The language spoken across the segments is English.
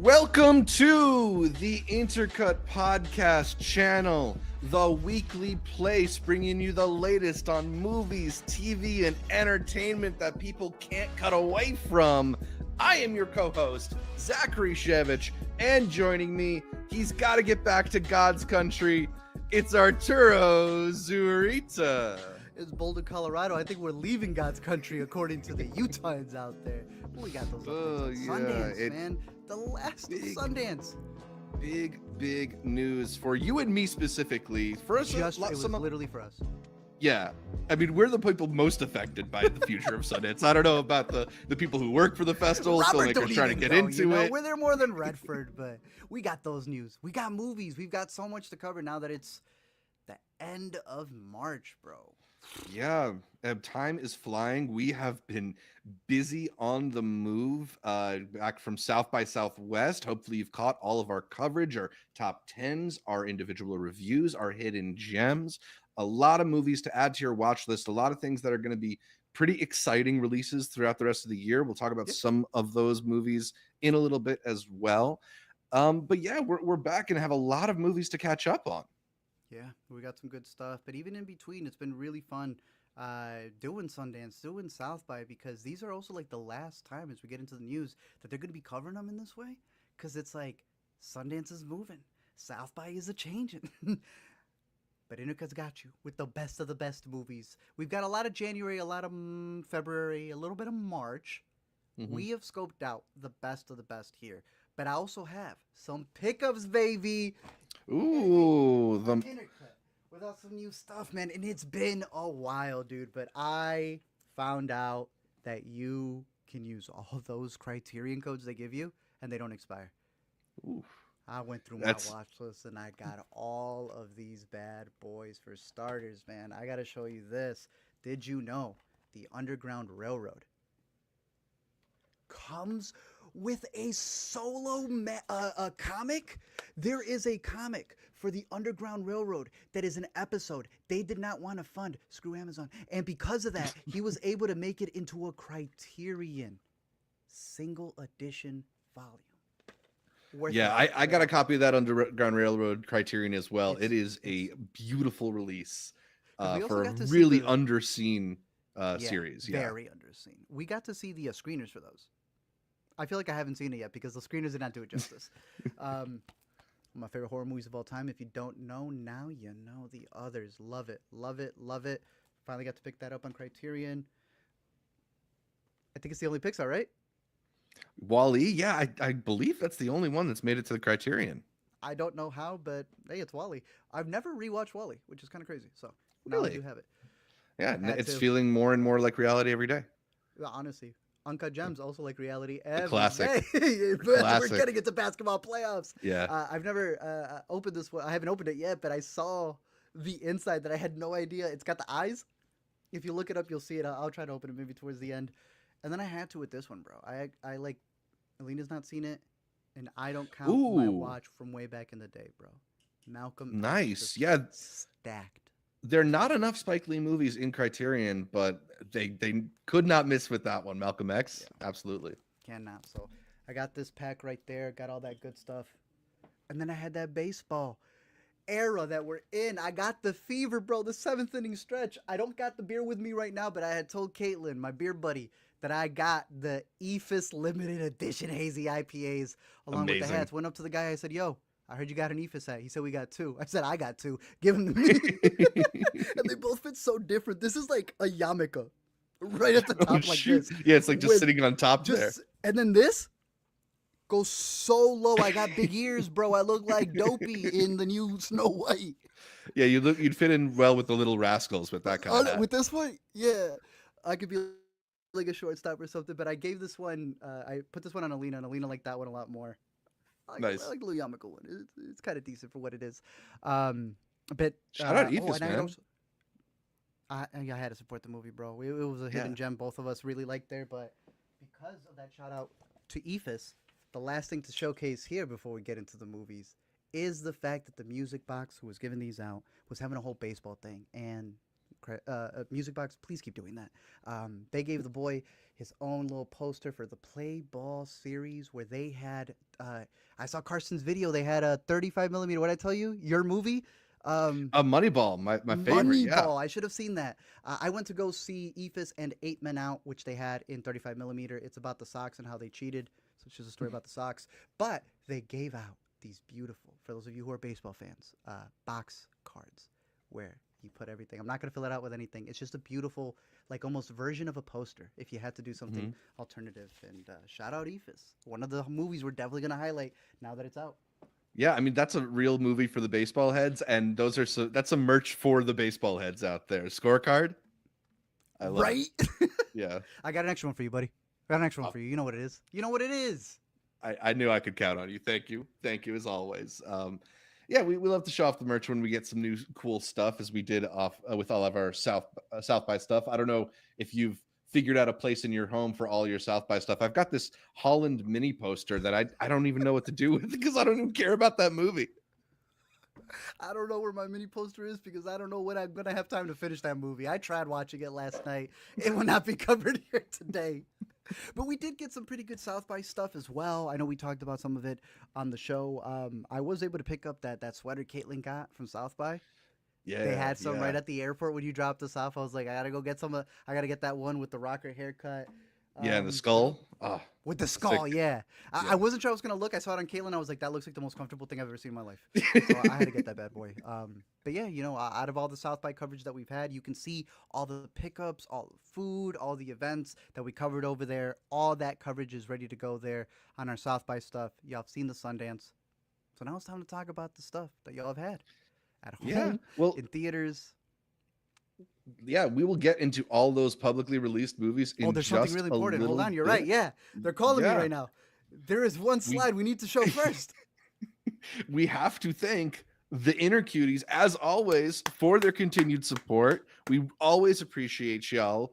Welcome to the Intercut Podcast channel, the weekly place bringing you the latest on movies, TV, and entertainment that people can't cut away from. I am your co-host, Zachary Shevich, and joining me, he's got to get back to God's country. It's Arturo Zurita. It's Boulder, Colorado. I think we're leaving God's country according to the Utahns out there. We got those Sundance, man. The last of Sundance. Big news for you and me specifically. For us, it was literally for us. Yeah. I mean, we're the people most affected by the future of Sundance. I don't know about the people who work for the festival, filmmakers trying to get into it. We're there more than Redford, but we got those news. We got movies. We've got so much to cover now that it's the end of March, bro. Yeah, time is flying. We have been busy on the move back from South by Southwest. Hopefully you've caught all of our coverage, our top 10s, our individual reviews, our hidden gems. A lot of movies to add to your watch list. A lot of things that are going to be pretty exciting releases throughout the rest of the year. We'll talk about some of those movies in a little bit as well. But yeah, we're back and have a lot of movies to catch up on. Yeah, we got some good stuff. But even in between, it's been really fun doing Sundance, doing South by, because these are also like the last time as we get into the news that they're going to be covering them in this way. Because it's like Sundance is moving. South by is a changing. But Intercut's got you with the best of the best movies. We've got a lot of January, a lot of February, a little bit of March. Mm-hmm. We have scoped out the best of the best here. But I also have some pickups, baby. Ooh, the Intercut without some new stuff, man. And it's been a while, dude. But I found out that you can use all those criterion codes they give you, and they don't expire. Oof. I went through my watch list, and I got all of these bad boys. For starters, man, I got to show you this. Did you know the Underground Railroad comes with a solo comic? There is a comic for the Underground Railroad that is an episode they did not want to fund. Screw Amazon. And because of that, he was able to make it into a Criterion single edition volume. I got a copy of that Underground Railroad Criterion as well. It is a beautiful release for a really underseen series. Yeah, very underseen. We got to see the screeners for those. I feel like I haven't seen it yet because the screeners did not do it justice. My favorite horror movies of all time. If you don't know, now you know. The Others. Love it. Love it. Love it. Finally got to pick that up on Criterion. I think it's the only Pixar, right? Wall-E? Yeah, I believe that's the only one that's made it to the Criterion. I don't know how, but hey, it's Wall-E. I've never rewatched Wall-E, which is kind of crazy. So now I do have it. Yeah, it's feeling more and more like reality every day. Honestly. Uncut Gems, also like reality every classic. Day. Classic. We're getting into basketball playoffs. Yeah. I've never opened this one. I haven't opened it yet, but I saw the inside that I had no idea. It's got the eyes. If you look it up, you'll see it. I'll try to open it maybe towards the end. And then I had to with this one, bro. I like, Alina's not seen it, and I don't count my watch from way back in the day, bro. Malcolm. Nice. Yeah. Stacked. There are not enough Spike Lee movies in Criterion, but they could not miss with that one. Malcolm X, absolutely. Cannot. So I got this pack right there, got all that good stuff. And then I had that baseball era that we're in. I got the fever, bro, the 7th inning stretch. I don't got the beer with me right now, but I had told Caitlin, my beer buddy, that I got the Eephus limited edition hazy IPAs along with the hats. Went up to the guy, I said, yo, I heard you got an Eephus hat. He said we got 2. I said I got 2. Give them to me. And they both fit so different. This is like a yarmulke right at the top like this. Yeah, it's like just sitting on top there. And then this goes so low. I got big ears, bro. I look like Dopey in the new Snow White. Yeah, you'd fit in well with the Little Rascals with that kind of hat. With this one, yeah. I could be like a shortstop or something, but I gave this one, I put this one on Alina, and Alina liked that one a lot more. Nice. I like the little yarmulke one. It's kind of decent for what it is. But shout out Eephus, man. I had to support the movie, bro. It was a hidden gem. Both of us really liked there, but because of that shout out to Eephus, the last thing to showcase here before we get into the movies is the fact that the music box who was giving these out was having a whole baseball thing, and Music Box, please keep doing that. They gave the boy his own little poster for the Play Ball series where they had. I saw Carson's video. They had a 35 millimeter. What did I tell you? Your movie. A Moneyball, my favorite. Yeah. Moneyball. I should have seen that. I went to go see Eephus and 8 Men Out, which they had in 35 millimeter. It's about the Sox and how they cheated. So it's just a story about the Sox. But they gave out these beautiful, for those of you who are baseball fans, box cards where you put everything. I'm not going to fill it out with anything. It's just a beautiful, like almost version of a poster if you had to do something alternative. And shout out Eephus. One of the movies we're definitely going to highlight now that it's out. Yeah, I mean that's a real movie for the baseball heads, and that's a merch for the baseball heads out there. Scorecard, I love. Right? It. Yeah, I got an extra one for you, buddy. I got an extra one for you. You know what it is. You know what it is. I knew I could count on you. Thank you as always. Yeah, we love to show off the merch when we get some new cool stuff, as we did off with all of our South by stuff. I don't know if you've figured out a place in your home for all your South by stuff. I've got this Holland mini poster that I don't even know what to do with because I don't even care about that movie. I don't know where my mini poster is because I don't know when I'm going to have time to finish that movie. I tried watching it last night. It will not be covered here today. But we did get some pretty good South by stuff as well. I know we talked about some of it on the show. I was able to pick up that sweater Caitlin got from South by. Yeah, they had some right at the airport when you dropped us off. I was like, I gotta go get some. I gotta get that one with the rocker haircut. Yeah, and the skull. With the skull, sick. yeah. I wasn't sure I was gonna look. I saw it on Caitlin. I was like, that looks like the most comfortable thing I've ever seen in my life. So I had to get that bad boy. But yeah, out of all the South by coverage that we've had, you can see all the pickups, all the food, all the events that we covered over there. All that coverage is ready to go there on our South by stuff. Y'all have seen the Sundance, so now it's time to talk about the stuff that y'all have had at home, in theaters. Yeah, we will get into all those publicly released movies in there's just something really important. Hold on, you're right. Yeah, they're calling me right now. There is one slide we need to show first. We have to thank the Inner Cuties, as always, for their continued support. We always appreciate y'all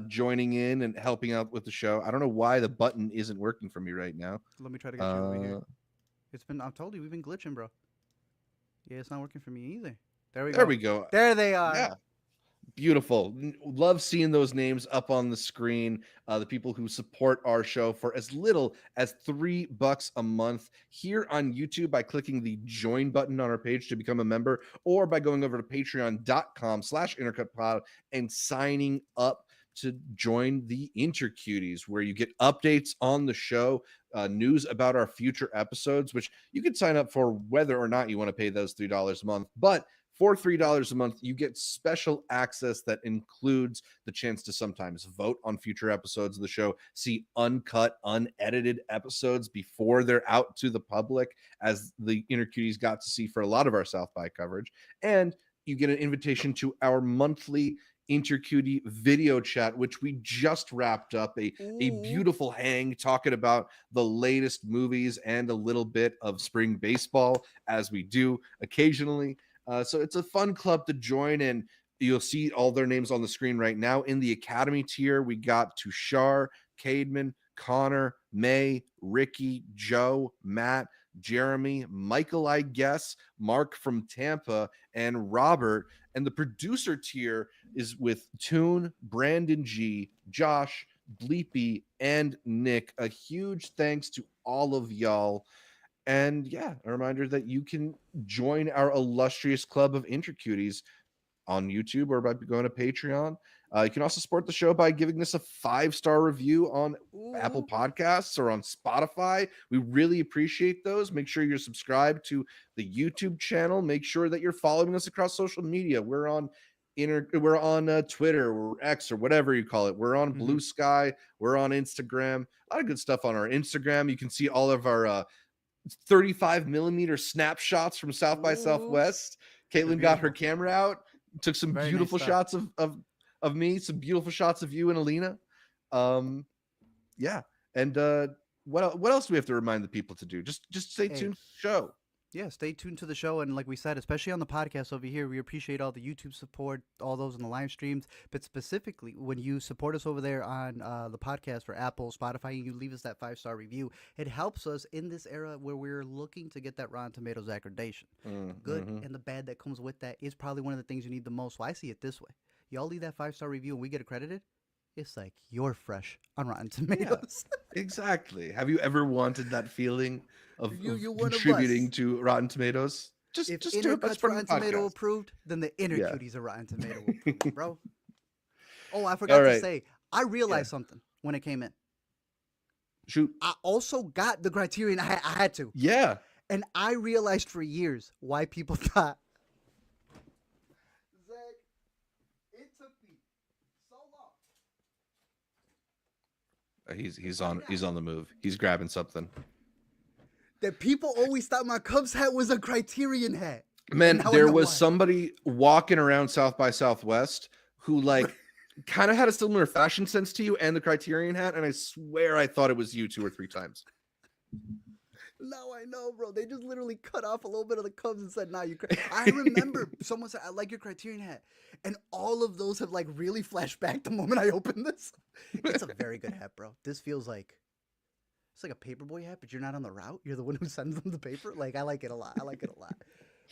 joining in and helping out with the show. I don't know why the button isn't working for me right now. Let me try to get you over here. I've told you, we've been glitching, bro. Yeah, it's not working for me either. There we go. There they are. Yeah. Beautiful. Love seeing those names up on the screen. The people who support our show for as little as $3 a month here on YouTube by clicking the join button on our page to become a member, or by going over to patreon.com/intercutpod and signing up to join the Intercuties, where you get updates on the show, news about our future episodes, which you can sign up for whether or not you want to pay those $3 a month. But for $3 a month, you get special access that includes the chance to sometimes vote on future episodes of the show, see uncut, unedited episodes before they're out to the public, as the Intercuties got to see for a lot of our South by coverage. And you get an invitation to our monthly Intercutie video chat, which we just wrapped up, a beautiful hang talking about the latest movies and a little bit of spring baseball, as we do occasionally. So it's a fun club to join, and you'll see all their names on the screen right now. In the Academy tier, we got Tushar, Cademan, Connor, May, Ricky, Joe, Matt, Jeremy, Michael, I guess, Mark from Tampa, and Robert. And the producer tier is with Toon, Brandon G, Josh, Bleepy, and Nick. A huge thanks to all of y'all. And yeah, a reminder that you can join our illustrious club of Intercuties on YouTube or by going to Patreon. You can also support the show by giving us a 5-star review on Apple Podcasts or on Spotify. We really appreciate those. Make sure you're subscribed to the YouTube channel. Make sure that you're following us across social media. We're on Twitter or X or whatever you call it. We're on Blue Sky. We're on Instagram. A lot of good stuff on our Instagram. You can see all of our 35 millimeter snapshots from South by Southwest. Caitlin got her camera out, took some beautiful shots of me, some beautiful shots of you and Alina. Yeah. And what else do we have to remind the people to do? Just stay tuned to the show. Yeah, stay tuned to the show. And like we said, especially on the podcast over here, we appreciate all the YouTube support, all those in the live streams. But specifically, when you support us over there on the podcast for Apple, Spotify, and you leave us that 5-star review, it helps us in this era where we're looking to get that Rotten Tomatoes accreditation. Good and the bad that comes with that is probably one of the things you need the most. So I see it this way. y'all leave that 5-star review and we get accredited, it's like you're fresh on Rotten Yeah, Tomatoes. exactly. Have you ever wanted that feeling of, You're one of contributing us. to Rotten Tomatoes? If Just do Inner it by Cuts supporting the Rotten Tomato podcast. approved, then the Inner Yeah. Cuties are Rotten Tomato approved, bro. Oh, I All forgot to right. say, I Yeah. realized something when it came in. Shoot. I also got the Criterion. I had to. Yeah. And I realized for years why people thought. Zach, it took me so long. He's on the move. He's grabbing something. That people always thought my Cubs hat was a Criterion hat. Man, Now I there know was why. somebody walking around South by Southwest who like kind of had a similar fashion sense to you and the Criterion hat, and I swear I thought it was you 2 or 3 times. Now I know, bro. They just literally cut off a little bit of the Cubs and said, "Nah, you." I remember someone said, "I like your Criterion hat," and all of those have like really flashed back the moment I opened this. It's a very good hat, bro. This feels like it's like a paperboy hat, but you're not on the route. You're the one who sends them the paper. Like I like it a lot. I like it a lot.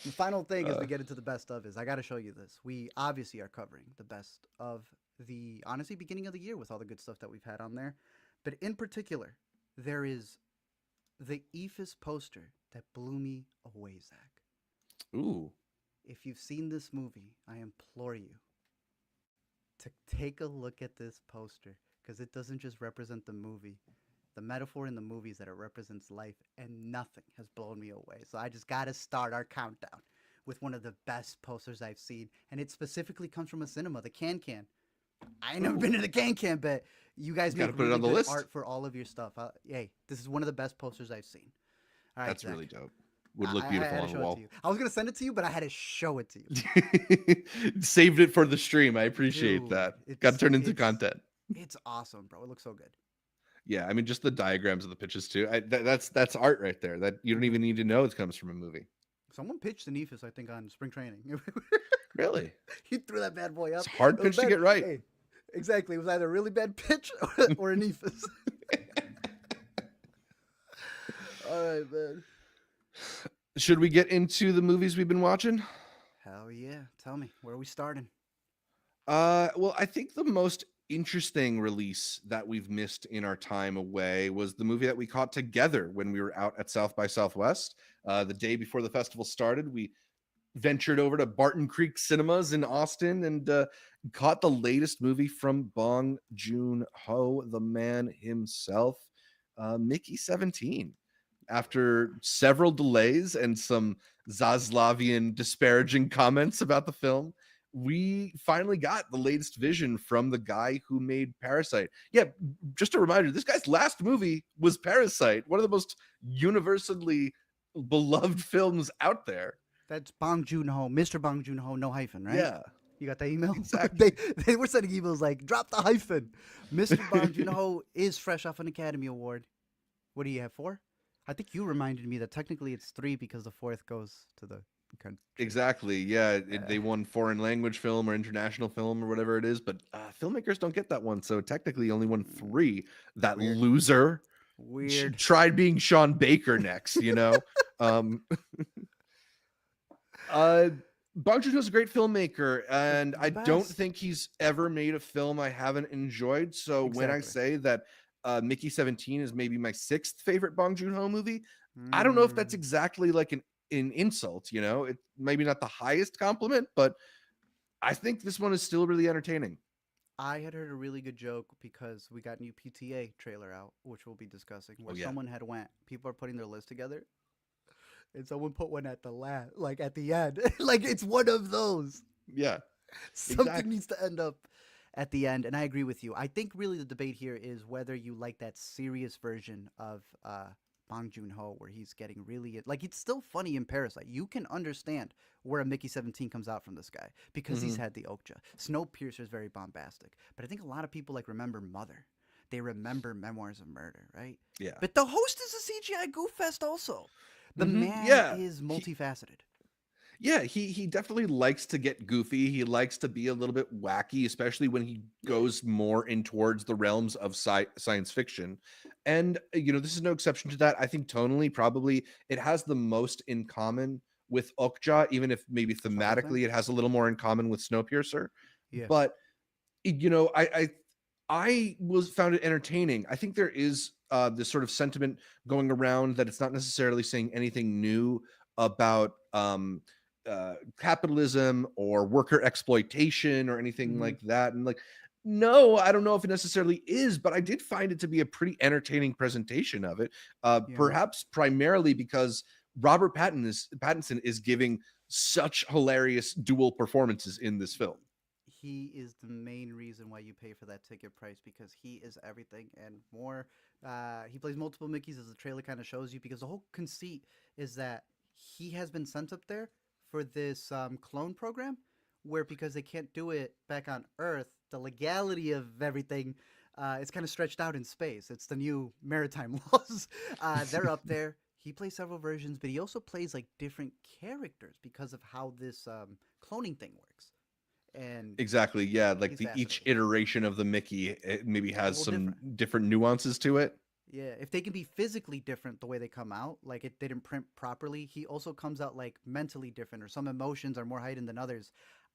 The final thing as we get into the best of is I got to show you this. We obviously are covering the best of the honestly beginning of the year with all the good stuff that we've had on there, but in particular, there is the Eephus poster that blew me away, Zach. Ooh. If you've seen this movie, I implore you to take a look at this poster because it doesn't just represent the movie. The metaphor in the movie is that it represents life, and nothing has blown me away. So I just got to start our countdown with one of the best posters I've seen, and it specifically comes from a cinema, the Can. I ain't never been to the Can, but you guys Gotta make put it really on the good list. art for all of your stuff. Hey, this is one of the best posters I've seen. All right, That's Zach. really dope. Would look I beautiful had to on a show it wall. to you. I was gonna send it to you, but I had to show it to you. Saved it for the stream. I appreciate Dude, that. Got to turn into it's content. it's awesome, bro. It looks so good. Yeah, I mean, just the diagrams of the pitches too. That's art right there. That you don't even need to know it comes from a movie. Someone pitched an Eephus, I think, on spring training. Really? He threw that bad boy up. It's a hard It was pitch to bad- get right. Hey, exactly. It was either a really bad pitch or an Eephus. All right, man. Should we get into the movies we've been watching? Hell yeah. Tell me, where are we starting? Well, I think the most interesting release that we've missed in our time away was the movie that we caught together when we were out at South by Southwest. The day before the festival started, we ventured over to Barton Creek Cinemas in Austin and caught the latest movie from Bong Joon-ho, the man himself, Mickey 17. After several delays and some Zaslavian disparaging comments about the film, we finally got the latest vision from the guy who made Parasite. Yeah, just a reminder, this guy's last movie was Parasite, one of the most universally beloved films out there. That's Bong Joon-ho, Mr. Bong Joon-ho, no hyphen, right? Yeah. You got that email? Exactly. they were sending emails like, drop the hyphen. Mr. Bong Joon-ho is fresh off an Academy Award. What do you have, 4? I think you reminded me that technically it's 3 because the 4th goes to the country. Exactly. Yeah, they won foreign language film or international film or whatever it is, but filmmakers don't get that one. So technically, he only won 3. That Weird. loser. Weird. Tried being Sean Baker next. You know. Bong Joon-ho's a great filmmaker, and I don't best. think he's ever made a film I haven't enjoyed. So when I Exactly. say that Mickey 17 is maybe my 6th favorite Bong Joon-ho movie, I don't know if that's exactly like an insult. You know, it's maybe not the highest compliment, but I think this one is still really entertaining. I had heard a really good joke because we got new PTA trailer out, which we'll be discussing, where yeah. someone had went, people are putting their list together, and someone put one at the last, like at the end. Like it's one of those. Yeah. Something Exactly. needs to end up at the end, and I agree with you. I think really the debate here is whether you like that serious version of Bong Joon-ho, where he's getting really like it's still funny in Parasite. You can understand where a Mickey 17 comes out from this guy because he's had the Okja. Snowpiercer is very bombastic, but I think a lot of people like remember Mother. They remember Memoirs of Murder, right? Yeah. But the host is a CGI goof fest also. The man is multifaceted. Yeah, he definitely likes to get goofy. He likes to be a little bit wacky, especially when he goes more in towards the realms of science fiction. And, you know, this is no exception to that. I think tonally, probably it has the most in common with Okja, even if maybe thematically it has a little more in common with Snowpiercer. Yeah. but you know, I was found it entertaining. I think there is this sort of sentiment going around that it's not necessarily saying anything new about capitalism or worker exploitation or anything Hmm. like that. And like, no, I don't know if it necessarily is, but I did find it to be a pretty entertaining presentation of it. Yeah. Perhaps primarily because Pattinson is giving such hilarious dual performances in this film. He is the main reason why you pay for that ticket price because he is everything and more. He plays multiple Mickeys as the trailer kind of shows you because the whole conceit is that he has been sent up there for this clone program where because they can't do it back on Earth, the legality of everything is kind of stretched out in space. It's the new maritime laws. They're up there. He plays several versions, but he also plays like different characters because of how this cloning thing works and Exactly. Yeah, like he's the each fascinating. iteration of the Mickey it maybe It's a has little some different. different nuances to it. Yeah, if they can be physically different the way they come out, like it didn't print properly, he also comes out like mentally different or some emotions are more heightened than others.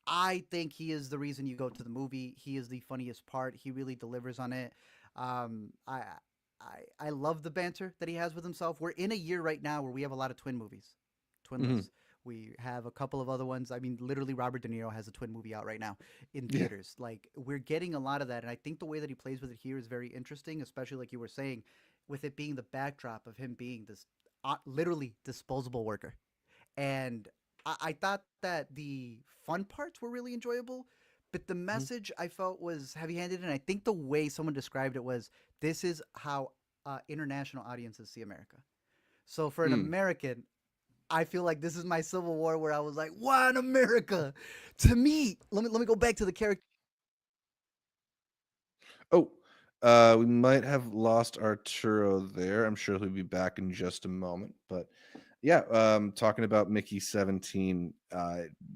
I think he is the reason you go to the movie. He is the funniest part. He really delivers on it. Um, I I love the banter that he has with himself. We're in a year right now where we have a lot of twin movies, Mhm. twinless. We have a couple of other ones. I mean, literally, Robert De Niro has a twin movie out right now in Yeah. theaters. Like, we're getting a lot of that. And I think the way that he plays with it here is very interesting, especially like you were saying, with it being the backdrop of him being this literally disposable worker. And I thought that the fun parts were really enjoyable, but the Mhm. message I felt was heavy handed. And I think the way someone described it was this is how international audiences see America. So for an Mm. American, I feel like this is my Civil War where I was like, "Why in America?" To me, let me go back to the character. Oh, we might have lost Arturo there. I'm sure he'll be back in just a moment. But yeah, talking about Mickey 17,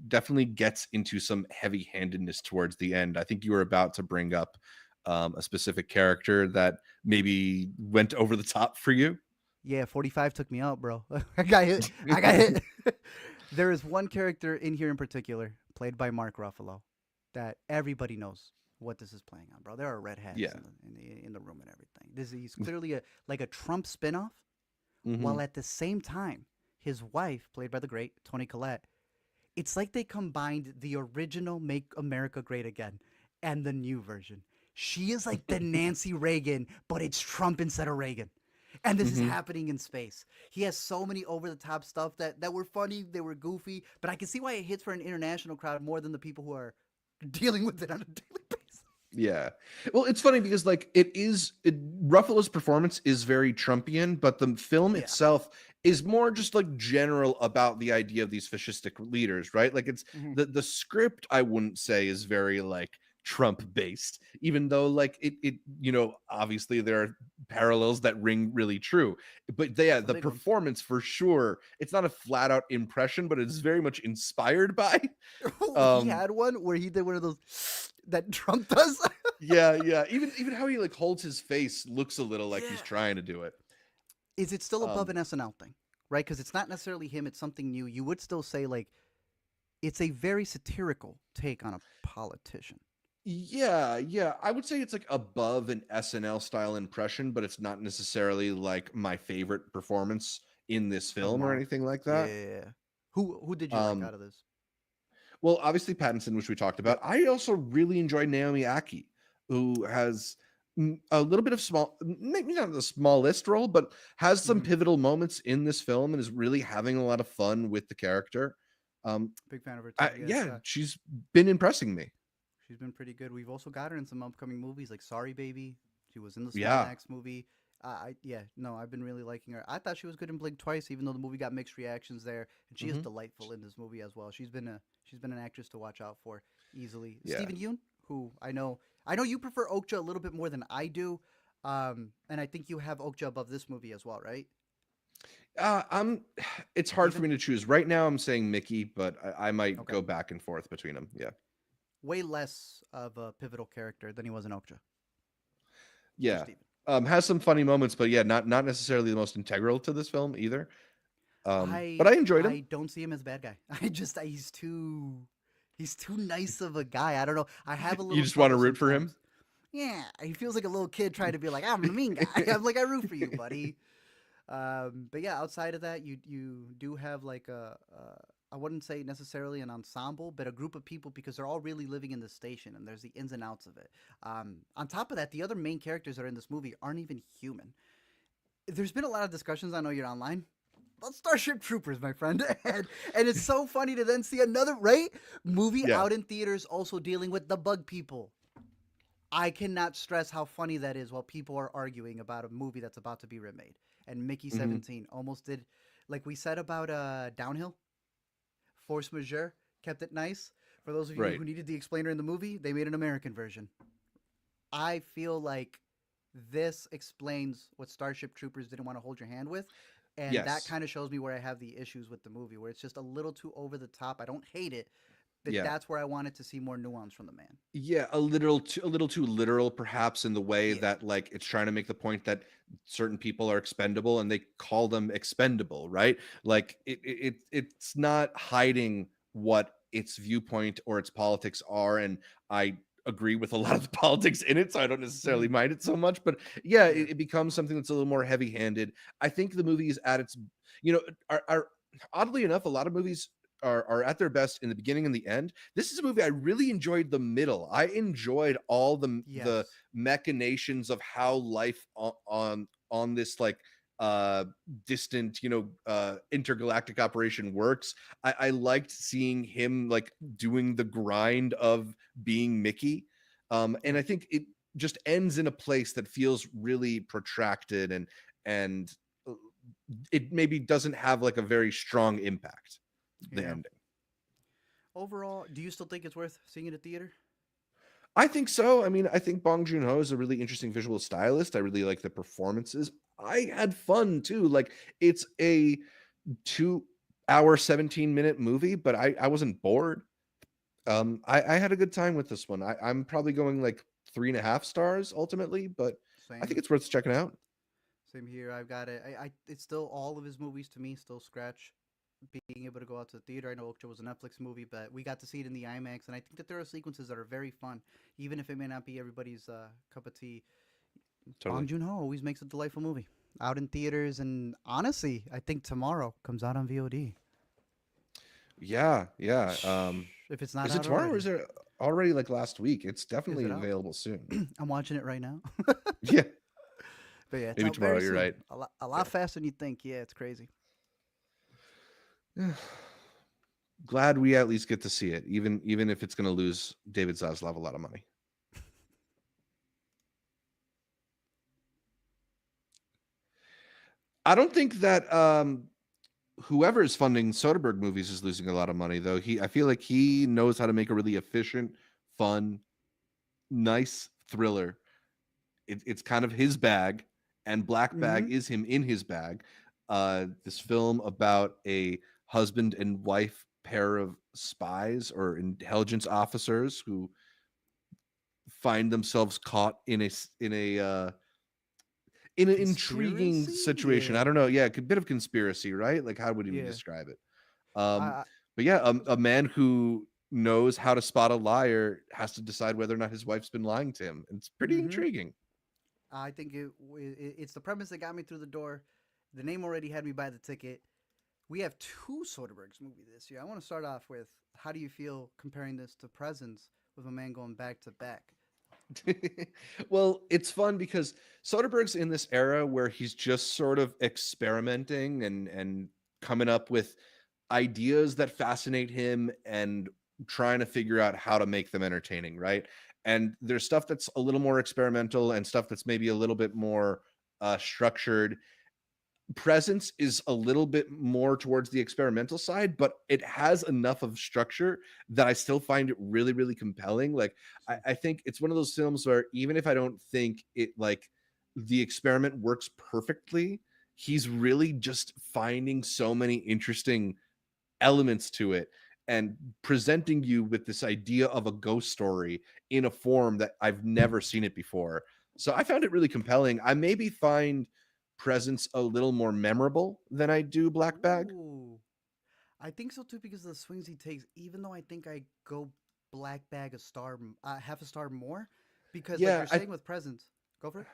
definitely gets into some heavy handedness towards the end. I think you were about to bring up a specific character that maybe went over the top for you. Yeah, 45 took me out, bro. I got hit. I got hit. There is one character in here in particular, played by Mark Ruffalo, that everybody knows what this is playing on, bro. There are red hats Yeah. in the room and everything. This he's clearly a like a Trump spinoff, while Hmm. at the same time, his wife, played by the great Tony Collette, it's like they combined the original Make America Great Again and the new version. She is like the Nancy Reagan, but it's Trump instead of Reagan. And this is Hmm. happening in space. He has so many over the top stuff that were funny, they were goofy, but I can see why it hits for an international crowd more than the people who are dealing with it on a daily basis. Yeah. Well, it's funny because like Ruffalo's performance is very Trumpian, but the film Yeah. itself is more just like general about the idea of these fascistic leaders, right? Like it's Hmm. the script I wouldn't say is very like Trump based, even though like it you know, obviously there are parallels that ring really true. But yeah, Some the big ones. performance for sure, it's not a flat out impression, but it's very much inspired by. He Um had one where he did one of those that Trump does. Yeah, yeah. Even how he like holds his face looks a little like he's Yeah. trying to do it. Is it still above Um, an SNL thing? Right? Because it's not necessarily him, it's something new. You would still say, like, it's a very satirical take on a politician. yeah, yeah. I would say it's like above an SNL style impression, but it's not necessarily like my favorite performance in this Of film or Mark. anything like that. Yeah. Who did you like Um, out of this? well, obviously Pattinson, which we talked about. Yep. I also really enjoy Naomi Aki, who has a little bit of maybe not the smallest role, but has some Hmm. pivotal moments in this film and is really having a lot of fun with the character. Um, Big fan of her too. Yeah. Yeah, she's been impressing me. She's been pretty good. We've also got her in some upcoming movies like Sorry Baby. She was in the Small Yeah. Axe movie. Yeah, no, I've been really liking her. I thought she was good in Blink Twice, even though the movie got mixed reactions there. And she is Hmm. delightful in this movie as well. She's been an actress to watch out for easily. Yeah. Stephen Yoon, who I know you prefer Okja a little bit more than I do. And I think you have Okja above this movie as well, right? I'm. It's hard for Even me to choose right now. I'm saying Mickey, but I might okay, go back and forth between them. Yeah. way less of a pivotal character than he was in Okja for Yeah. Stephen. Has some funny moments, but yeah, not necessarily the most integral to this film either. But I I enjoyed him. I don't see him as a bad guy. He's too He's too nice of a guy. I don't know. I have a You little just want to trouble root for him? sometimes. Yeah, he feels like a little kid trying to be like, I'm the mean guy. I'm like, I root for you, buddy. But yeah, outside of that, you do have like I wouldn't say necessarily an ensemble, but a group of people because they're all really living in the station and there's the ins and outs of it. On top of that, the other main characters that are in this movie aren't even human. There's been a lot of discussions. I know you're online about Starship Troopers, my friend, and it's so funny to then see another movie Yeah. out in theaters also dealing with the bug people. I cannot stress how funny that is while people are arguing about a movie that's about to be remade. And Mickey Hmm. 17 almost did, like we said about Downhill, Force Majeure, kept it nice. For those of you Right. who needed the explainer in the movie, they made an American version. I feel like this explains what Starship Troopers didn't want to hold your hand with. And that Yes. kind of shows me where I have the issues with the movie, where it's just a little too over the top. I don't hate it, but Yeah. that's where I wanted to see more nuance from the man. Yeah, a little too literal perhaps in the way Yeah. that like it's trying to make the point that certain people are expendable and they call them expendable, right? Like it's not hiding what its viewpoint or its politics are, and I agree with a lot of the politics in it, so I don't necessarily Mhm. mind it so much, but yeah, Yeah. it becomes something that's a little more heavy-handed. I think the movie is at its, you know, are oddly enough, a lot of movies are at their best in the beginning and the end. This is a movie I really enjoyed the middle. I enjoyed all the Yes. machinations of how life on this like uh distant, intergalactic operation works. I liked seeing him like doing the grind of being Mickey. And Yeah. I think it just ends in a place that feels really protracted, and uh, it maybe doesn't have like a very strong impact, the Yeah. ending. Overall, do you still think it's worth seeing in a theater? I think so. I mean, I think Bong Joon-ho is a really interesting visual stylist. I really like the performances. I had fun too. Like it's a 2 hour, 17-minute movie, but I wasn't bored. I had a good time with this one. I'm probably going like 3.5 stars ultimately, but I think Same. it's worth checking out. Same here. I've got it. It's still all of his movies to me still scratch being able to go out to the theater. I know Okja was a Netflix movie, but we got to see it in the IMAX, and I think that there are sequences that are very fun, even if it may not be everybody's cup of tea. Bong Totally. Joon Ho always makes a delightful movie. Out in theaters, and honestly, I think tomorrow comes out on VOD. Yeah, yeah. If it's not Is it out tomorrow or already, is it already like last week? It's is definitely it out? available soon. I'm watching it right now. Yeah, But yeah, it's maybe out very tomorrow. You're soon. right. A lot Yeah. faster than you think. Yeah, it's crazy. Glad we at least get to see it, even if it's going to lose David Zaslav a lot of money. I don't think that whoever is funding Soderbergh movies is losing a lot of money, though. I feel like he knows how to make a really efficient, fun, nice thriller. It's kind of his bag, and Black Mm-hmm. Bag is him in his bag. This film about a husband and wife pair of spies or intelligence officers who find themselves caught in an intriguing Conspiracy? situation. I Yeah. don't know. Yeah, a bit of conspiracy, right? Like, how would you Yeah. describe it? I, Um, I but yeah, was- a man who knows how to spot a liar has to decide whether or not his wife's been lying to him. It's pretty mm-hmm. intriguing. I think it's the premise that got me through the door. The name already had me buy the ticket. We have two Soderberghs movie this year. I want to start off with how do you feel comparing this to Presence with a man going back to back? Well, it's fun because Soderbergh's in this era where he's just sort of experimenting and coming up with ideas that fascinate him and trying to figure out how to make them entertaining, right? And there's stuff that's a little more experimental and stuff that's maybe a little bit more structured. Presence is a little bit more towards the experimental side, but it has enough of structure that I still find it really, really compelling. Like, I think it's one of those films where even if I don't think it like the experiment works perfectly, he's really just finding so many interesting elements to it and presenting you with this idea of a ghost story in a form that I've never seen it before. So I found it really compelling. I maybe find Presence a little more memorable than I do Black Bag. Ooh. I think so too because of the swings he takes. Even though I think I go black bag a star, half a star more, because like Yeah, you're saying with presence, go for it.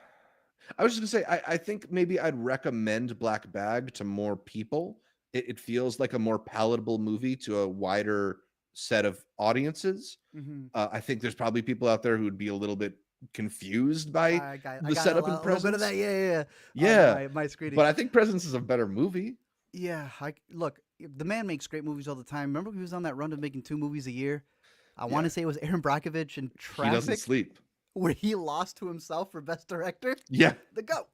I was just gonna say, I think maybe I'd recommend Black Bag to more people. It feels like a more palatable movie to a wider set of audiences. Hmm. I think there's probably people out there who would be a little bit confused by I the got setup and a little bit of presence. that. Yeah, yeah, yeah. On Yeah, my screening. but I think Presence is a better movie. Yeah, I look. The man makes great movies all the time. Remember he was on that run of making 2 movies a year. I want Yeah, to say it was Aaron Brockovich in he doesn't Traffic, sleep. where he lost to himself for best director. Yeah. The goat.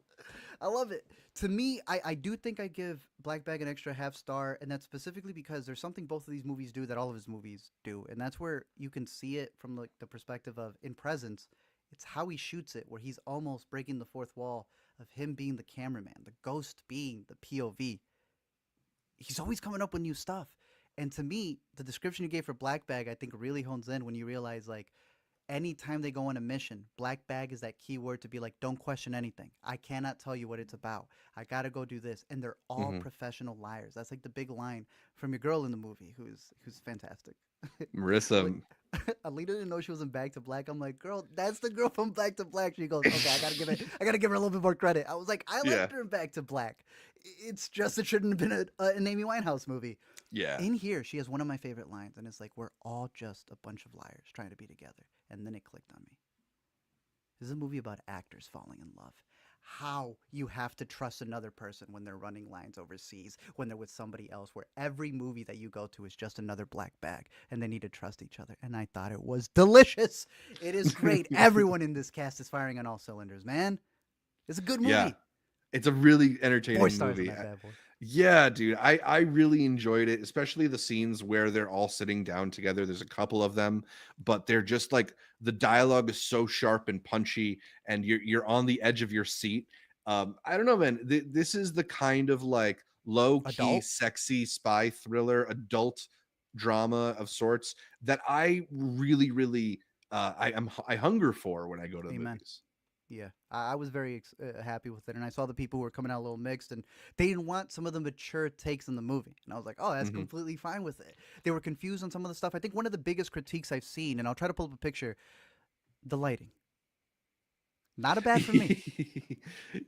I love it. To me, I do think I give Black Bag an extra half star, and that's specifically because there's something both of these movies do that all of his movies do, and that's where you can see it from like the perspective of in presence. It's how he shoots it, where he's almost breaking the fourth wall of him being the cameraman, the ghost being the POV. He's always coming up with new stuff. And to me, the description you gave for Black Bag, I think really hones in when you realize like anytime they go on a mission, Black Bag is that key word to be like, don't question anything. I cannot tell you what it's about. I gotta go do this. And they're all Hmm. professional liars. That's like the big line from your girl in the movie, who's fantastic. Marissa. Ali- Alita didn't know she was in Back to Black. I'm like, girl, that's the girl from Back to Black. She goes, okay, I gotta give her a little bit more credit. I was like, I Yeah. liked her in Back to Black. It's just it shouldn't have been an Amy Winehouse movie. Yeah. In here, she has one of my favorite lines, and it's like, we're all just a bunch of liars trying to be together. And then it clicked on me. This is a movie about actors falling in love. How you have to trust another person when they're running lines overseas, when they're with somebody else, where every movie that you go to is just another black bag and they need to trust each other. And I thought it was delicious. It is great. Everyone in this cast is firing on all cylinders, man. It's a good Yeah. movie. It's a really 4 entertaining stars on movie. that bad boy. Yeah, dude. I really enjoyed it, especially the scenes where they're all sitting down together. There's a couple of them, but they're just like the dialogue is so sharp and punchy, and you're on the edge of your seat. I don't know, man. This is the kind of like low key, Adult? sexy spy thriller, adult drama of sorts that I really, really I hunger for when I go to the Amen. movies. Yeah, I was very happy with it, and I saw the people who were coming out a little mixed, and they didn't want some of the mature takes in the movie, and I was like, oh, that's Hmm. completely fine with it. They were confused on some of the stuff. I think one of the biggest critiques I've seen, and I'll try to pull up a picture, the lighting. Not a bad for me,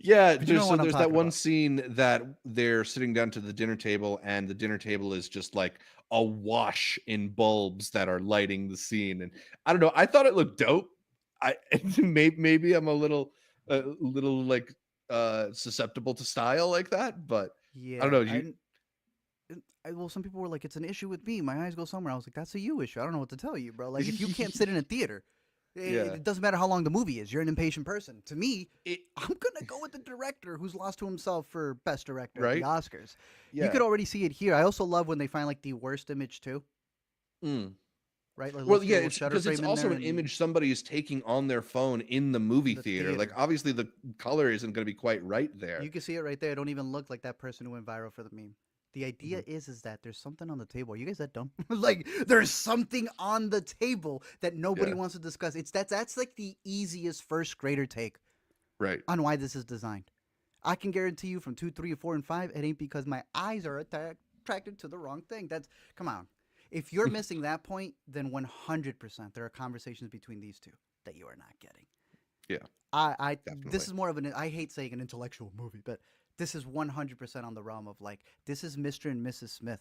Yeah, but you know so what I'm there's that talking one about. scene that they're sitting down to the dinner table, and the dinner table is just like awash in bulbs that are lighting the scene. And I don't know, I thought it looked dope. I maybe I'm a little like susceptible to style like that, but I don't Yeah, know. You well, some people were like, it's an issue with me. My eyes go somewhere. I was like, that's a you issue. I don't know what to tell you, bro. Like, if you can't sit in a theater, yeah. it doesn't matter how long the movie is. You're an impatient person. To me, It I'm gonna go with the director who's lost to himself for best director at the right? Oscars. You Yeah. could already see it here. I also love when they find like the worst image too, Mm. right? Like Well, let's get yeah, a little it's shutter because it's frame in there also an and image somebody is taking on their phone in the movie in the theater. Like, theater. obviously, the color isn't going to be quite right there. You can see it right there. It don't even look like that person who went viral for the meme. The idea Mhm. is that there's something on the table. Are you guys that dumb? Like there's something on the table that nobody Yeah, wants to discuss. It's that's like the easiest first grader take right. on why this is designed. I can guarantee you from 2, 3, 4, and 5, it ain't because my eyes are attracted to the wrong thing. That's come on. If you're missing that point, then 100% there are conversations between these two that you are not getting. Yeah, This definitely. is more of an. I hate saying an intellectual movie, but this is 100% on the realm of like this is Mr. and Mrs. Smith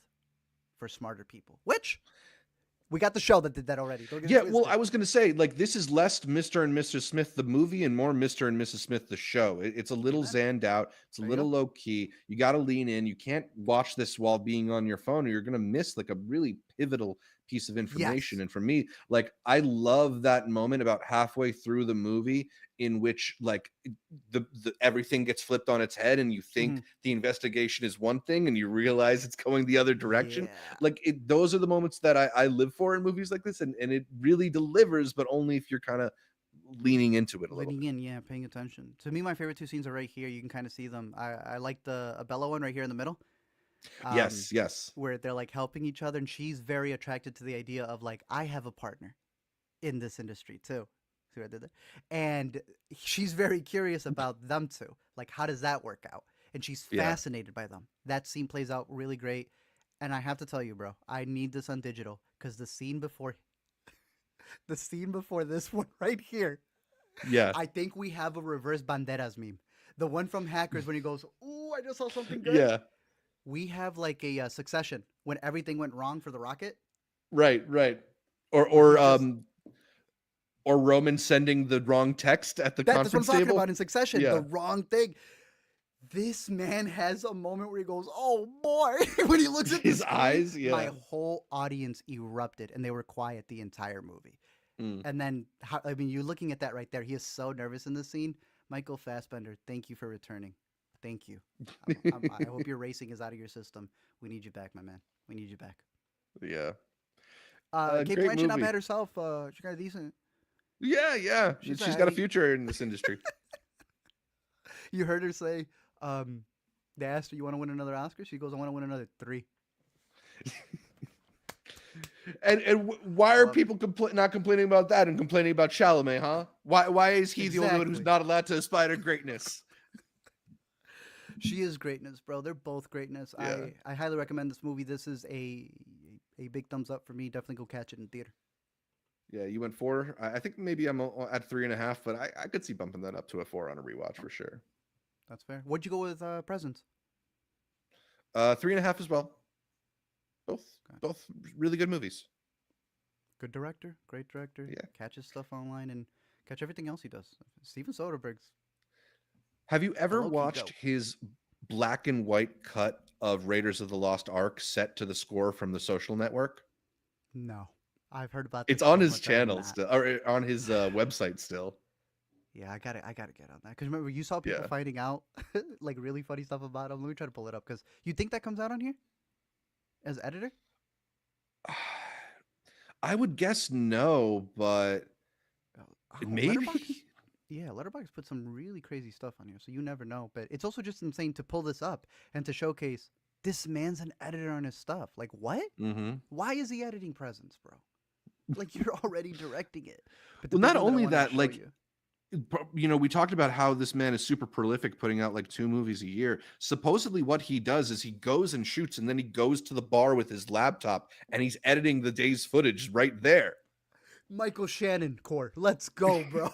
for smarter people. Which we got the show that did that already. Don't get it Yeah, well, twisted. I was going to say, like, this is less Mr. and Mrs. Smith the movie and more Mr. and Mrs. Smith the show. It's a little Amen. zanned out. It's a There you go. little low key. You got to lean in. You can't watch this while being on your phone, or you're going to miss like a really pivotal piece of information. Yes. And for me, like, I love that moment about halfway through the movie in which like the everything gets flipped on its head, and you think Hmm. the investigation is one thing, and you realize it's going the other direction. Yeah. Like those are the moments that I live for in movies like this, and it really delivers, but only if you're kind of leaning into it a little Leaning bit. in, yeah, paying attention. To me, my favorite two scenes are right here. You can kind of see them. I like the Abella one right here in the middle. Um, Yes, yes. where they're like helping each other, and she's very attracted to the idea of like I have a partner in this industry too. See what I did there? And she's very curious about them too. Like, how does that work out? And she's Yeah. fascinated by them. That scene plays out really great. And I have to tell you, bro, I need this on digital because the scene before this one right here, Yeah. I think we have a reverse banderas meme. The one from Hackers when he goes, "Ooh, I just saw something good." Yeah. We have like a Succession when everything went wrong for the Rocket, Right. Right. Or where or he's just um or Roman sending the wrong text at the that's what I'm conference talking table. about in Succession. The Yeah. wrong thing. This man has a moment where he goes, "Oh boy!" when he looks at the His screen. eyes. My Yeah. whole audience erupted, and they were quiet the entire movie. Mm. And then, I mean, you're looking at that right there. He is so nervous in this scene. Michael Fassbender, thank you for returning. Thank you. I hope your racing is out of your system. We need you back, my man. We need you back. Yeah. Kate Great Blanchett, not movie. bad herself. She got decent. Yeah. Yeah. She's She's got a a. future in this industry. You heard her say, they asked her, "You want to win another Oscar?" She goes, "I want to win another 3." And why I are love it. people not complaining about that and complaining about Chalamet, huh? Why is he the only one who's Exactly. not allowed to aspire to greatness? She is greatness, bro. They're both greatness. Yeah. I highly recommend this movie. This is a big thumbs up for me. Definitely go catch it in theater. Yeah, you went 4. I think maybe I'm at 3.5, but I could see bumping that up to a 4 on a rewatch for sure. That's fair. What'd you go with Presents? 3.5 as well. Both Okay. both really good movies. Good director, great director. Yeah. Catch his stuff online and catch everything else he does. Steven Soderbergh's Have you a ever low key watched goat. his black and white cut of Raiders of the Lost Ark set to the score from The Social Network? No, I've heard about It's this on so his much. I have channel not. still, or on his website still. Yeah, I gotta get on that. Cause remember, you saw people Yeah. finding out like really funny stuff about him. Let me try to pull it up. Cause you think that comes out on here as editor? I would guess no, but Oh, Letterbox. maybe. Yeah, Letterbox put some really crazy stuff on here, so you never know. But it's also just insane to pull this up and to showcase this man's an editor on his stuff. Like what? Mm-hmm. Why is he editing Presents, bro? Like you're already directing it. But the Well, big not one that I only wanted to that, show like, you. we talked about how this man is super prolific, putting out like 2 movies a year. Supposedly what he does is he goes and shoots, and then he goes to the bar with his laptop and he's editing the day's footage right there. Michael Shannon core. Let's go, bro.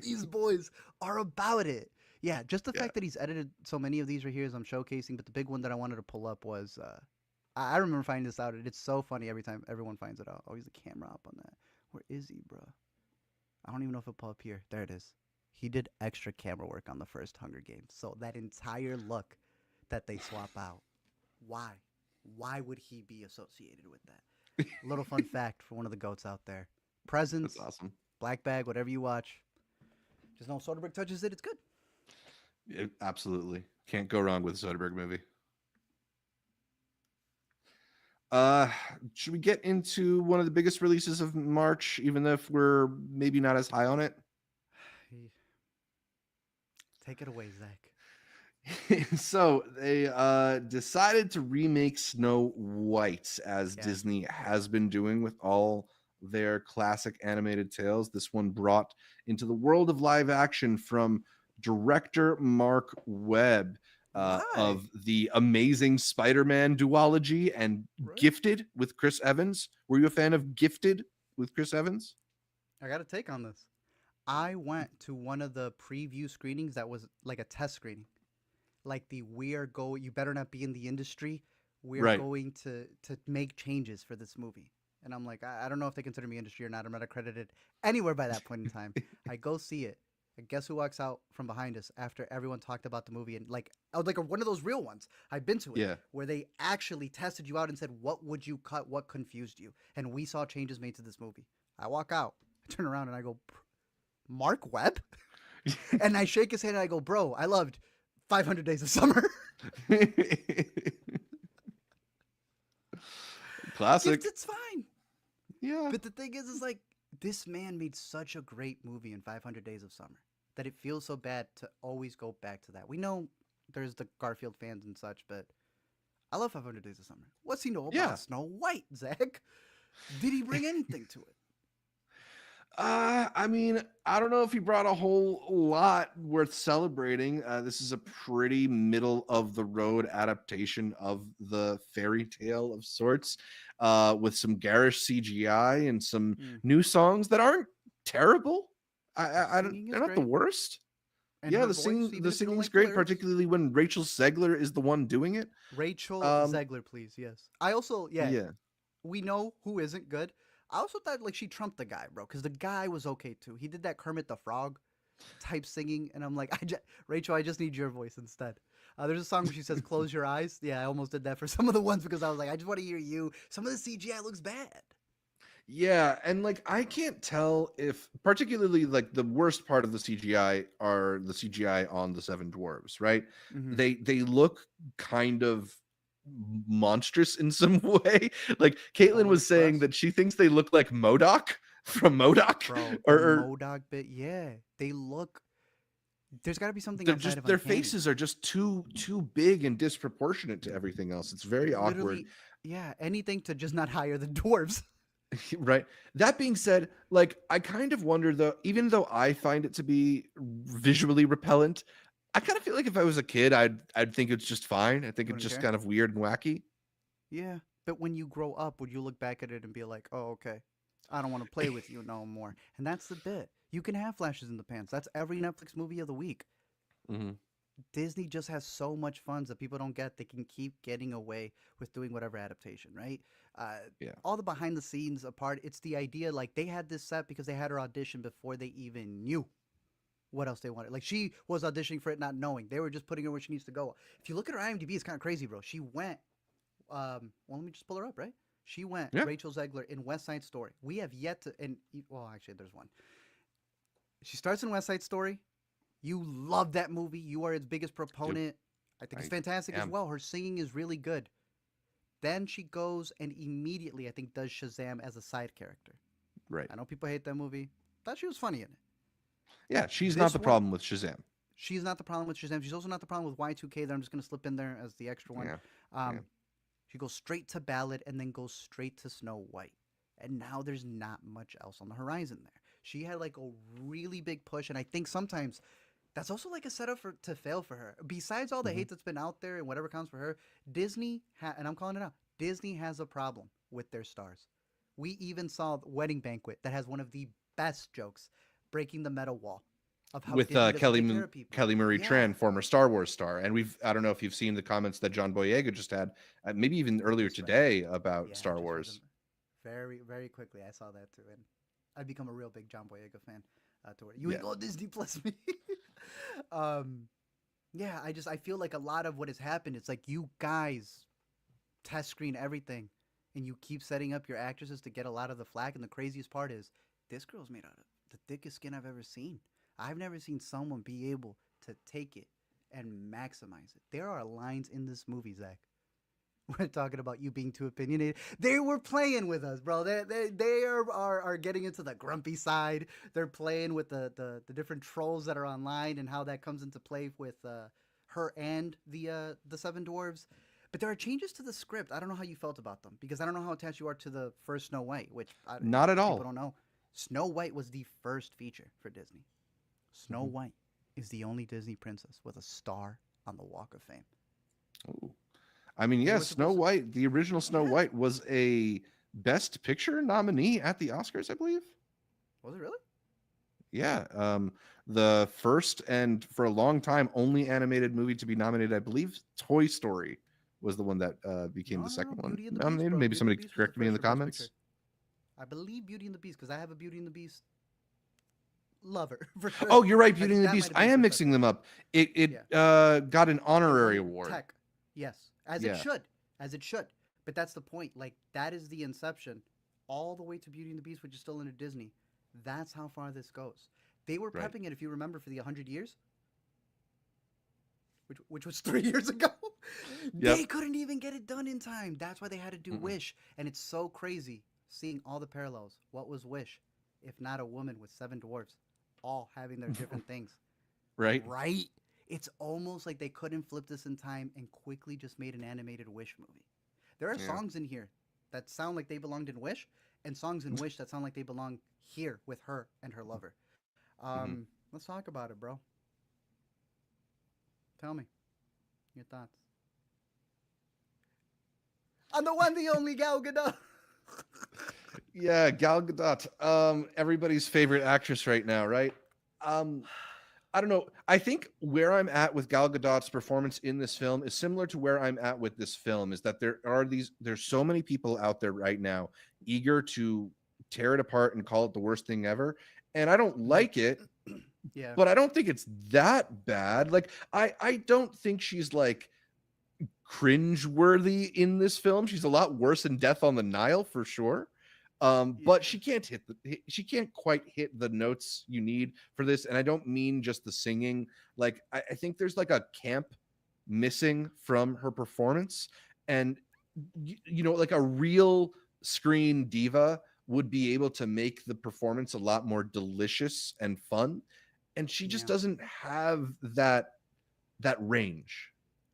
These boys are about it. Yeah, just the Yeah. fact that he's edited so many of these right here as I'm showcasing, but the big one that I wanted to pull up was I remember finding this out, and it's so funny every time everyone finds it out. Oh, he's the camera up on that. Where is he, bro? I don't even know if it'll pull up here. There it is. He did extra camera work on the first Hunger Games. So that entire look that they swap out. Why? Why would he be associated with that? Little fun fact for one of the goats out there. Presents, That's awesome. Black Bag, whatever you watch. Just know if Soderbergh touches it, it's good. Yeah, absolutely. Can't go wrong with a Soderbergh movie. Should we get into one of the biggest releases of March, even if we're maybe not as high on it? Take it away, Zach. So they decided to remake Snow White, as Yeah. Disney has been doing with all their classic animated tales. This one brought into the world of live action from director Mark Webb Why? of the Amazing Spider-Man duology and Right. Gifted with Chris Evans. Were you a fan of Gifted with Chris Evans? I got a take on this. I went to one of the preview screenings that was like a test screening. Like the you better not be in the industry. We're Right. going to make changes for this movie. And I'm like, I don't know if they consider me industry or not. I'm not accredited anywhere by that point in time. I go see it. And guess who walks out from behind us after everyone talked about the movie? And like, I was like one of those real ones. I've been to it. Yeah. Where they actually tested you out and said, what would you cut? What confused you? And we saw changes made to this movie. I walk out, I turn around and I go, Mark Webb? And I shake his hand and I go, bro, I loved 500 Days of Summer. Classic. It's fine. Yeah. But the thing is like, this man made such a great movie in 500 Days of Summer that it feels so bad to always go back to that. We know there's the Garfield fans and such, but I love 500 Days of Summer. What's he know about Yeah. Snow White, Zach? Did he bring anything to it? I mean, I don't know if he brought a whole lot worth celebrating. This is a pretty middle of the road adaptation of the fairy tale of sorts, with some garish CGI and some Mm. new songs that aren't terrible. The I don't, singing is they're not the great, worst. and Yeah, her voice, the even if you don't singing's like the great, lyrics. particularly when Rachel Zegler is the one doing it. Rachel Um, Zegler, please. Yes. I also, yeah, yeah. we know who isn't good. I also thought like she trumped the guy, bro, because the guy was okay too. He did that Kermit the Frog type singing, and I'm like, Rachel, I just need your voice instead. There's a song where she says, "Close your eyes." Yeah, I almost did that for some of the ones because I was like, I just want to hear you. Some of the CGI looks bad. Yeah, and like I can't tell if particularly like the worst part of the CGI are the CGI on the seven dwarves, right? Mm-hmm. They look kind of monstrous in some way. Like Caitlin Polar was saying Express, that she thinks they look like Modoc from Modoc, bro. or, The or Modoc bit, yeah, they look. There's got to be something they're outside just of their uncanny. faces are just too big and disproportionate to everything else. It's very awkward. Literally, yeah, anything to just not hire the dwarves. Right. That being said, like I kind of wonder though, even though I find it to be visually repellent, I kind of feel like if I was a kid, I'd think it's just fine. I think You it's wouldn't just care. kind of weird and wacky. Yeah, but when you grow up, would you look back at it and be like, "Oh, okay, I don't want to play with you no more"? And that's the bit. You can have flashes in the pants. That's every Netflix movie of the week. Hmm. Disney just has so much funds that people don't get. They can keep getting away with doing whatever adaptation, right? Uh, Yeah. all the behind the scenes apart, it's the idea like they had this set because they had her audition before they even knew what else they wanted. Like she was auditioning for it not knowing. They were just putting her where she needs to go. If you look at her IMDb, it's kind of crazy, bro. She went well, let me just pull her up, right? She went Yeah. Rachel Zegler in West Side Story. We have yet to, and well, actually, there's one. She starts in West Side Story. You love that movie. You are its biggest Dude, proponent. I think it's I fantastic as am. well. Her singing is really good. Then she goes and immediately, I think, does Shazam as a side character. Right. I know people hate that movie. Thought she was funny in it. Yeah, she's not This the one, problem with Shazam. she's not the problem with Shazam. She's also not the problem with Y2K that I'm just going to slip in there as the extra one. Yeah. Yeah. Um, She goes straight to Ballad and then goes straight to Snow White. And now there's not much else on the horizon there. She had like a really big push, and I think sometimes that's also like a setup for to fail for her. Besides all the Hmm. hate that's been out there and whatever counts for her, and I'm calling it out. Disney has a problem with their stars. We even saw Wedding Banquet that has one of the best jokes, breaking the metal wall of how With Disney doesn't take care of people. Kelly Marie Yeah, Tran, former Star Wars star, and I don't know if you've seen the comments that John Boyega just had, maybe even I earlier just read them. today about Yeah, I Star just read them Wars. very quickly. I saw that too, and I've become a real big John Boyega fan. To where you ain't Yeah. go Disney Plus me. um, yeah, I feel like a lot of what has happened. It's like you guys test screen everything, and you keep setting up your actresses to get a lot of the flack. And the craziest part is this girl's made out of the thickest skin I've ever seen. I've never seen someone be able to take it and maximize it. There are lines in this movie, Zach. We're talking about you being too opinionated. They were playing with us, bro. They are getting into the grumpy side. They're playing with the different trolls that are online and how that comes into play with her and the seven dwarves. But there are changes to the script. I don't know how you felt about them because I don't know how attached you are to the first Snow White, which Not at people all. don't know. Snow White was the first feature for Disney. Snow Mhm. White is the only Disney princess with a star on the Walk of Fame. Ooh. I mean, They yes, were Snow supposed to, White, the original Snow yeah. White was a Best Picture nominee at the Oscars, I believe. Was it really? Yeah, the first and for a long time only animated movie to be nominated, I believe Toy Story was the one that became No, the no, no. second one Beauty and the Beast, nominated. bro. Maybe Beauty and the somebody Beast was the correct me in first the for Best Picture. comments. I believe Beauty and the Beast because I have a Beauty and the Beast lover for sure. Oh, you're right, I Beauty think and the that might Beast. have I been the am first mixing Best them Picture. up. It Yeah, got an it honorary won award. tech. Yes, as it Yeah, should, as it should. But that's the point. Like that is the inception, all the way to Beauty and the Beast, which is still under Disney. That's how far this goes. They were right. prepping it, if you remember, for the 100 years, which was 3 years ago. They Yep. couldn't even get it done in time. That's why they had to do Mm-mm. Wish, and it's so crazy seeing all the parallels. What was Wish, if not a woman with seven dwarfs, all having their different things? Right. Right? It's almost like they couldn't flip this in time and quickly just made an animated Wish movie. There are Yeah. songs in here that sound like they belonged in Wish, and songs in Wish that sound like they belong here with her and her lover. Mhm. Let's talk about it, bro. Tell me your thoughts on the one, the only Gal Gadot. Yeah, Gal Gadot, everybody's favorite actress right now, right? Um, I don't know. I think where I'm at with Gal Gadot's performance in this film is similar to where I'm at with this film. Is that there's so many people out there right now eager to tear it apart and call it the worst thing ever, and I don't like it, Yeah, but I don't think it's that bad. Like I don't think she's like cringe-worthy in this film. She's a lot worse in Death on the Nile for sure. yeah, But she can't quite hit the notes you need for this. And I don't mean just the singing. Like I think there's like a camp missing from her performance. And like a real screen diva would be able to make the performance a lot more delicious and fun. And she just yeah, doesn't have that range.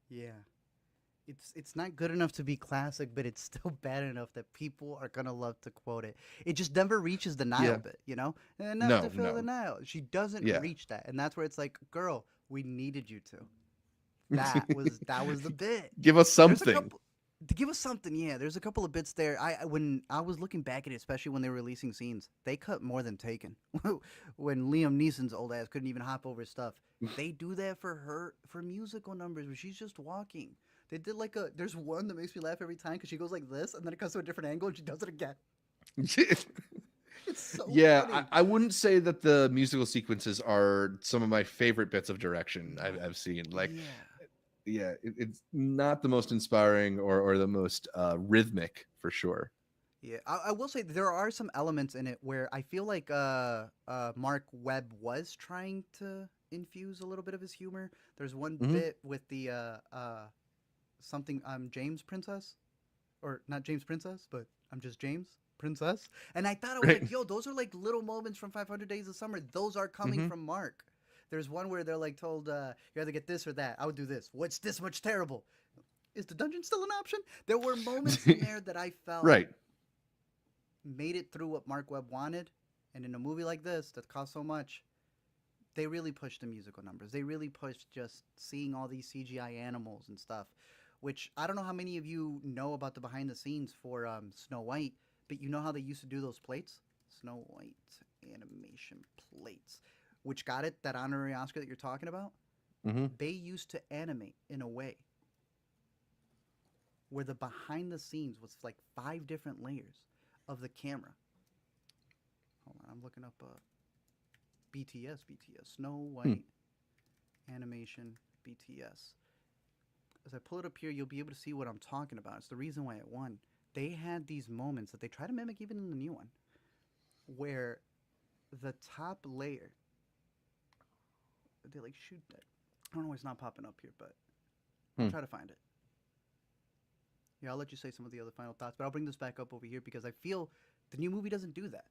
yeah. It's not good enough to be classic, but it's still bad enough that people are gonna love to quote it. It just never reaches the Nile Yeah. bit, you know? Enough to No, fill the no. Nile. She doesn't Yeah. reach that, and that's where it's like, girl, we needed you to. That was the bit. Give us There's a something. couple to give us something. Yeah, there's a couple of bits there. When I was looking back at it, especially when they were releasing scenes, they cut more than Taken. When Liam Neeson's old ass couldn't even hop over stuff, they do that for her for musical numbers where she's just walking. They did like a. There's one that makes me laugh every time because she goes like this, and then it comes to a different angle, and she does it again. It's so Yeah, funny. I wouldn't say that the musical sequences are some of my favorite bits of direction No. I've seen. Like, Yeah. yeah, it's not the most inspiring or the most rhythmic for sure. Yeah, I will say there are some elements in it where I feel like Mark Webb was trying to infuse a little bit of his humor. There's one Hmm. bit with the something I'm James Princess, or not James Princess, but I'm just James Princess. And I thought I was Right. like, yo, those are like little moments from 500 Days of Summer. Those are coming Hmm. from Mark. There's one where they're like told, you either get this or that. I would do this. What's this much terrible? Is the dungeon still an option? There were moments in there that I felt Right. made it through what Mark Webb wanted. And in a movie like this that cost so much, they really pushed the musical numbers. They really pushed just seeing all these CGI animals and stuff, which I don't know how many of you know about the behind the scenes for Snow White, but you know how they used to do those plates? Snow White animation plates, which got it, that honorary Oscar that you're talking about. Hmm. They used to animate in a way where the behind the scenes was like 5 different layers of the camera. Hold on, I'm looking up BTS, Snow Hmm. White animation BTS. As I pull it up here, you'll be able to see what I'm talking about. It's the reason why it won. They had these moments that they try to mimic even in the new one, where the top layer, they like shoot that. I don't know why it's not popping up here, but I'll Hmm. try to find it. Yeah, I'll let you say some of the other final thoughts, but I'll bring this back up over here because I feel the new movie doesn't do that.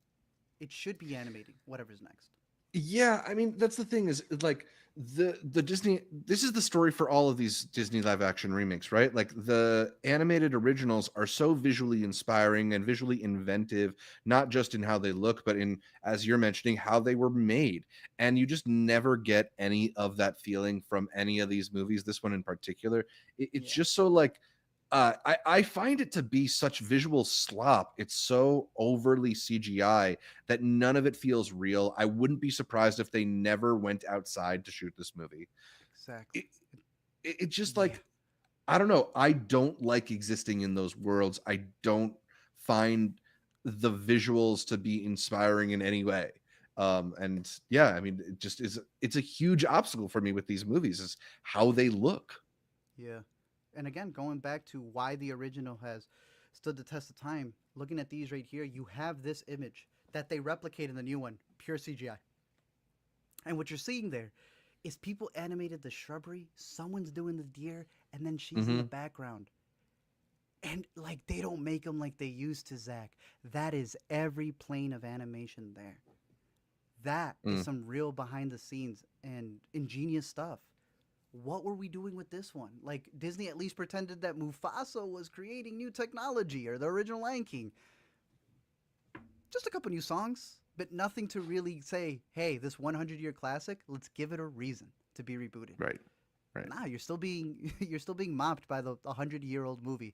It should be animating whatever's next. Yeah, I mean that's the thing is like the Disney, this is the story for all of these Disney live action remakes, right? Like the animated originals are so visually inspiring and visually inventive, not just in how they look, but in, as you're mentioning, how they were made. And you just never get any of that feeling from any of these movies, this one in particular. It's Yeah, just so like I find it to be such visual slop. It's so overly CGI that none of it feels real. I wouldn't be surprised if they never went outside to shoot this movie. exactly. It, it just Yeah, like, I don't know. I don't like existing in those worlds. I don't find the visuals to be inspiring in any way. And yeah, I mean, it just is. It's a huge obstacle for me with these movies is how they look. yeah. And again, going back to why the original has stood the test of time, looking at these right here, you have this image that they replicate in the new one, pure CGI. And what you're seeing there is people animated the shrubbery, someone's doing the deer, and then she's in the Hmm. background. And like they don't make them like they used to, Zach. That is every plane of animation there. That is Mm. some real behind the scenes and ingenious stuff. What were we doing with this one? Like Disney at least pretended that Mufasa was creating new technology or the original Lion King. just a couple new songs, but nothing to really say, hey, this 100-year classic, let's give it a reason to be rebooted. Right. Right. Nah, you're still being you're still being mopped by the 100-year-old movie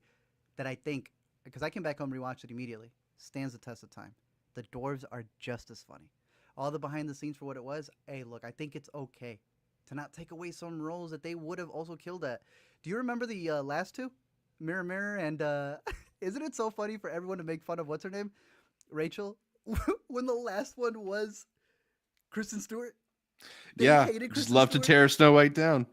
that I think, because I came back home and rewatched it immediately, stands the test of time. The dwarves are just as funny. All the behind the scenes for what it was. Hey, look, I think it's okay to not take away some roles that they would have also killed at. Do you remember the last two, Mirror Mirror and isn't it so funny for everyone to make fun of what's her name, Rachel, when the last one was Kristen Stewart? They hated just Kristen love Stewart, to tear Snow White down.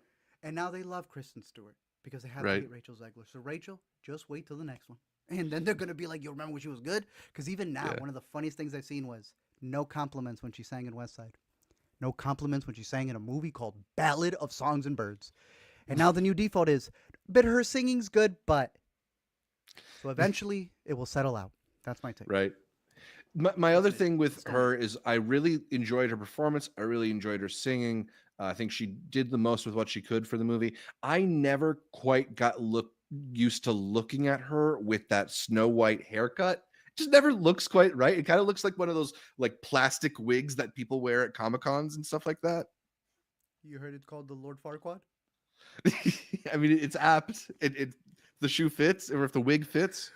and now they love Kristen Stewart because they have to Right. hate Rachel Zegler. So Rachel, just wait till the next one, and then they're gonna be like, "You remember when she was good?" Because even now, Yeah. one of the funniest things I've seen was no compliments when she sang in West Side, no compliments when she sang in a movie called Ballad of Songs and Birds, and now the new default is, but her singing's good, but. So eventually, it will settle out. That's my take. Right. My other Listen, thing with it's going. her is I really enjoyed her performance. I really enjoyed her singing. I think she did the most with what she could for the movie. I never quite got used to looking at her with that Snow White haircut. It just never looks quite right. It kind of looks like one of those like plastic wigs that people wear at Comic Cons and stuff like that. You heard it's called the Lord Farquaad? I mean, it's apt. It the shoe fits, or if the wig fits.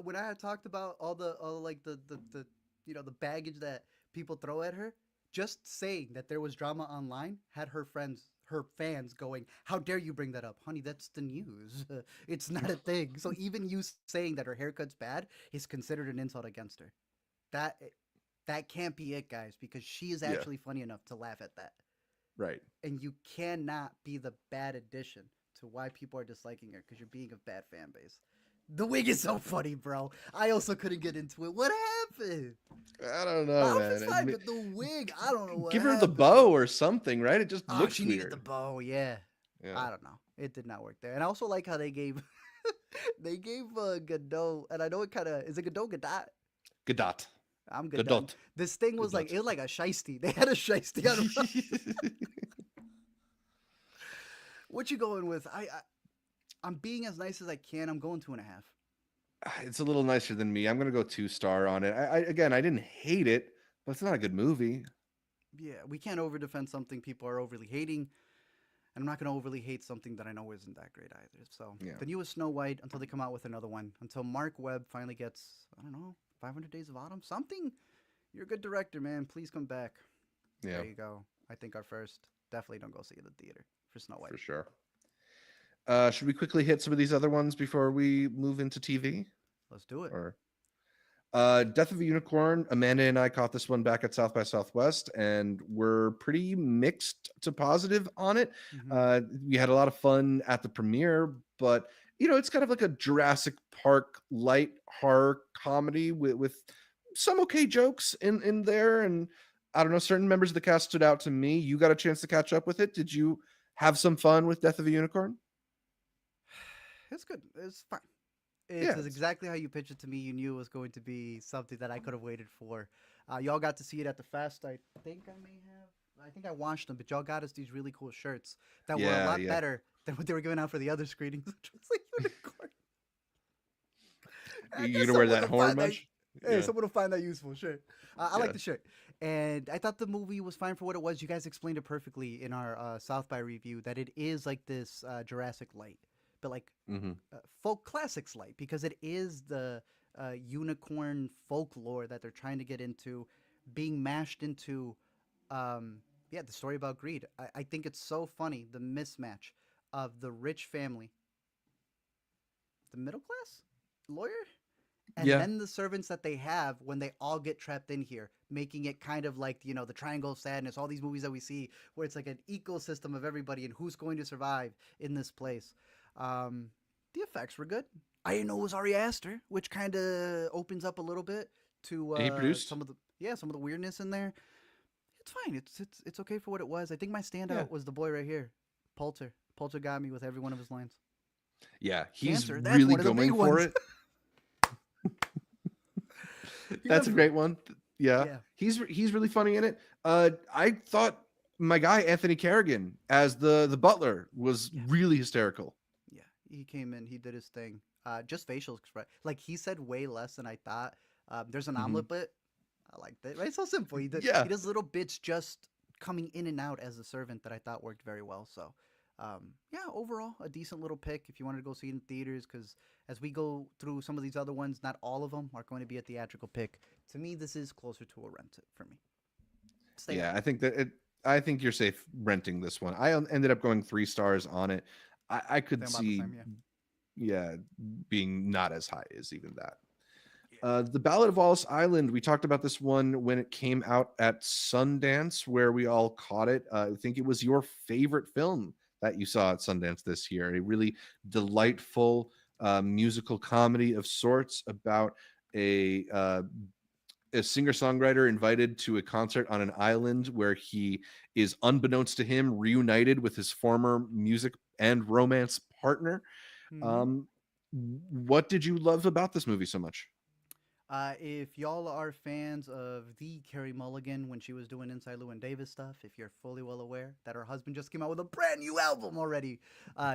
When I had talked about all like the the baggage that people throw at her, just saying that there was drama online had her fans going, "How dare you bring that up, honey? That's the news. It's not a thing." So even you saying that her haircut's bad is considered an insult against her. That that can't be it, guys, because she is Yeah. actually funny enough to laugh at that, Right. and you cannot be the bad addition to why people are disliking her because you're being a bad fan base. The wig is so funny, bro. I also couldn't get into it. What happened? I don't The know, outfit's man. fine, but the wig, I don't know what Give her the happened. bow or something, right? It just Oh, looks she weird. needed the bow, yeah. Yeah. I don't know. It did not work there. And I also like how they gave Godot, and I know it kind of, is it Godot, Godot? Gadot. I'm Godot. Gadot. This thing was like, Godot. it was like a shiesty. They had a shiesty on them. What you going with? I'm being as nice as I can. I'm going 2.5. It's a little nicer than me. I'm gonna go 2-star on it. Again, I didn't hate it, but it's not a good movie. Yeah, we can't over defend something people are overly hating. And I'm not going to overly hate something that I know isn't that great either. So Yeah. the newest Snow White until they come out with another one. Until Mark Webb finally gets, I don't know, 500 Days of Autumn? Something. You're a good director, man. Please come back. Yeah, There you go. I think our first. Definitely don't go see it at the theater for Snow White. for sure. Should we quickly hit some of these other ones before we move into TV? Let's do it. Or Death of a Unicorn. Amanda and I caught this one back at South by Southwest, and we're pretty mixed to positive on it. Mhm. We had a lot of fun at the premiere, but it's kind of like a Jurassic Park light horror comedy with some okay jokes in there, and I don't know, certain members of the cast stood out to me. You got a chance to catch up with it. Did you have some fun with Death of a Unicorn? It's good. It's fine. Yeah, It's exactly how you pitched it to me. You knew it was going to be something that I could have waited for. Y'all got to see it at the fest. I think I watched them, but y'all got us these really cool shirts that were a lot better than what they were giving out for the other screenings, which was like unicorn. I You guess gonna wear someone that will horn find that- much? Hey, Yeah. someone will find that useful. Sure. I like Yeah. the shirt. And I thought the movie was fine for what it was. You guys explained it perfectly in our South by review that it is like this Jurassic Light, but like Mhm. folk classics light, because it is the unicorn folklore that they're trying to get into being mashed into the story about greed. I think it's so funny, the mismatch of the rich family, the middle class lawyer, and Yeah. then the servants that they have when they all get trapped in here, making it kind of like, the Triangle of Sadness, all these movies that we see where it's like an ecosystem of everybody and who's going to survive in this place. The effects were good. I didn't know it was Ari Aster, which kind of opens up a little bit to And he produced. some of the weirdness in there. It's fine. It's okay for what it was. I think my standout Yeah. was the boy right here, Poulter. Poulter got me with every one of his lines. Yeah, he's Cancer, that's really one of the big going for ones. it. That's a great one. Yeah. Yeah. He's really funny in it. I thought my guy Anthony Carrigan as the butler was Yeah. really hysterical. Yeah, he came in, he did his thing. Just facial expression. Like he said way less than I thought. There's an Hmm. omelet bit. I liked it. Right? It's so simple. Yeah. He does little bits just coming in and out as a servant that I thought worked very well. So, yeah, overall, a decent little pick if you wanted to go see it in theaters. Because as we go through some of these other ones, not all of them are going to be a theatrical pick. To me, this is closer to a rent it for me. Stay Yeah, up. I think that it. I think you're safe renting this one. Ended up going 3 stars on it. I could Think about the see, same. Yeah. yeah, being not as high as even that. Yeah. The Ballad of Wallace Island. We talked about this one when it came out at Sundance, where we all caught it. I think it was your favorite film that you saw at Sundance this year. A really delightful musical comedy of sorts about a singer-songwriter invited to a concert on an island where he is, unbeknownst to him, reunited with his former music and romance partner. Mm-hmm. Um, what did you love about this movie so much? If y'all are fans of the Carrie Mulligan when she was doing Inside Llewyn Davis stuff, if you're fully well aware that her husband just came out with a brand new album already,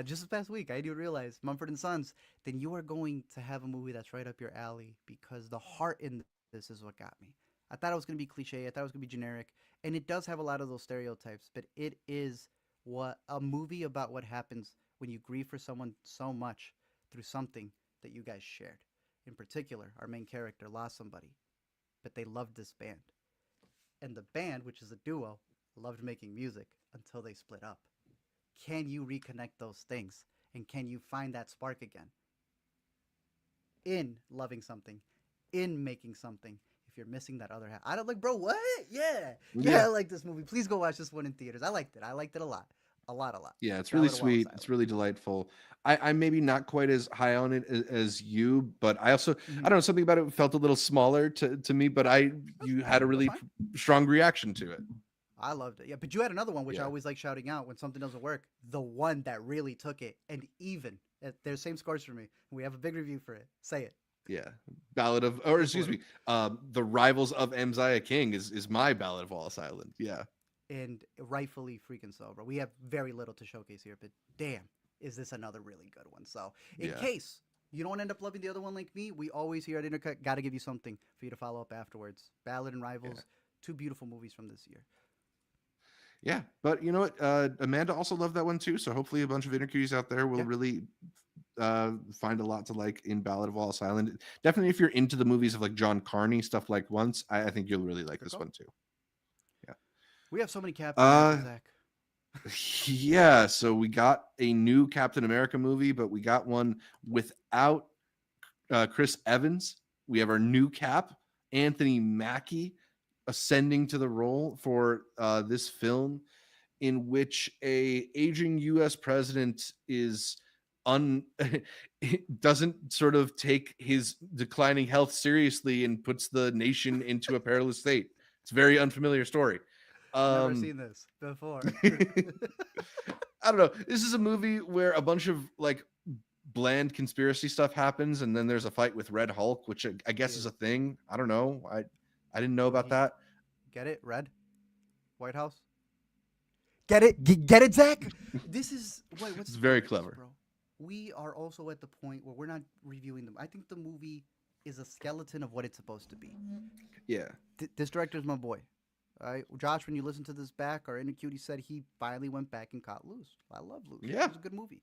just this past week, I didn't realize Mumford and Sons, then you are going to have a movie that's right up your alley because the heart in this is what got me. I thought it was going to be cliche. I thought it was going to be generic, and it does have a lot of those stereotypes, but it is what a movie about what happens when you grieve for someone so much through something that you guys shared. In particular, our main character lost somebody, but they loved this band. And the band, which is a duo, loved making music until they split up. Can you reconnect those things? And can you find that spark again in loving something, in making something? If you're missing that other half, I don't like, bro. What? Yeah, yeah. Yeah. I like this movie. Please go watch this one in theaters. I liked it. I liked it a lot, a lot, a lot. Yeah, it's really Ballad of Wallace sweet. It's Island. really delightful. I'm maybe not quite as high on it as you, but I also, I Mm-hmm. don't know, something about it felt a little smaller to me, but That's you had a fine. That's really fine. strong reaction to it. I loved it. Yeah, but you had another one which I Yeah. always like shouting out when something doesn't work. The one that really took it, and even they're same scores for me. We have a big review for it. Say it. Yeah. Ballad of, or Go for excuse it. me, The Rivals of Mziah King is my Ballad of Wallace Island. Yeah. And rightfully freaking so, bro. We have very little to showcase here, but damn, is this another really good one? So, in Yeah. case you don't end up loving the other one like me, we always here at Intercut got to give you something for you to follow up afterwards. Ballad and Yeah. Rivals, two beautiful movies from this year. Yeah. But you know what? Amanda also loved that one too. So hopefully a bunch of interviews out there will Yeah, really find a lot to like in Ballad of Wallace Island. Definitely if you're into the movies of like John Carney, stuff like Once, I think you'll really like good this call. one too. Yeah. We have so many Captain America, Uh Zach. yeah, so we got a new Captain America movie, but we got one without Chris Evans. We have our new Cap, Anthony Mackie, ascending to the role for this film, in which a aging U.S. president is un doesn't sort of take his declining health seriously and puts the nation into a perilous state. It's a very unfamiliar story. Never Um, seen this before. I don't know. This is a movie where a bunch of like bland conspiracy stuff happens, and then there's a fight with Red Hulk, which I guess is Yeah. a thing. I don't know. I didn't know Well, about he that. get it. Red White House. Get it. Get it, Zach. This is It's what's very hilarious, clever. bro. We are also at the point where we're not reviewing them. I think the movie is a skeleton of what it's supposed to be. Yeah, This director's my boy. All right, Josh. When you listen to this back, our inner cutie said he finally went back and caught Loose. I love Loose. It yeah, was a good movie.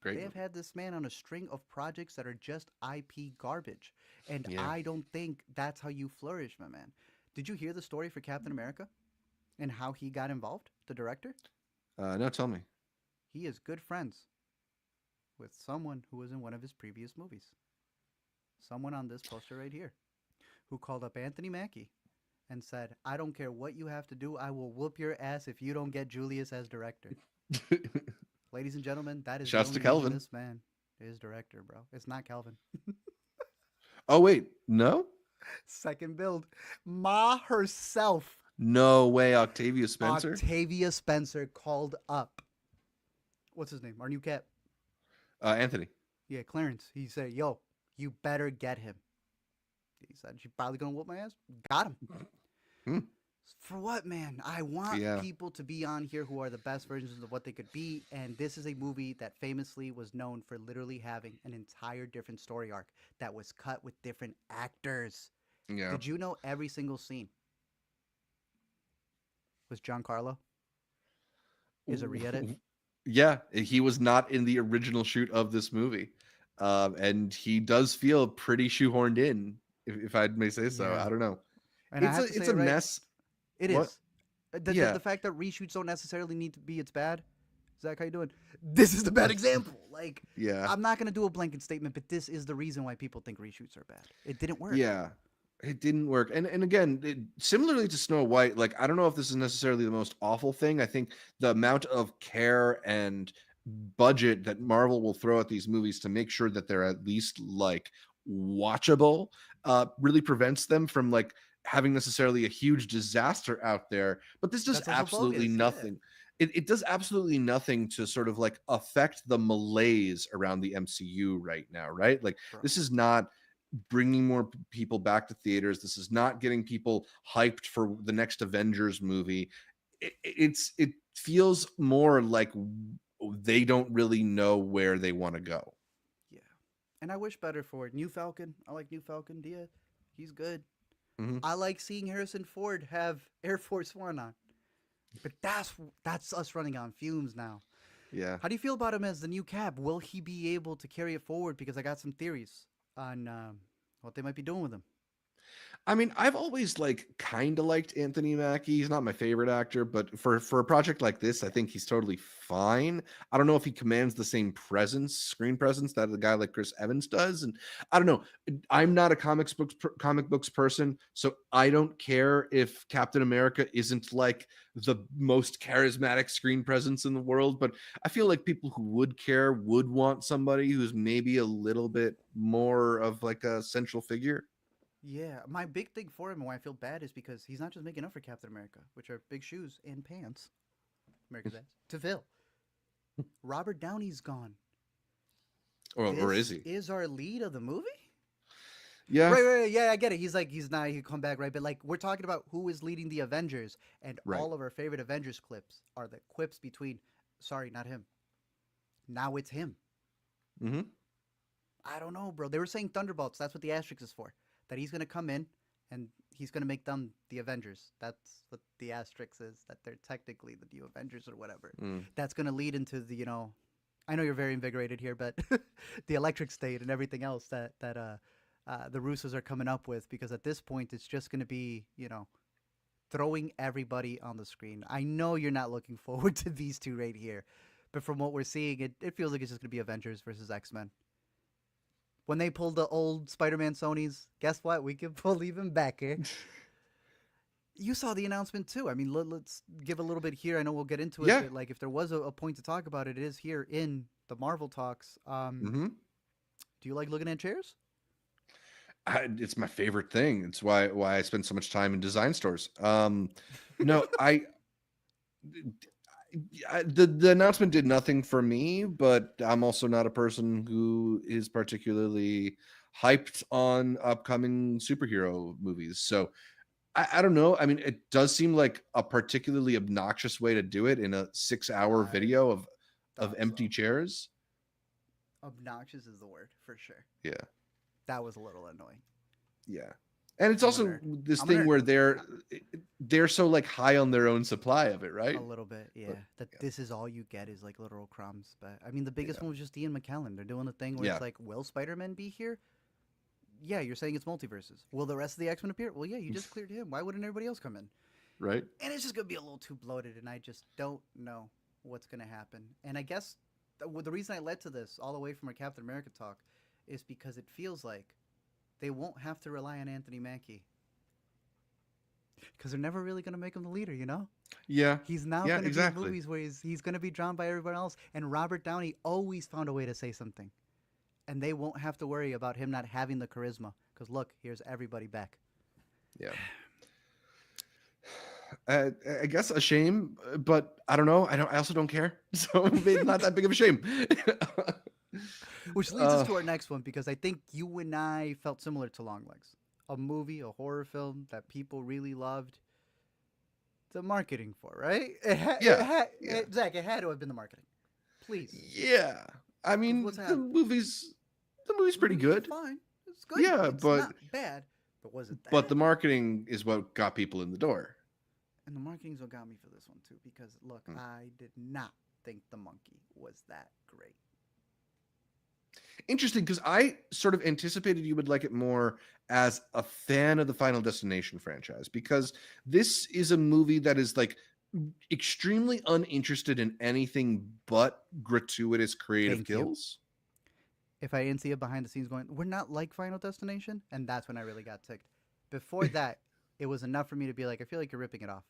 great They have movie. had this man on a string of projects that are just IP garbage, and Yeah. I don't think that's how you flourish, my man. Did you hear the story for Captain America and how he got involved? The director. No, tell me. He is good friends with someone who was in one of his previous movies. Someone on this poster right here who called up Anthony Mackie and said, I don't care what you have to do, I will whoop your ass if you don't get Julius as director. Ladies and gentlemen, that is the Shouts to only reason Kelvin. this man is director, bro. It's not Calvin. Oh wait, no, Second build. Ma herself, no way. Octavia Spencer, Octavia Spencer, called up. What's his name? Our new cat. Anthony. Yeah, Clarence. He said, yo, you better get him. He said, she's probably going to whoop my ass. Got him. Hmm. For what, man? I want Yeah, people to be on here who are the best versions of what they could be. And this is a movie that famously was known for literally having an entire different story arc that was cut with different actors. Yeah. Did you know every single scene was Giancarlo? Is a re-edit? Yeah, he was not in the original shoot of this movie, and he does feel pretty shoehorned in, if I may say so. Yeah. I don't know. And I have to It's say a it right. mess. It What? is. The Yeah, fact that reshoots don't necessarily need to be it's bad. Zach, how you doing? This is the bad example. Like, yeah, I'm not gonna do a blanket statement, but this is the reason why people think reshoots are bad. It didn't work. yeah. It didn't work, and again, similarly to Snow White, like I don't know if this is necessarily the most awful thing. I think the amount of care and budget that Marvel will throw at these movies to make sure that they're at least like watchable really prevents them from like having necessarily a huge disaster out there. But this does That's also absolutely bogus. Yeah, nothing. It does absolutely nothing to sort of like affect the malaise around the MCU right now, right? Like bro. this is not bringing more people back to theaters. This is not getting people hyped for the next Avengers movie. It feels more like they don't really know where they want to go. Yeah. And I wish better for it. New Falcon. I like New Falcon. Yeah, he's good. Hmm. I like seeing Harrison Ford have Air Force One on. But that's us running on fumes now. Yeah. How do you feel about him as the new Cap? Will he be able to carry it forward? Because I got some theories on what they might be doing with him. I mean, I've always like kind of liked Anthony Mackie. He's not my favorite actor, but for a project like this, I think he's totally fine. I don't know if he commands the same presence, screen presence that a guy like Chris Evans does, and I don't know. I'm not a comic books person, so I don't care if Captain America isn't like the most charismatic screen presence in the world, but I feel like people who would care would want somebody who's maybe a little bit more of like a central figure. Yeah, my big thing for him and why I feel bad is because he's not just making up for Captain America, which are big shoes and pants, America's ass, to fill. Robert Downey's gone. Or is This he? is our lead of the movie? Yeah. Right. Yeah, I get it. He's like, he's not, he'll come back, right? But like, we're talking about who is leading the Avengers, and Right. all of our favorite Avengers clips are the quips between, sorry, not him. Now it's him. Hmm. I don't know, bro. They were saying Thunderbolts. That's what the asterisk is for. That he's gonna come in and he's gonna make them the Avengers. That's what the asterisk is. That they're technically the new Avengers or whatever. Mm. That's gonna lead into the I know you're very invigorated here, but the electric state and everything else that the Russos are coming up with, because at this point it's just gonna be throwing everybody on the screen. I know you're not looking forward to these two right here, but from what we're seeing, it feels like it's just gonna be Avengers versus X-Men. When they pulled the old Spider-Man Sonys, guess what? We can pull even better. You saw the announcement too. I mean, let's give a little bit here. I know we'll get into it, Yeah. but like, if there was a point to talk about it, it is here in the Marvel talks. Hmm. Do you like looking at chairs? It's my favorite thing. It's why I spend so much time in design stores. No, the announcement did nothing for me, but I'm also not a person who is particularly hyped on upcoming superhero movies. So I don't know. I mean, it does seem like a particularly obnoxious way to do it in a 6-hour I video of thought empty so. chairs. Obnoxious is the word for sure. Yeah. That was a little annoying. Yeah. And it's I'm a also nerd. this I'm a thing nerd. where they're so like high on their own supply of it, A right? little bit, yeah. But That this is all you get is like literal crumbs. But I mean, the yeah. biggest one was just Ian McKellen. They're doing the thing where Yeah. it's like, will Spider-Man be here? Yeah, you're saying it's multiverses. Will the rest of the X-Men appear? Well, yeah, you just cleared him. Why wouldn't everybody else come in? Right? And it's just gonna be a little too bloated, and I just don't know what's gonna happen. And I guess the reason I led to this all the way from our Captain America talk is because it feels like they won't have to rely on Anthony Mackie, because they're never really gonna make him the leader, you know? Yeah. He's now Yeah, going to be in exactly. movies where he's going to be drawn by everyone else. And Robert Downey always found a way to say something. And they won't have to worry about him not having the charisma. Because look, here's everybody back. Yeah. I guess a shame, but I don't know. I also don't care. So maybe not that big of a shame. Which leads us uh, to our next one, because I think you and I felt similar to Longlegs. A movie, a horror film that people really loved the marketing for, right? yeah. Yeah. Zach, it had to have been the marketing. Please. Yeah. I mean, What's the happening? movie's pretty Movies are good. fine. It's good. Yeah, It's but not bad. But was it But that? the marketing is what got people in the door. And the marketing's what got me for this one too, because look, Hmm. I did not think the monkey was that great. Interesting, because I sort of anticipated you would like it more as a fan of the Final Destination franchise, because this is a movie that is like extremely uninterested in anything but gratuitous creative Thank you. kills. If I didn't see it behind the scenes going, we're not like Final Destination, and that's when I really got ticked. Before that, it was enough for me to be like, I feel like you're ripping it off,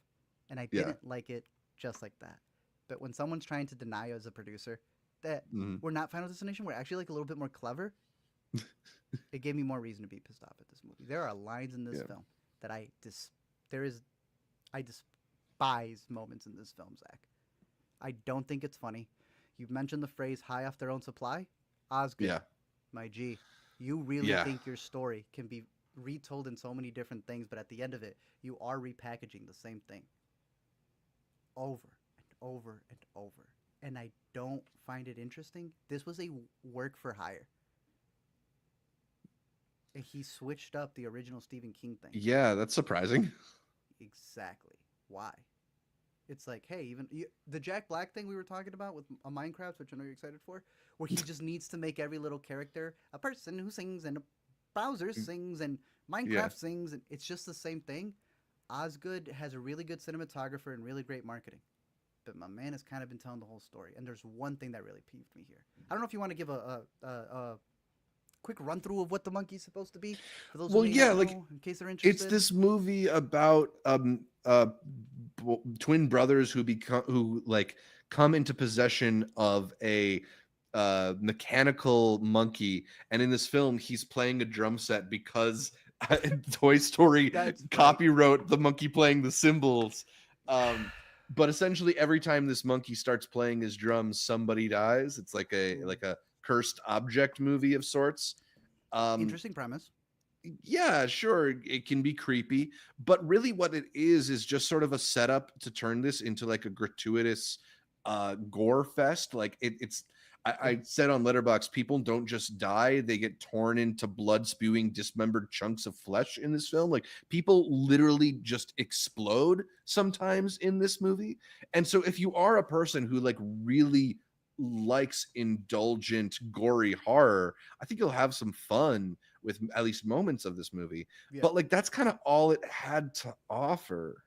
and I Yeah. didn't like it just like that. But when someone's trying to deny you as a producer that Mhm. we're not Final Destination, we're actually like a little bit more clever, it gave me more reason to be pissed off at this movie. There are lines in this Yeah. film that I despise moments in this film, Zach. I don't think it's funny. You've mentioned the phrase "high off their own supply." Osgood, Yeah. my G, you really Yeah. think your story can be retold in so many different things, but at the end of it, you are repackaging the same thing over and over and over. And I don't find it interesting. This was a work for hire. And he switched up the original Stephen King thing. Yeah, that's surprising. Exactly. Why? It's like, hey, the Jack Black thing we were talking about with a Minecraft, which I know you're excited for, where he just needs to make every little character a person who sings and Bowser sings and Yeah. Minecraft sings, and it's just the same thing. Osgood has a really good cinematographer and really great marketing, but my man has kind of been telling the whole story. And there's one thing that really peeved me here. I don't know if you want to give a quick run through of what the monkey's supposed to be for those who Well, may yeah, not like know, in case they're it's interested. this movie about twin brothers who like come into possession of a mechanical monkey, and in this film he's playing a drum set because Toy Story That's right. copywrote the monkey playing the cymbals. But essentially every time this monkey starts playing his drums, somebody dies. It's like Ooh. a cursed object movie of sorts. um Interesting premise. yeah, sure, it can be creepy, but really what it is just sort of a setup to turn this into like a gratuitous gore fest. Like it's I said on Letterbox, people don't just die, they get torn into blood spewing dismembered chunks of flesh in this film. Like people literally just explode sometimes in this movie. And so if you are a person who like really likes indulgent gory horror, I think you'll have some fun with at least moments of this movie. Yeah. But like that's kind of all it had to offer.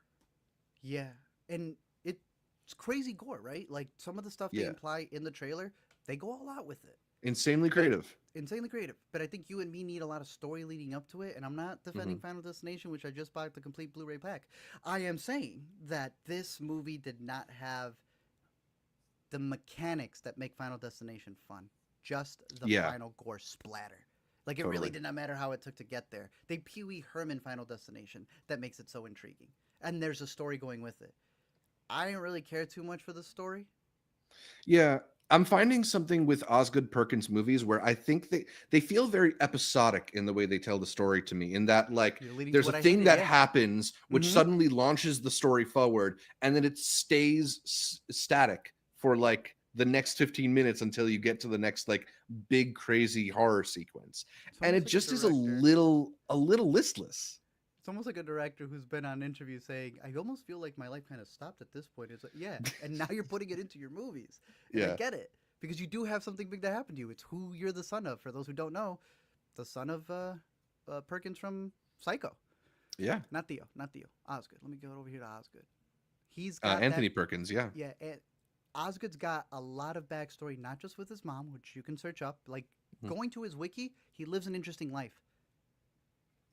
Yeah. And it's crazy gore, right? Like some of the stuff they Yeah. imply in the trailer, they go all out with it. Insanely But creative. insanely creative. But I think you and me need a lot of story leading up to it. And I'm not defending Hmm. Final Destination, which I just bought the complete Blu ray pack. I am saying that this movie did not have the mechanics that make Final Destination fun, just the Yeah, final gore splatter. Like it really totally. did not matter how it took to get there. They Pee Wee Herman Final Destination that makes it so intriguing, and there's a story going with it. I didn't really care too much for the story. Yeah. I'm finding something with Osgood Perkins movies where I think they feel very episodic in the way they tell the story to me. In that, like, You're leading to there's a what I thing hated, that yeah. happens which Mm-hmm. suddenly launches the story forward, and then it stays static for like the next 15 minutes until you get to the next like big crazy horror sequence. It's And almost it like a just is director. a little listless. It's almost like a director who's been on interviews saying, "I almost feel like my life kind of stopped at this point." It's like, yeah, and now you're putting it into your movies, and I Yeah. get it because you do have something big that happened to you. It's who you're the son of. For those who don't know, the son of Perkins from Psycho. Yeah. Not Theo, not Theo. Osgood. Let me go over here to Osgood. He's got that. Anthony Perkins, yeah. Yeah, Osgood's got a lot of backstory, not just with his mom, which you can search up. Like Mhm. going to his wiki, he lives an interesting life.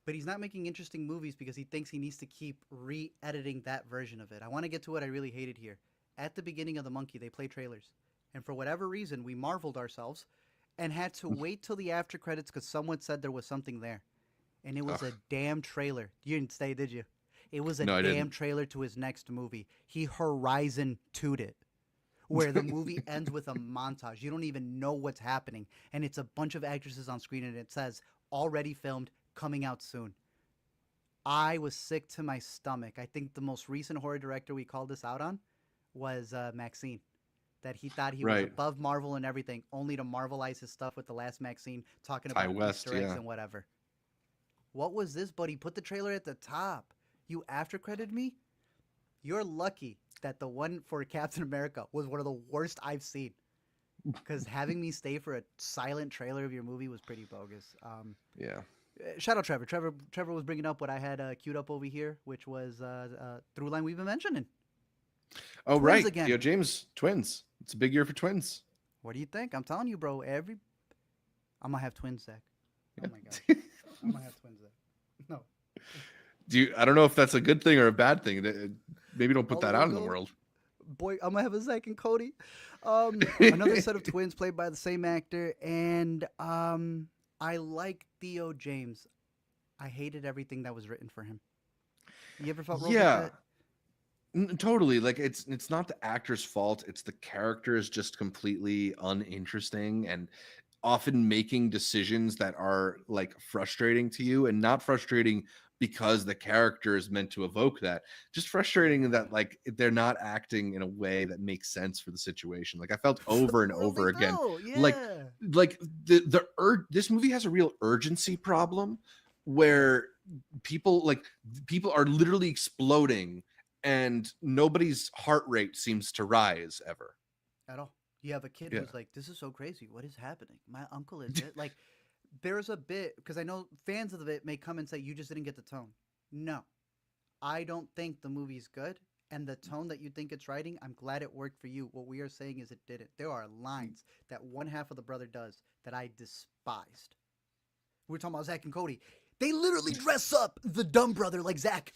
But he's not making interesting movies because he thinks he needs to keep re-editing that version of it. I want to get to what I really hated here. At the beginning of The Monkey, they play trailers. And for whatever reason, we marveled ourselves and had to wait till the after credits because someone said there was something there. And it was Ugh. a damn trailer. You didn't stay, did you? It was a No, I damn didn't. trailer to his next movie. He Horizon 2'd it, where the movie ends with a montage. You don't even know what's happening. And it's a bunch of actresses on screen and it says, already filmed, coming out soon. I was sick to my stomach. I think the most recent horror director we called this out on was Maxine. That he thought he was Right. above Marvel and everything, only to Marvelize his stuff with the last Maxine, talking Ty about West, Easter eggs yeah. and whatever. What was this, buddy? Put the trailer at the top. You after credited me? You're lucky that the one for Captain America was one of the worst I've seen. Because having me stay for a silent trailer of your movie was pretty bogus. Yeah. Shout out Trevor. Trevor was bringing up what I had queued up over here, which was Through Line we've been mentioning. Oh, Twins right. again. Theo James, twins. It's a big year for twins. What do you think? I'm telling you, bro. I'm gonna have twins, Zach. Oh my god. I'm gonna have twins, Zach. No. I don't know if that's a good thing or a bad thing. Maybe don't put that out in the world. Boy, I'm gonna have a Zach and Cody. Another set of twins played by the same actor, and I like Theo James. I hated everything that was written for him. You ever felt roles like that? Totally. Like it's not the actor's fault. It's the character is just completely uninteresting and often making decisions that are like frustrating to you, and not frustrating because the character is meant to evoke that. Just frustrating that like they're not acting in a way that makes sense for the situation. Like I felt over and over again. Like Yeah. like this movie has a real urgency problem where people are literally exploding and nobody's heart rate seems to rise ever. At all. You have a kid Yeah. who's like, "This is so crazy. What is happening? My uncle is it?" Like, there's a bit because I know fans of the bit may come and say, "You just didn't get the tone." No, I don't think the movie's good, and the tone that you think it's writing, I'm glad it worked for you. What we are saying is it didn't. There are lines that one half of the brother does that I despised. We're talking about Zach and Cody. They literally dress up the dumb brother like Zach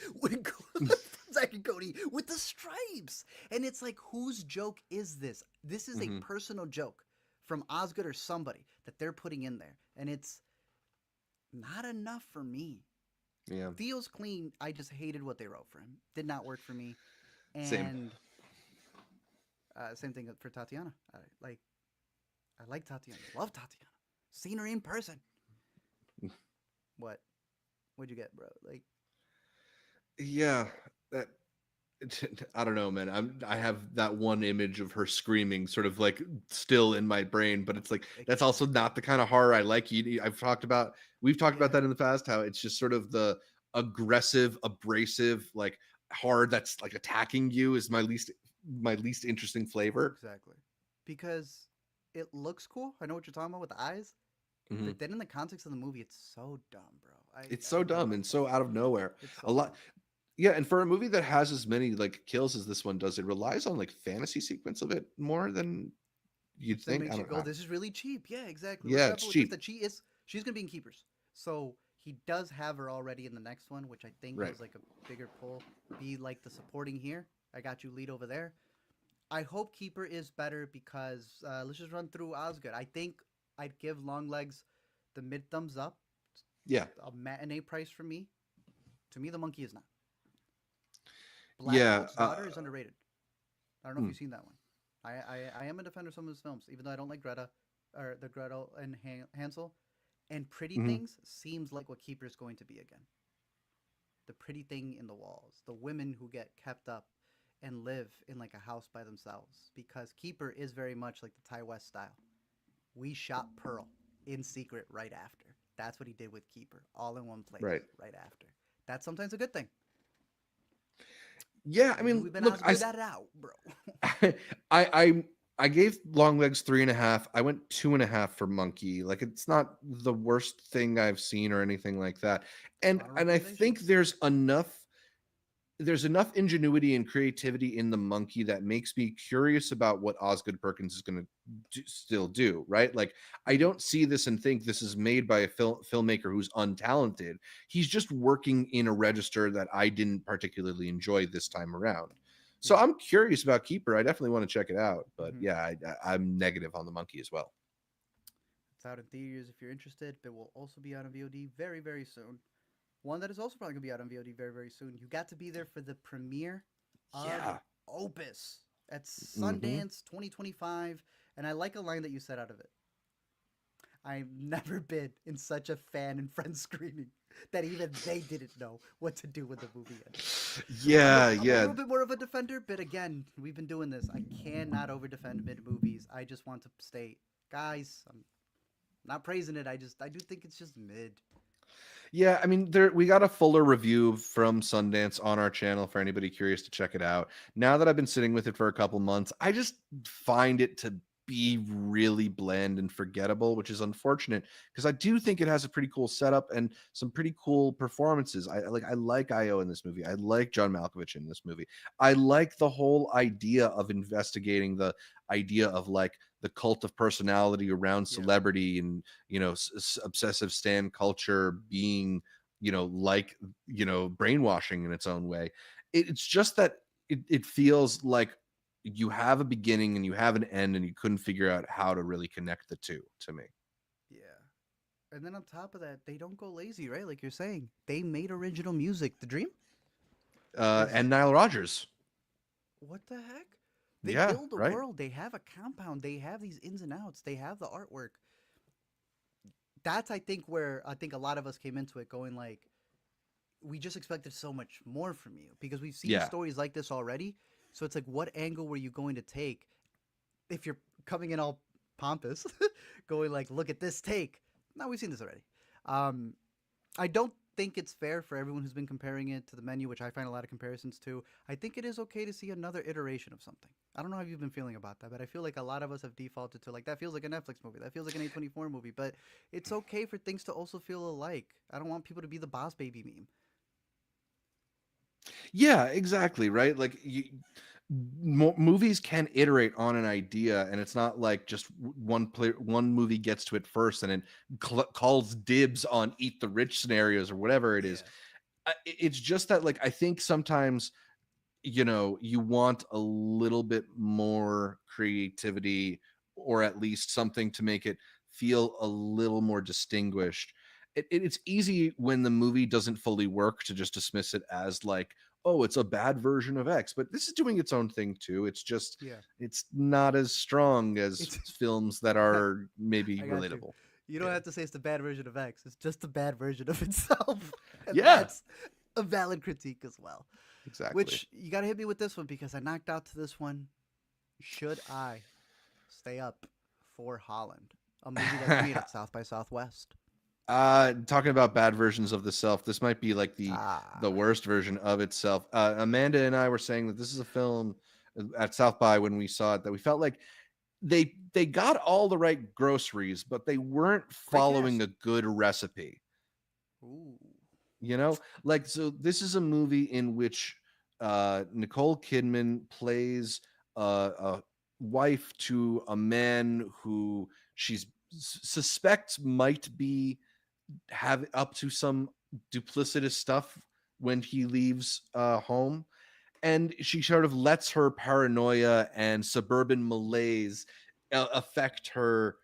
Zach and Cody with the stripes. And it's like, whose joke is this? This is a personal joke from Osgood or somebody that they're putting in there. And it's not enough for me. Yeah. Theo's clean. I just hated what they wrote for him. Did not work for me. And Same. Same thing for Tatiana. I like Tatiana. Love Tatiana. Seen her in person. What? What'd you get, bro? Like, yeah, that I don't know, man. I have that one image of her screaming sort of like still in my brain, but it's like that's also not the kind of horror I like. We've talked about that in the past, how it's just sort of the aggressive, abrasive, like horror that's like attacking you is my least interesting flavor. exactly. Because it looks cool. I know what you're talking about with the eyes. Mhm. But then in the context of the movie, it's so dumb, bro. It's so dumb and so out of nowhere. It's A so lot. dumb. Yeah, and for a movie that has as many like kills as this one does, it relies on like fantasy sequence of it more than you'd That think. I makes you don't go, know. this is really cheap. Yeah, exactly. We're Yeah, careful it's with this, cheap. that she's gonna be in Keepers. So he does have her already in the next one, which I think Right. is like a bigger pull. Be like the supporting here. I got you lead over there. I hope Keeper is better because let's just run through Osgood. I think I'd give Longlegs the mid thumbs up. Yeah. A matinee price for me. To me, the monkey is not. Black Yeah. Coat's Daughter is underrated. I don't know if Hmm. you've seen that one. I am a defender of some of his films, even though I don't like Greta or the Gretel and Hansel. And Pretty Mhm. Things seems like what Keeper is going to be again. The pretty thing in the walls, the women who get kept up and live in like a house by themselves. Because Keeper is very much like the Ty West style. We shot Pearl in secret right after. That's what he did with Keeper, all in one place, Right. right after. That's sometimes a good thing. Yeah, I Maybe mean, we've been look, good at it out, bro. I gave Longlegs 3.5. I went 2.5 for Monkey. Like it's not the worst thing I've seen or anything like that. And Not a and I think recommendation. there's enough ingenuity and creativity in the Monkey that makes me curious about what Osgood Perkins is going to still do, right? Like I don't see this and think this is made by a filmmaker who's untalented. He's just working in a register that I didn't particularly enjoy this time around. So Yeah. I'm curious about Keeper. I definitely want to check it out, but Mhm. yeah, I'm negative on the Monkey as well. It's out in theaters if you're interested, but will also be out on VOD very, very soon. One that is also probably going to be out on VOD very, very soon. You got to be there for the premiere of Yeah. Opus at Mm-hmm. Sundance 2025. And I like a line that you said out of it. I've never been in such a fan and friend screening that even they didn't know what to do when the movie ended. Yeah, I'm a yeah. little bit more of a defender, but again, we've been doing this. I cannot over defend mid movies. I just want to state, guys, I'm not praising it. I do think it's just mid. Yeah, I mean, there we got a fuller review from Sundance on our channel for anybody curious to check it out. Now that I've been sitting with it for a couple months, I just find it to be really bland and forgettable, which is unfortunate because I do think it has a pretty cool setup and some pretty cool performances. I like Io in this movie. I like John Malkovich in this movie. I like the whole idea of investigating the idea of like the cult of personality around Yeah. celebrity and obsessive stan culture being like brainwashing in its own way. It's just that it feels like you have a beginning and you have an end and you couldn't figure out how to really connect the two to me. Yeah. And then on top of that, they don't go lazy, right? Like you're saying, they made original music. The Dream is And Nile Rodgers. what the heck? They Yeah, build a right. world. They have a compound. They have these ins and outs. They have the artwork. That's I think where I think a lot of us came into it going like we just expected so much more from you because we've seen Yeah. stories like this already. So it's like what angle were you going to take if you're coming in all pompous, going like, look at this take. Now we've seen this already. Um, I don't think it's fair for everyone who's been comparing it to the menu, which I find a lot of comparisons to. I think it is okay to see another iteration of something. I don't know how you've been feeling about that, but I feel like a lot of us have defaulted to like that feels like a Netflix movie, that feels like an A24 movie, but it's okay for things to also feel alike. I don't want people to be the boss baby meme. Yeah, exactly, right? Like movies can iterate on an idea, and it's not like just one movie gets to it first and then calls dibs on eat the rich scenarios or whatever it is. Yeah. It's just that like I think sometimes you want a little bit more creativity or at least something to make it feel a little more distinguished. It's easy when the movie doesn't fully work to just dismiss it as like, oh, it's a bad version of X, but this is doing its own thing too. It's just Yeah. it's not as strong as It's films that are maybe I got you. relatable. You don't Yeah, have to say it's the bad version of X. It's just a bad version of itself. And yeah, that's a valid critique as well. exactly. Which you got to hit me with this one because I knocked out to this one. Should I stay up for Holland? A movie that premiered at South by Southwest. Talking about bad versions of the self, this might be like the Ah, worst version of itself. Amanda and I were saying that this is a film at South by when we saw it that we felt like they got all the right groceries, but they weren't great following cast. a good recipe. Ooh, Like so this is a movie in which Nicole Kidman plays a wife to a man who she's suspects might be have up to some duplicitous stuff when he leaves home, and she sort of lets her paranoia and suburban malaise affect her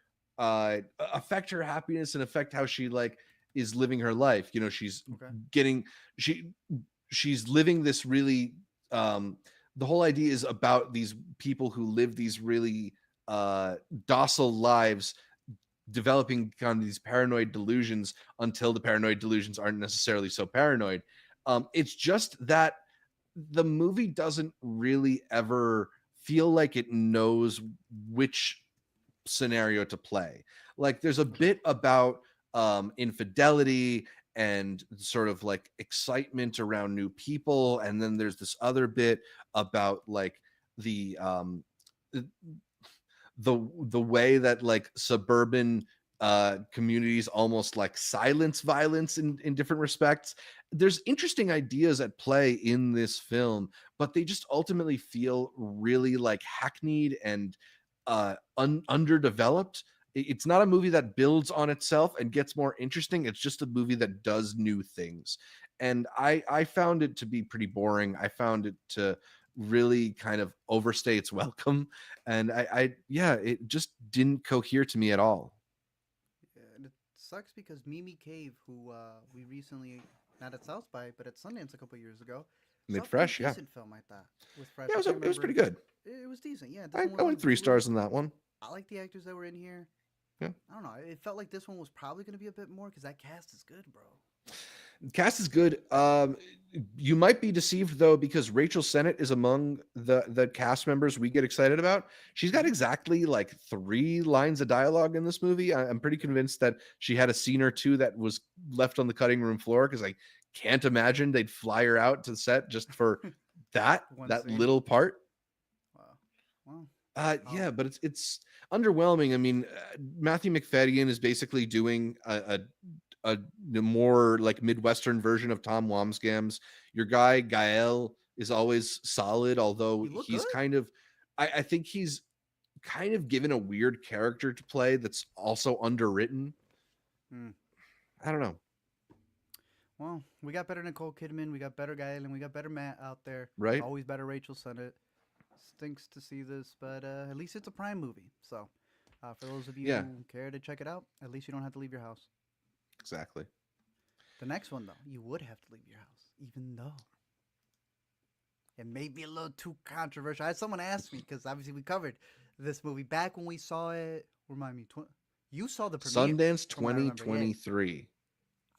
happiness and affect how she like is living her life. She's okay. getting she she's living this really the whole idea is about these people who live these really docile lives, developing kind of these paranoid delusions until the paranoid delusions aren't necessarily so paranoid. It's just that the movie doesn't really ever feel like it knows which scenario to play. Like there's a Okay. bit about infidelity and sort of like excitement around new people, and then there's this other bit about like the the way that like suburban communities almost like silence violence in different respects. There's interesting ideas at play in this film, but they just ultimately feel really like hackneyed and underdeveloped. It's not a movie that builds on itself and gets more interesting. It's just a movie that does new things, and I found it to be pretty boring. I found it to really kind of overstay its welcome, and yeah, it just didn't cohere to me at all. Yeah, and it sucks because Mimi Cave, who we recently, not at South by, but at Sundance a couple years ago, saw Mid a pretty fresh, yeah. decent film, I thought, with Fresh. Yeah, I can't it was pretty remember. good. It was decent. Yeah, this I, one I wasn't went three brutal. stars on that one. I like the actors that were in here. Yeah. I don't know. It felt like this one was probably going to be a bit more because that cast is good, bro. Cast is good. You might be deceived though, because Rachel Sennett is among the cast members we get excited about. She's got exactly like 3 lines of dialogue in this movie. I'm pretty convinced that she had a scene or two that was left on the cutting room floor, because I can't imagine they'd fly her out to the set just for that One that scene. little part. Wow. Well, Yeah, I'll, but it's underwhelming. I mean, Matthew McFadden is basically doing a more like Midwestern version of Tom Wamsgams. Your guy Gael is always solid, although he looked he's good. kind of, I think he's kind of given a weird character to play that's also underwritten. Hmm. I don't know, Well, we got better Nicole Kidman, we got better Gael, and we got better Matt out there. right? Always better Rachel Sennett. Stinks to see this, but at least it's a Prime movie. So, for those of you Yeah, who care to check it out, at least you don't have to leave your house. exactly. The next one, though, you would have to leave your house, even though it may be a little too controversial. I had someone ask me because obviously we covered this movie back when we saw it. Remind me, you saw the premiere, Sundance from what I remember. Yeah, 2023.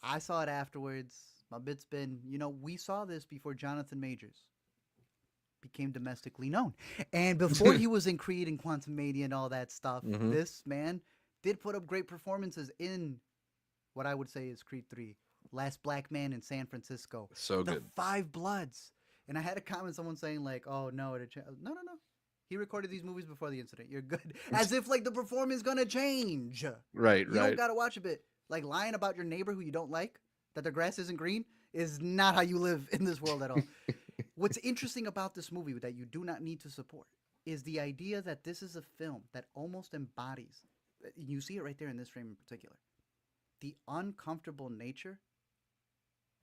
I saw it afterwards. My bit's been, we saw this before Jonathan Majors became domestically known. And before he was in Creed and Quantum Mania and all that stuff, Hmm. this man did put up great performances in what I would say is Creed 3, Last Black Man in San Francisco, So The good. Five Bloods. And I had a comment, someone saying, like, oh, no, no, no, no. He recorded these movies before the incident. You're good. As if, like, the performance is going to change. Right, You don't right. got to watch a bit. Like, lying about your neighbor who you don't like, that their grass isn't green, is not how you live in this world at all. What's interesting about this movie that you do not need to support is the idea that this is a film that almost embodies, you see it right there in this frame in particular, the uncomfortable nature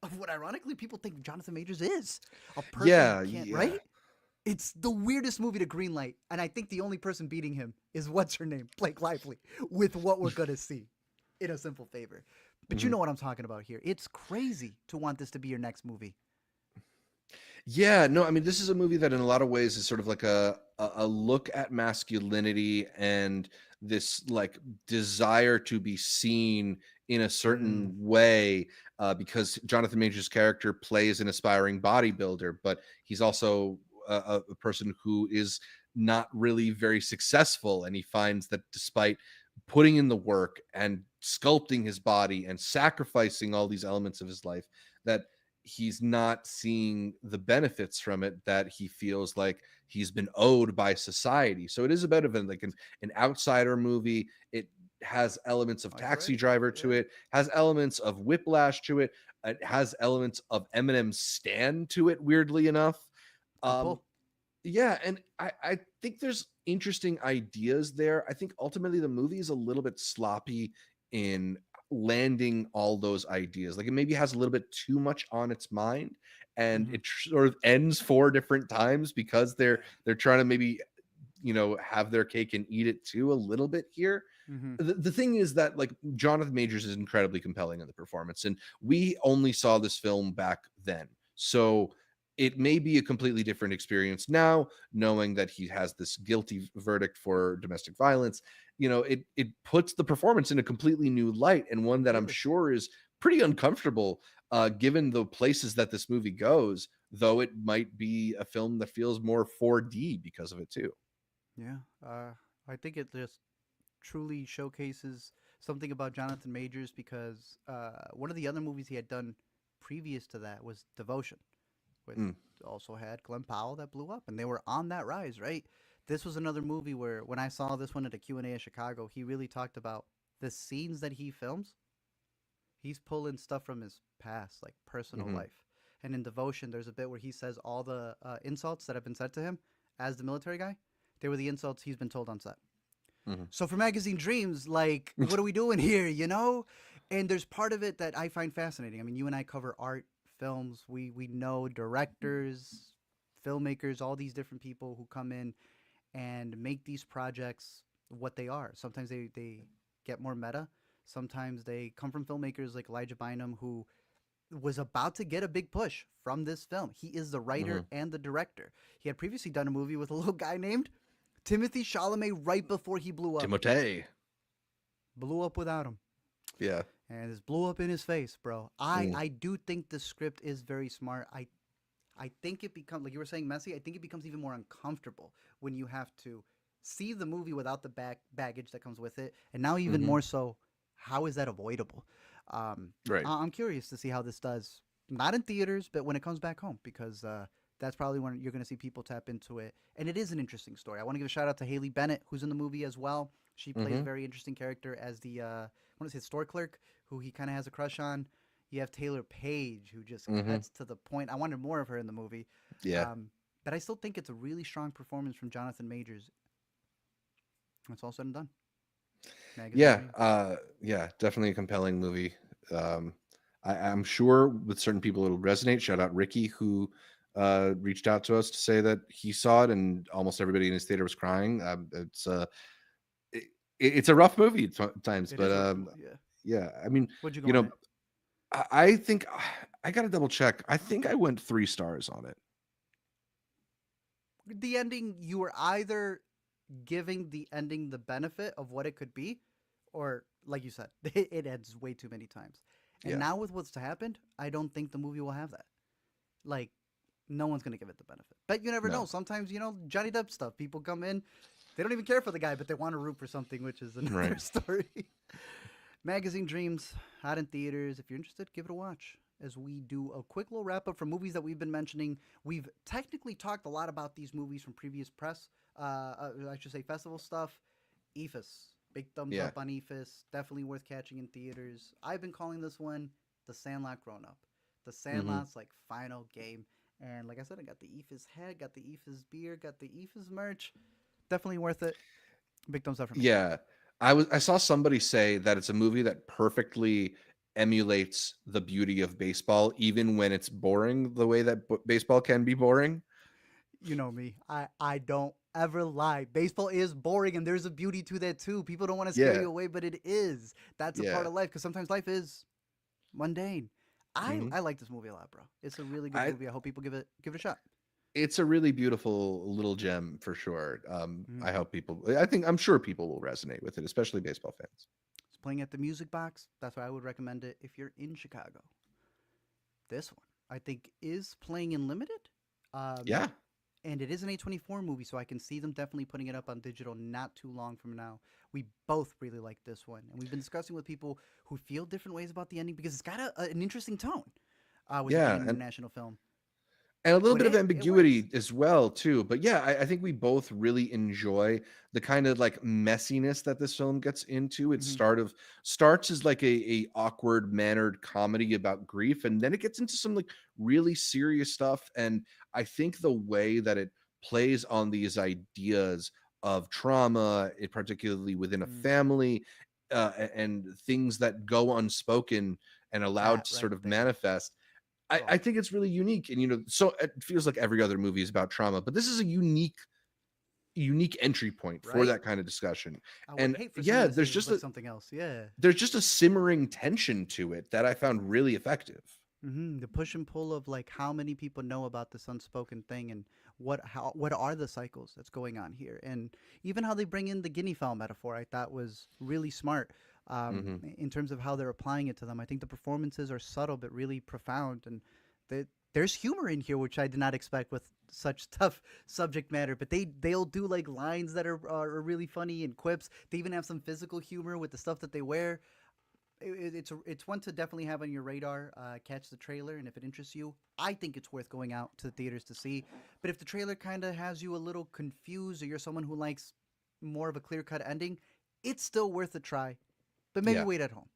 of what ironically people think Jonathan Majors is. A person Yeah, who can't, yeah. right? It's the weirdest movie to greenlight, and I think the only person beating him is what's her name, Blake Lively, with what we're gonna see in A Simple Favor. But you Mhm. know what I'm talking about here. It's crazy to want this to be your next movie. Yeah, no, I mean, this is a movie that in a lot of ways is sort of like a look at masculinity and this like desire to be seen in a certain Mm, way, because Jonathan Major's character plays an aspiring bodybuilder, but he's also a person who is not really very successful, and he finds that despite putting in the work and sculpting his body and sacrificing all these elements of his life, that he's not seeing the benefits from it that he feels like he's been owed by society. So it is a bit of an outsider movie. It has elements of I was Taxi ready. Driver to Yeah. it, has elements of Whiplash to it, it has elements of Eminem's Stand to it, weirdly enough. Good um pull. yeah, and I think there's interesting ideas there. I think ultimately the movie is a little bit sloppy in landing all those ideas. Like it maybe has a little bit too much on its mind, and Hmm. it sort of ends 4 different times because they're Yeah. they're trying to maybe have their cake and eat it too a little bit here. Hmm. The thing is that like Jonathan Majors is incredibly compelling in the performance, and we only saw this film back then, so it may be a completely different experience now, knowing that he has this guilty verdict for domestic violence. It puts the performance in a completely new light, and one that I'm Completely. sure is pretty uncomfortable, given the places that this movie goes. Though it might be a film that feels more 4D because of it too. Yeah. I think it just truly showcases something about Jonathan Majors because one of the other movies he had done previous to that was Devotion, which Mm, also had Glenn Powell that blew up, and they were on that rise, right? This was another movie where when I saw this one at a Q&A in Chicago, he really talked about the scenes that he films. He's pulling stuff from his past, like personal mhm, life. And in Devotion, there's a bit where he says all the insults that have been said to him as the military guy, they were the insults he's been told on set. mhm. So for Magazine Dreams, like, what are we doing here, you know? And there's part of it that I find fascinating. I mean, you and I cover art, films. We know directors, filmmakers, all these different people who come in and make these projects what they are. Sometimes they get more meta. Sometimes they come from filmmakers like Elijah Bynum, who was about to get a big push from this film. He is the writer Mhm. and the director. He had previously done a movie with a little guy named Timothy Chalamet right before he blew up. Timothée. Blew up without him. Yeah. and this blew up in his face, bro. Mm, I do think the script is very smart. I think it becomes, like you were saying, messy. I think it becomes even more uncomfortable when you have to see the movie without the baggage that comes with it, and now even hmm. more so, how is that avoidable? Um, Right. I'm curious to see how this does, not in theaters, but when it comes back home, because that's probably when you're going to see people tap into it, and it is an interesting story. I want to give a shout out to Haley Bennett, who's in the movie as well. She plays a Hmm. very interesting character as the I want to say store clerk, who he kind of has a crush on. You have Taylor Page, who just Hmm. cuts to the point. I wanted more of her in the movie. Yeah. Um, but I still think it's a really strong performance from Jonathan Majors. It's all said and done. Magazine Yeah. Dreams. Yeah. Definitely a compelling movie. Um, I'm sure with certain people it'll resonate. Shout out Ricky, who reached out to us to say that he saw it, and almost everybody in his theater was crying. It, it's a rough movie at times, It but is a rough movie, yeah. yeah. I mean, What'd you go you on know, it? I think I got to double check. I think I went 3 stars on it. The ending, you were either giving the ending the benefit of what it could be, or, like you said, it ends way too many times. And Yeah. now with what's happened, I don't think the movie will have that. Like, no one's going to give it the benefit. But you never know. No. Sometimes, Johnny Depp stuff, people come in, they don't even care for the guy, but they want to root for something, which is another Right. story. Magazine Dreams, out in theaters. If you're interested, give it a watch. As we do a quick little wrap up for movies that we've been mentioning, we've technically talked a lot about these movies from previous press, I should say festival stuff. Eephus, big thumbs Yeah. up on Eephus. Definitely worth catching in theaters. I've been calling this one the Sandlot Grown Up. The Hmm. Sandlot's like final game. And like I said, I got the Eephus head, got the Eephus beer, got the Eephus merch. Definitely worth it. Big thumbs up for me. Yeah. I saw somebody say that it's a movie that perfectly emulates the beauty of baseball, even when it's boring the way that baseball can be boring. You know me. I don't ever lie. Baseball is boring, and there's a beauty to that too. People don't want to scare Yeah. you away, but it is. That's a part Yeah. of life, because sometimes life is mundane. I Hmm. I like this movie a lot, bro. It's a really good I movie. I hope people give it a shot. It's a really beautiful little gem for sure. Mhm. I hope people. I'm sure people will resonate with it, especially baseball fans. It's playing at the Music Box. That's why I would recommend it if you're in Chicago. This one, I think, is playing in limited. Um, Yeah. and it is an A24 movie, so I can see them definitely putting it up on digital not too long from now. We both really like this one, and we've been discussing with people who feel different ways about the ending because it's got an interesting tone with it being Yeah. an international film. And a little But bit of it works. ambiguity as well too, but yeah, I think we both really enjoy the kind of like messiness that this film gets into. It Hmm. starts as like a awkward mannered comedy about grief, and then it gets into some like really serious stuff. And I think the way that it plays on these ideas of trauma, particularly within a Mm, family, and things that go unspoken and allowed that to right sort of there. manifest. Oh, I think it's really unique, and so it feels like every other movie is about trauma, but this is a unique entry point for right? that kind of discussion. I would And hate for someone yeah, to say this was like something else. Yeah. there's just a simmering tension to it that I found really effective. The push and pull of like how many people know about this unspoken thing, and what are the cycles that's going on here, and even how they bring in the guinea fowl metaphor, I thought was really smart. Hmm. In terms of how they're applying it to them, I think the performances are subtle but really profound, and there's humor in here, which I did not expect with such tough subject matter. But they'll do like lines that are really funny and quips. They even have some physical humor with the stuff that they wear. It's one to definitely have on your radar. Catch the trailer, and if it interests you, I think it's worth going out to the theaters to see. But if the trailer kind of has you a little confused, or you're someone who likes more of a clear cut ending, it's still worth a try. But maybe Yeah. wait at home.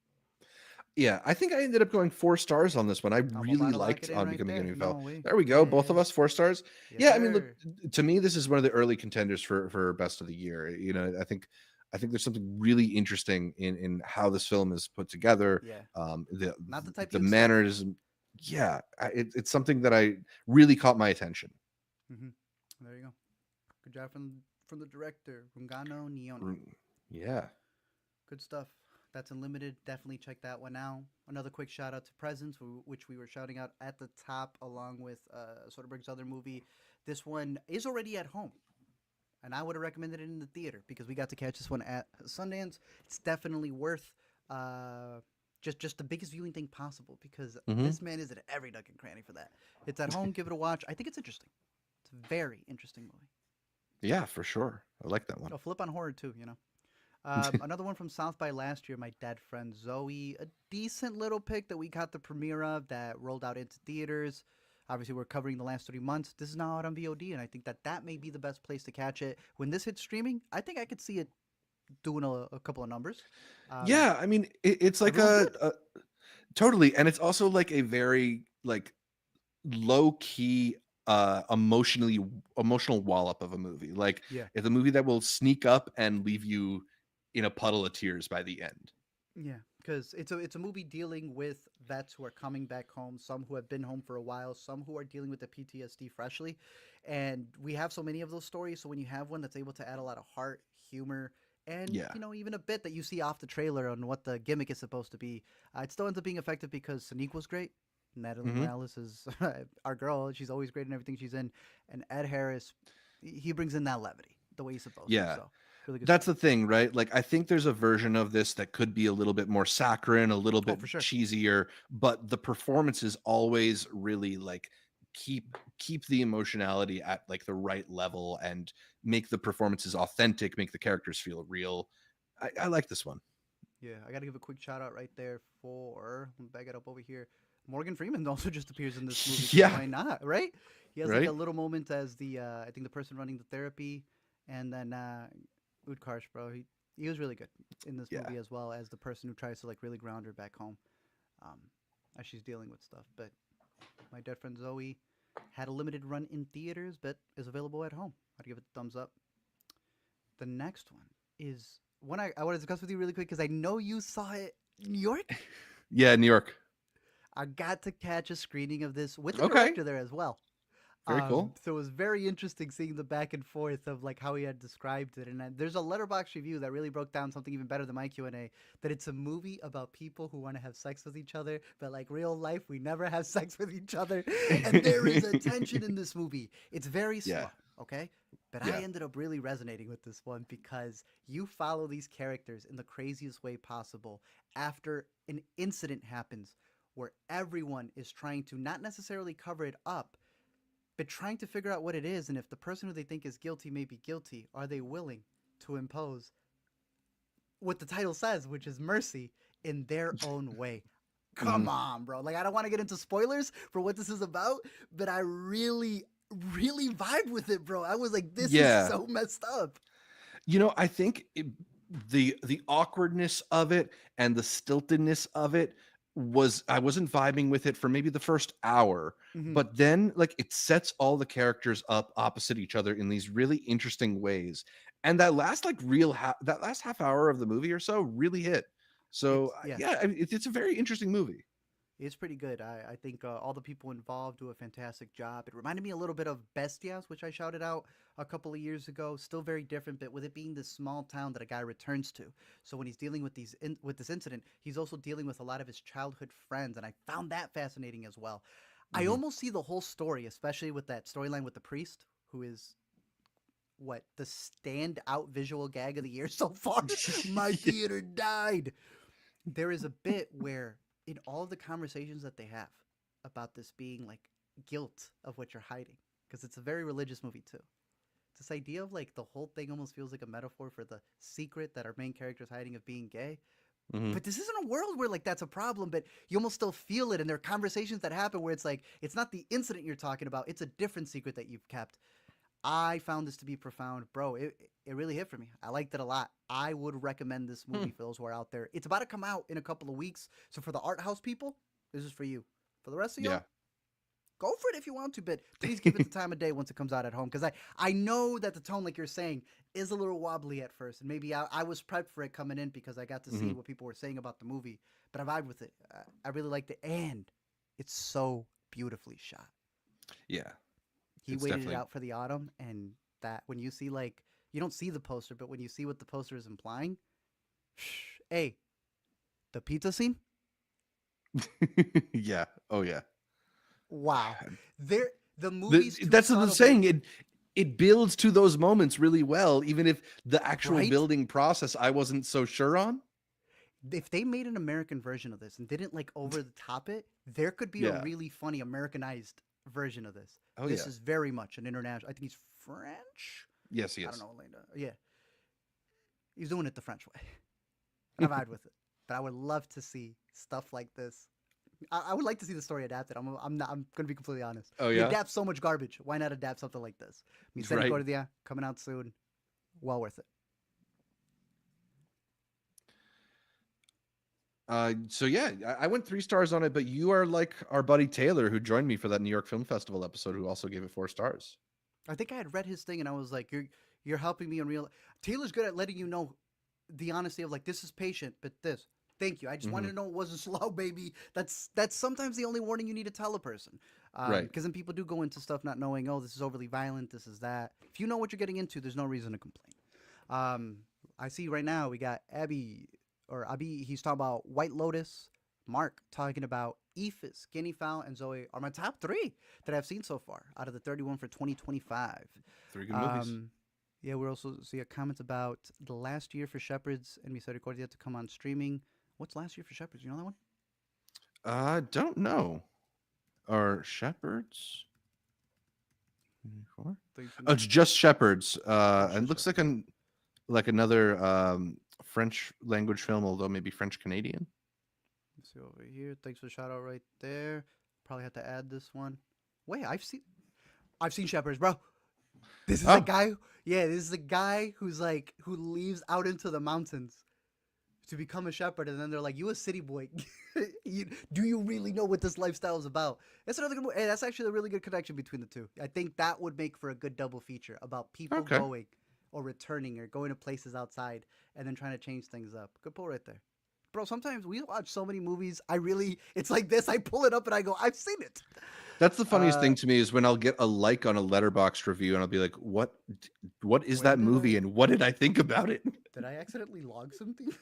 Yeah, I think I ended up going 4 stars on this one. I I'm really about to lock liked it in On right Becoming there. Enemy Fell. No way. There we Yeah, go, yeah, both yeah. of us 4 stars. Yes, Yeah, I mean, look, sir. to me, this is one of the early contenders for best of the year. I think there's something really interesting in how this film is put together. Yeah. The Not the type the you'd skip. mannerism, yeah, it's something that I really caught my attention. Hmm. There you go. Good job from the director, Rungano Nione. Mm, yeah, Good stuff. That's Unlimited. Definitely check that one out. Another quick shout out to Presence, which we were shouting out at the top, along with Soderbergh's other movie. This one is already at home, and I would have recommended it in the theater because we got to catch this one at Sundance. It's definitely worth uh, just the biggest viewing thing possible because Hmm. this man is at every nook and cranny for that. It's at home. Give it a watch. I think it's interesting. It's a very interesting movie. Yeah, for sure. I like that one. Oh, flip on horror too. Another one from South by last year, my dead friend Zoe. A decent little pick that we got the premiere of that rolled out into theaters. Obviously, we're covering the last 3 months. This is now out on VOD, and I think that may be the best place to catch it. When this hits streaming, I think I could see it doing a couple of numbers. Um, Yeah, I mean, it's like Everyone's good. a totally, and it's also like a very like low key emotional wallop of a movie. Like Yeah. it's a movie that will sneak up and leave you in a puddle of tears by the end. Yeah, because it's a movie dealing with vets who are coming back home, some who have been home for a while, some who are dealing with the PTSD freshly, and we have so many of those stories. So when you have one that's able to add a lot of heart, humor, and Yeah. even a bit that you see off the trailer on what the gimmick is supposed to be, it still ends up being effective because Sonique was great. Natalie Hmm. Morales is our girl. She's always great in everything she's in, and Ed Harris, he brings in that levity the way he's supposed to. Yeah. So really good That's stuff. the thing, right? Like I think there's a version of this that could be a little bit more saccharine, a little Oh, bit for sure. cheesier, but the performances always really like keep the emotionality at like the right level and make the performances authentic, make the characters feel real. I like this one. Yeah, I got to give a quick shout out right there for, let me back it up over here. Morgan Freeman also just appears in this movie because Yeah, why not, right? He has like a right? little moment as I think the person running the therapy, and then Utkarsh, bro, he was really good in this Yeah. movie as well as the person who tries to like really ground her back home, um, as she's dealing with stuff. But my dead friend Zoe had a limited run in theaters, but is available at home. I'd give it a thumbs up. The next one is one I want to discuss with you really quick because I know you saw it in New York. Yeah, New York. I got to catch a screening of this with the Okay. director there as well. Very cool. So it was very interesting seeing the back and forth of like how he had described it. And there's a letterbox review that really broke down something even better than my Q&A, that it's a movie about people who want to have sex with each other, but like real life, we never have sex with each other. And there is a tension in this movie. It's very Yeah. slow, okay? But I Yeah. ended up really resonating with this one because you follow these characters in the craziest way possible after an incident happens where everyone is trying to not necessarily cover it up, but trying to figure out what it is, and if the person who they think is guilty may be guilty, are they willing to impose what the title says, which is mercy, in their own way? Mhm. Come on, bro. Like, I don't want to get into spoilers for what this is about, but I really, really vibe with it, bro. I was like, this is Yeah. so messed up. I think the awkwardness of it and the stiltedness of it was I wasn't vibing with it for maybe the first hour, Hmm. but then like it sets all the characters up opposite each other in these really interesting ways. And that last half hour of the movie or so really hit. So Yeah. yeah, it's a very interesting movie. It's pretty good. I think all the people involved do a fantastic job. It reminded me a little bit of Bestias, which I shouted out a couple of years ago. Still very different, but with it being this small town that a guy returns to. So when he's dealing with with this incident, he's also dealing with a lot of his childhood friends, and I found that fascinating as well. I Mhm. almost see the whole story, especially with that storyline with the priest, who is what the standout visual gag of the year so far. My Yeah. theater died. There is a bit where in all the conversations that they have about this being like guilt of what you're hiding, because it's a very religious movie too. This idea of like the whole thing almost feels like a metaphor for the secret that our main character is hiding of being gay. Mhm. But this isn't a world where like that's a problem, but you almost still feel it. And there are conversations that happen where it's like it's not the incident you're talking about, it's a different secret that you've kept. I found this to be profound, bro. It really hit for me. I liked it a lot. I would recommend this Hmm. movie for those who are out there. It's about to come out in a couple of weeks, so for the art house people, this is for you. For the rest of Yeah. y'all, go for it if you want to, but please give it the time of day once it comes out at home, because I know that the tone, like you're saying, is a little wobbly at first, and maybe I was prepped for it coming in because I got to see Mhm. what people were saying about the movie, but I vibe with it. I really liked it, and it's so beautifully shot. Yeah. He It's waited it definitely out for the autumn, and that when you see like you don't see the poster, but when you see what the poster is implying, hey, the pizza scene, yeah. Oh yeah. wow, there the movie's too That's the subtle, but saying. It builds to those moments really well, even if the actual right, building process I wasn't so sure on. If they made an American version of this and didn't like over the top it, there could be a Yeah. really funny Americanized version of this. Oh This yeah. is very much an international. I think he's French. Yes, he I don't is. know, Elena. Yeah, he's doing it the French way, and I vibe with it. But I would love to see stuff like this. I would like to see the story adapted. I'm not. I'm gonna be completely honest. Oh We yeah. adapt so much garbage. Why not adapt something like this? Right. Misericordia coming out soon. Well worth it. So yeah, I went 3 stars on it, but you are like our buddy Taylor, who joined me for that New York Film Festival episode, who also gave it 4 stars. I think I had read his thing, and I was like, "You're helping me unreal." Taylor's good at letting you know the honesty of like, this is patient, but this. Thank you. I just wanted Mhm. to know it wasn't slow, baby. That's sometimes the only warning you need to tell a person. Right. Because then people do go into stuff not knowing, oh, this is overly violent, this is that. If you know what you're getting into, there's no reason to complain. I see right now we got Abby. He's talking about White Lotus. Mark talking about Eephus, Guinea, Fowl, and Zoe are my top 3 that I've seen so far out of the 31 for 2025. 3 good movies. Yeah, we also see a comment about the last year for Shepherds and Misericordia to come on streaming. What's last year for Shepherds? You know that one? I don't know. Are shepherds? Oh, it's just shepherds. It looks like another French language film, although maybe French Canadian. Let's see over here. Thanks for the shout out right there. Probably have to add this one. Wait, I've seen Shepherds, bro. This is a guy. Yeah, this is a guy who leaves out into the mountains to become a shepherd, and then they're like, "You a city boy? Do you really know what this lifestyle is about?" That's another good movie. Hey, that's actually a really good connection between the two. I think that would make for a good double feature about people going or returning or going to places outside and then trying to change things up. Good pull right there. Bro, sometimes we watch so many movies. It's like this. I pull it up and I go, I've seen it. That's the funniest thing to me is when I'll get a like on a Letterboxd review and I'll be like, what is that movie and what did I think about it? Did I accidentally log something?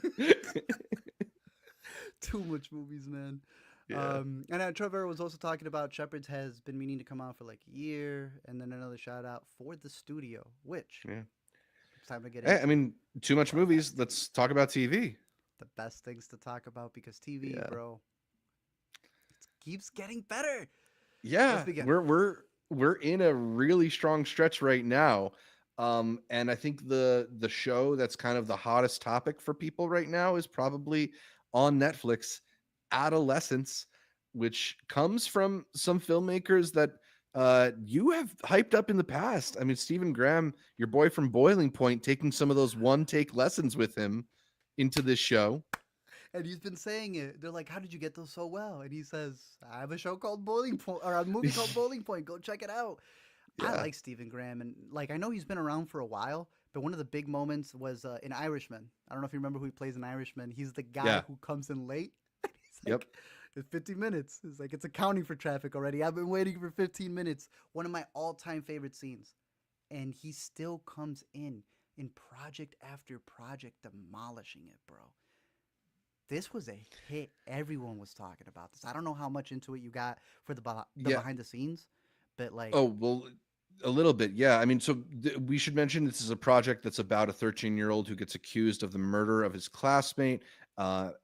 Too much movies, man. Yeah. And Trevor was also talking about Shepherds has been meaning to come out for like a year, and then another shout out for the studio, which it's time to get into. I mean, too much movies. Let's talk about TV. The best things to talk about because TV, bro, it keeps getting better. Yeah, Let's begin. we're in a really strong stretch right now. And I think the show that's kind of the hottest topic for people right now is probably on Netflix, Adolescence, which comes from some filmmakers that you have hyped up in the past. I mean, Stephen Graham, your boy from Boiling Point, taking some of those one-take lessons with him into this show. And he's been saying it. They're like, "How did you get those so well?" And he says, "I have a show called Boiling Point, or a movie called Boiling Point. Go check it out." Yeah. I like Stephen Graham, and like I know he's been around for a while, but one of the big moments was in Irishman. I don't know if you remember who he plays in Irishman. He's the guy who comes in late. He's like, it's 15 minutes. It's like it's accounting for traffic already. I've been waiting for 15 minutes. One of my all-time favorite scenes, and he still comes in project after project, demolishing it, bro. This was a hit. Everyone was talking about this. I don't know how much into it you got for the behind the scenes, but like, oh well, a little bit, yeah. I mean, so we should mention this is a project that's about a 13-year-old who gets accused of the murder of his classmate,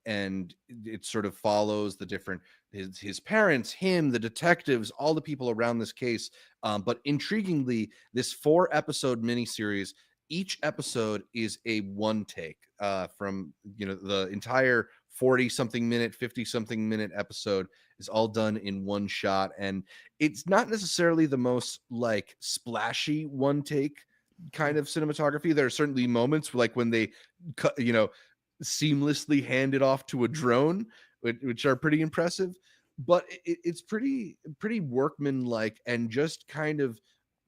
and it sort of follows the different his parents, him, the detectives, all the people around this case. But intriguingly, this 4-episode miniseries. Each episode is a one take from the entire 40-something minute, 50-something minute episode is all done in one shot, and it's not necessarily the most like splashy one take kind of cinematography. There are certainly moments like when they cut, seamlessly hand it off to a drone, which are pretty impressive, but it's pretty workmanlike and just kind of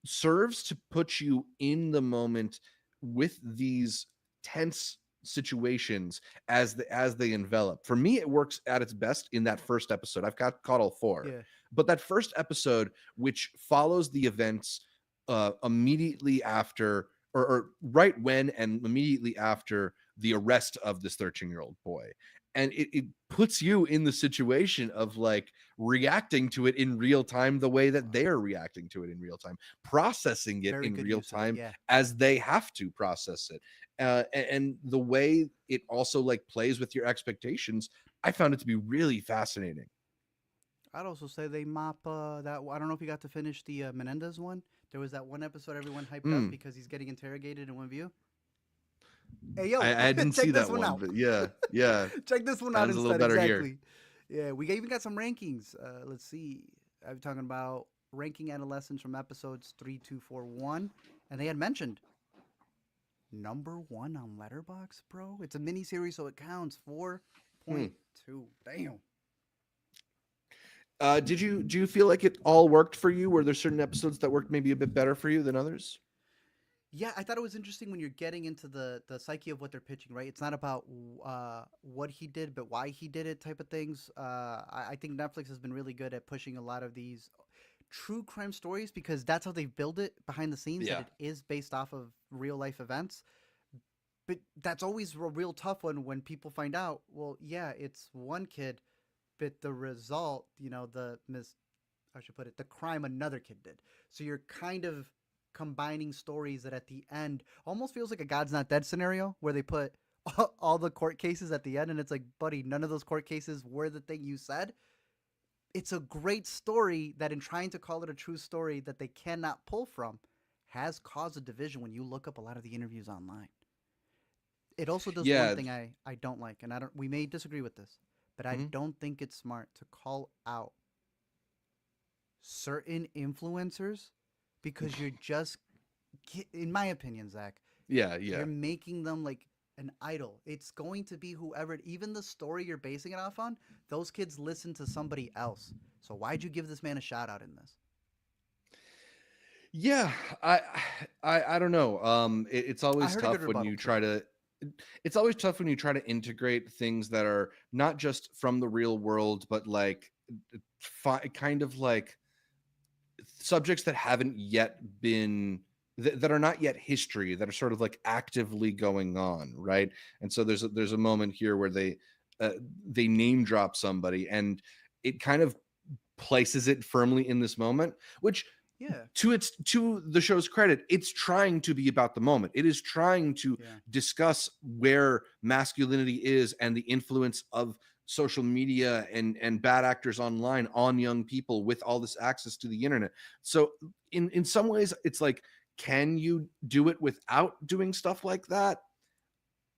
serves to put you in the moment with these tense situations as they envelop. For me, it works at its best in that first episode. I've caught all 4, but that first episode, which follows the events immediately after, or right when and immediately after the arrest of this 13-year-old boy. And it puts you in the situation of like reacting to it in real time, the way that they're reacting to it in real time, processing it in real time as they have to process it. and the way it also like plays with your expectations, I found it to be really fascinating. I'd also say they mop that. I don't know if you got to finish the Menendez one. There was that one episode everyone hyped up Mm, because he's getting interrogated in one view. Hey yo, I didn't see check this that one one, out. but yeah, yeah, Check this one out sounds a little instead. better here. Exactly. Yeah, we even got some rankings. Let's see. I'm talking about ranking Adolescence from episodes 3, 2, 4, 1, and they had mentioned #1 on Letterbox, bro. It's a mini series, so it counts. Hmm. 4.2. Damn. Do you feel like it all worked for you? Were there certain episodes that worked maybe a bit better for you than others? Yeah, I thought it was interesting when you're getting into the psyche of what they're pitching, right? It's not about what he did, but why he did it, type of things. I think Netflix has been really good at pushing a lot of these true crime stories because that's how they build it behind the scenes. That Yeah. it is based off of real life events, but that's always a real tough one when people find out. Well, yeah, it's one kid, but the result, I should put it, the crime another kid did. So you're kind of combining stories that at the end almost feels like a God's Not Dead scenario where they put all the court cases at the end and it's like, buddy, none of those court cases were the thing you said. It's a great story that in trying to call it a true story that they cannot pull from has caused a division when you look up a lot of the interviews online. It also does one Yeah. thing I don't like, and I don't we may disagree with this, but I Mhm. don't think it's smart to call out certain influencers because you're just, in my opinion, Zach, Yeah, you're yeah. making them like an idol. It's going to be whoever, even the story you're basing it off on, those kids listen to somebody else. So why'd you give this man a shout out in this? Yeah, I I don't know. It's I always heard a good tough when rebuttal you too. try to it's always tough when you try to integrate things that are not just from the real world, but like kind of like subjects that haven't yet been that are not yet history, that are sort of like actively going on, right? And so there's a moment here where uh, they name drop somebody, and it kind of places it firmly in this moment, which Yeah, to the show's credit, it's trying to be about the moment. It is trying to yeah. discuss where masculinity is and the influence of social media and bad actors online on young people with all this access to the internet. So in some ways it's like, can you do it without doing stuff like that?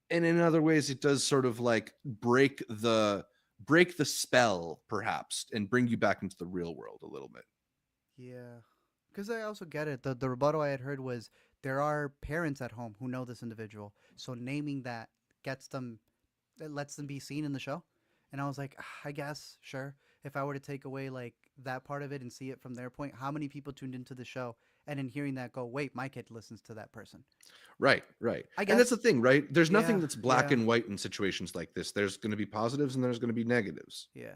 And in other ways it does sort of like break the spell perhaps and bring you back into the real world a little bit. Yeah. Because I also get it. The rebuttal I had heard was there are parents at home who know this individual. So naming that gets them, it lets them be seen in the show. And I was like, I guess, sure. If I were to take away like that part of it and see it from their point, how many people tuned into the show and in hearing that go, wait, my kid listens to that person? Right, right. I And that's the guess. thing, right? There's nothing Yeah, that's black yeah, and white in situations like this. There's going to be positives and there's going to be negatives. yeah.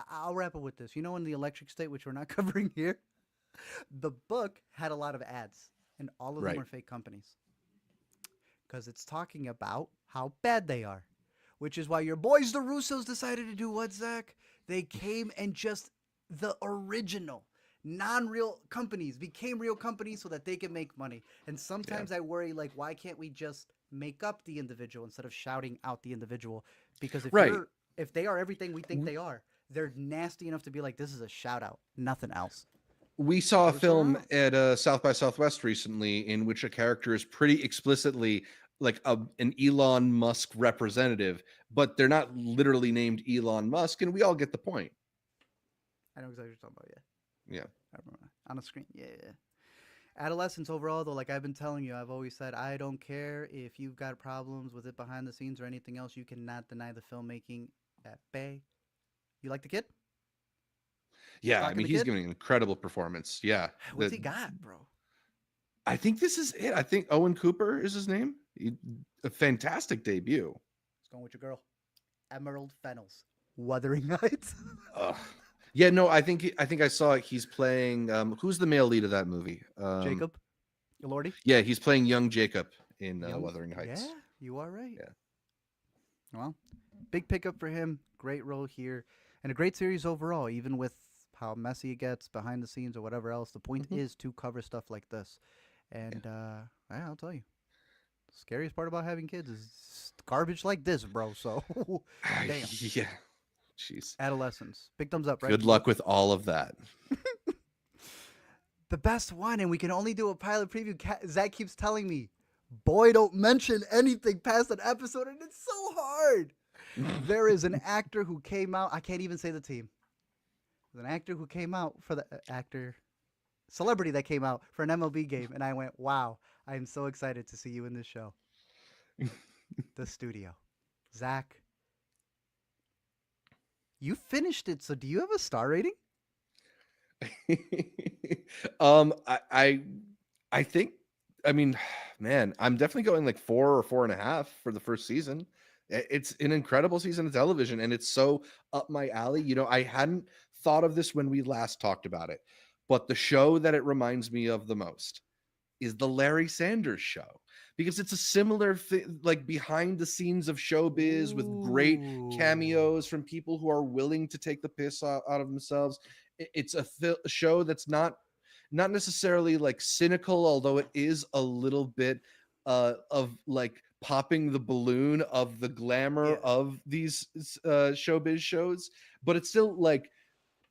I'll wrap up with this. You know, in the Electric State, which we're not covering here, the book had a lot of ads, and all of them Right. are fake companies because it's talking about how bad they are. Which is why your boys, the Russos, decided to do what, Zach? They came and just the original non-real companies became real companies so that they can make money. And Yeah. sometimes I worry, like, why can't we just make up the individual instead of shouting out the individual? Because Right. if they are everything we think W- they are, they're nasty enough to be like, this is a shout out, nothing else. We The saw a juice film around. at South by Southwest recently in which a character is pretty explicitly like an Elon Musk representative, but they're not literally named Elon Musk, and we all get the point. I know exactly what you're talking about. Yeah, Yeah. I remember on the screen. Yeah, yeah. Adolescence overall, though, like I've been telling you, I've always said I don't care if you've got problems with it behind the scenes or anything else. You cannot deny the filmmaking at bay. You like the kid? Yeah, I Rocking mean the he's kid? giving an incredible performance. Yeah. What's The he got, bro? I think this is it. I think Owen Cooper is his name. A fantastic debut. What's going with your girl? Emerald Fennels. Wuthering Heights. Ugh. Yeah, no, I think I saw it. He's playing who's the male lead of that movie? Jacob. Lordy. Yeah, he's playing young Jacob in Young. Wuthering Yeah, Heights. you are right. Yeah. Well, big pickup for him. Great role here. And a great series overall, even with how messy it gets behind the scenes or whatever else. The point Hmm. is to cover stuff like this. Yeah. And yeah, I'll tell you. Scariest part about having kids is garbage like this, bro. So, damn. Yeah. Jeez. Adolescence. Big thumbs up, right? Good luck with all of that. The best one, and we can only do a pilot preview. Zach keeps telling me, boy, don't mention anything past an episode, and it's so hard. There is an actor who came out. I can't even say the team. There's an actor who came out for the celebrity that came out for an MLB game, and I went, wow, I am so excited to see you in this show. The studio. Zach, you finished it, so do you have a star rating? I think, I mean, man, I'm definitely going like 4 or 4.5 for the first season. It's an incredible season of television, and it's so up my alley. You know, I hadn't thought of this when we last talked about it, but the show that it reminds me of the most is the Larry Sanders Show, because it's a similar like behind the scenes of showbiz with great cameos from people who are willing to take the piss out of themselves. It's a show that's not necessarily like cynical, although it is a little bit of like popping the balloon of the glamour of these showbiz shows, but it's still like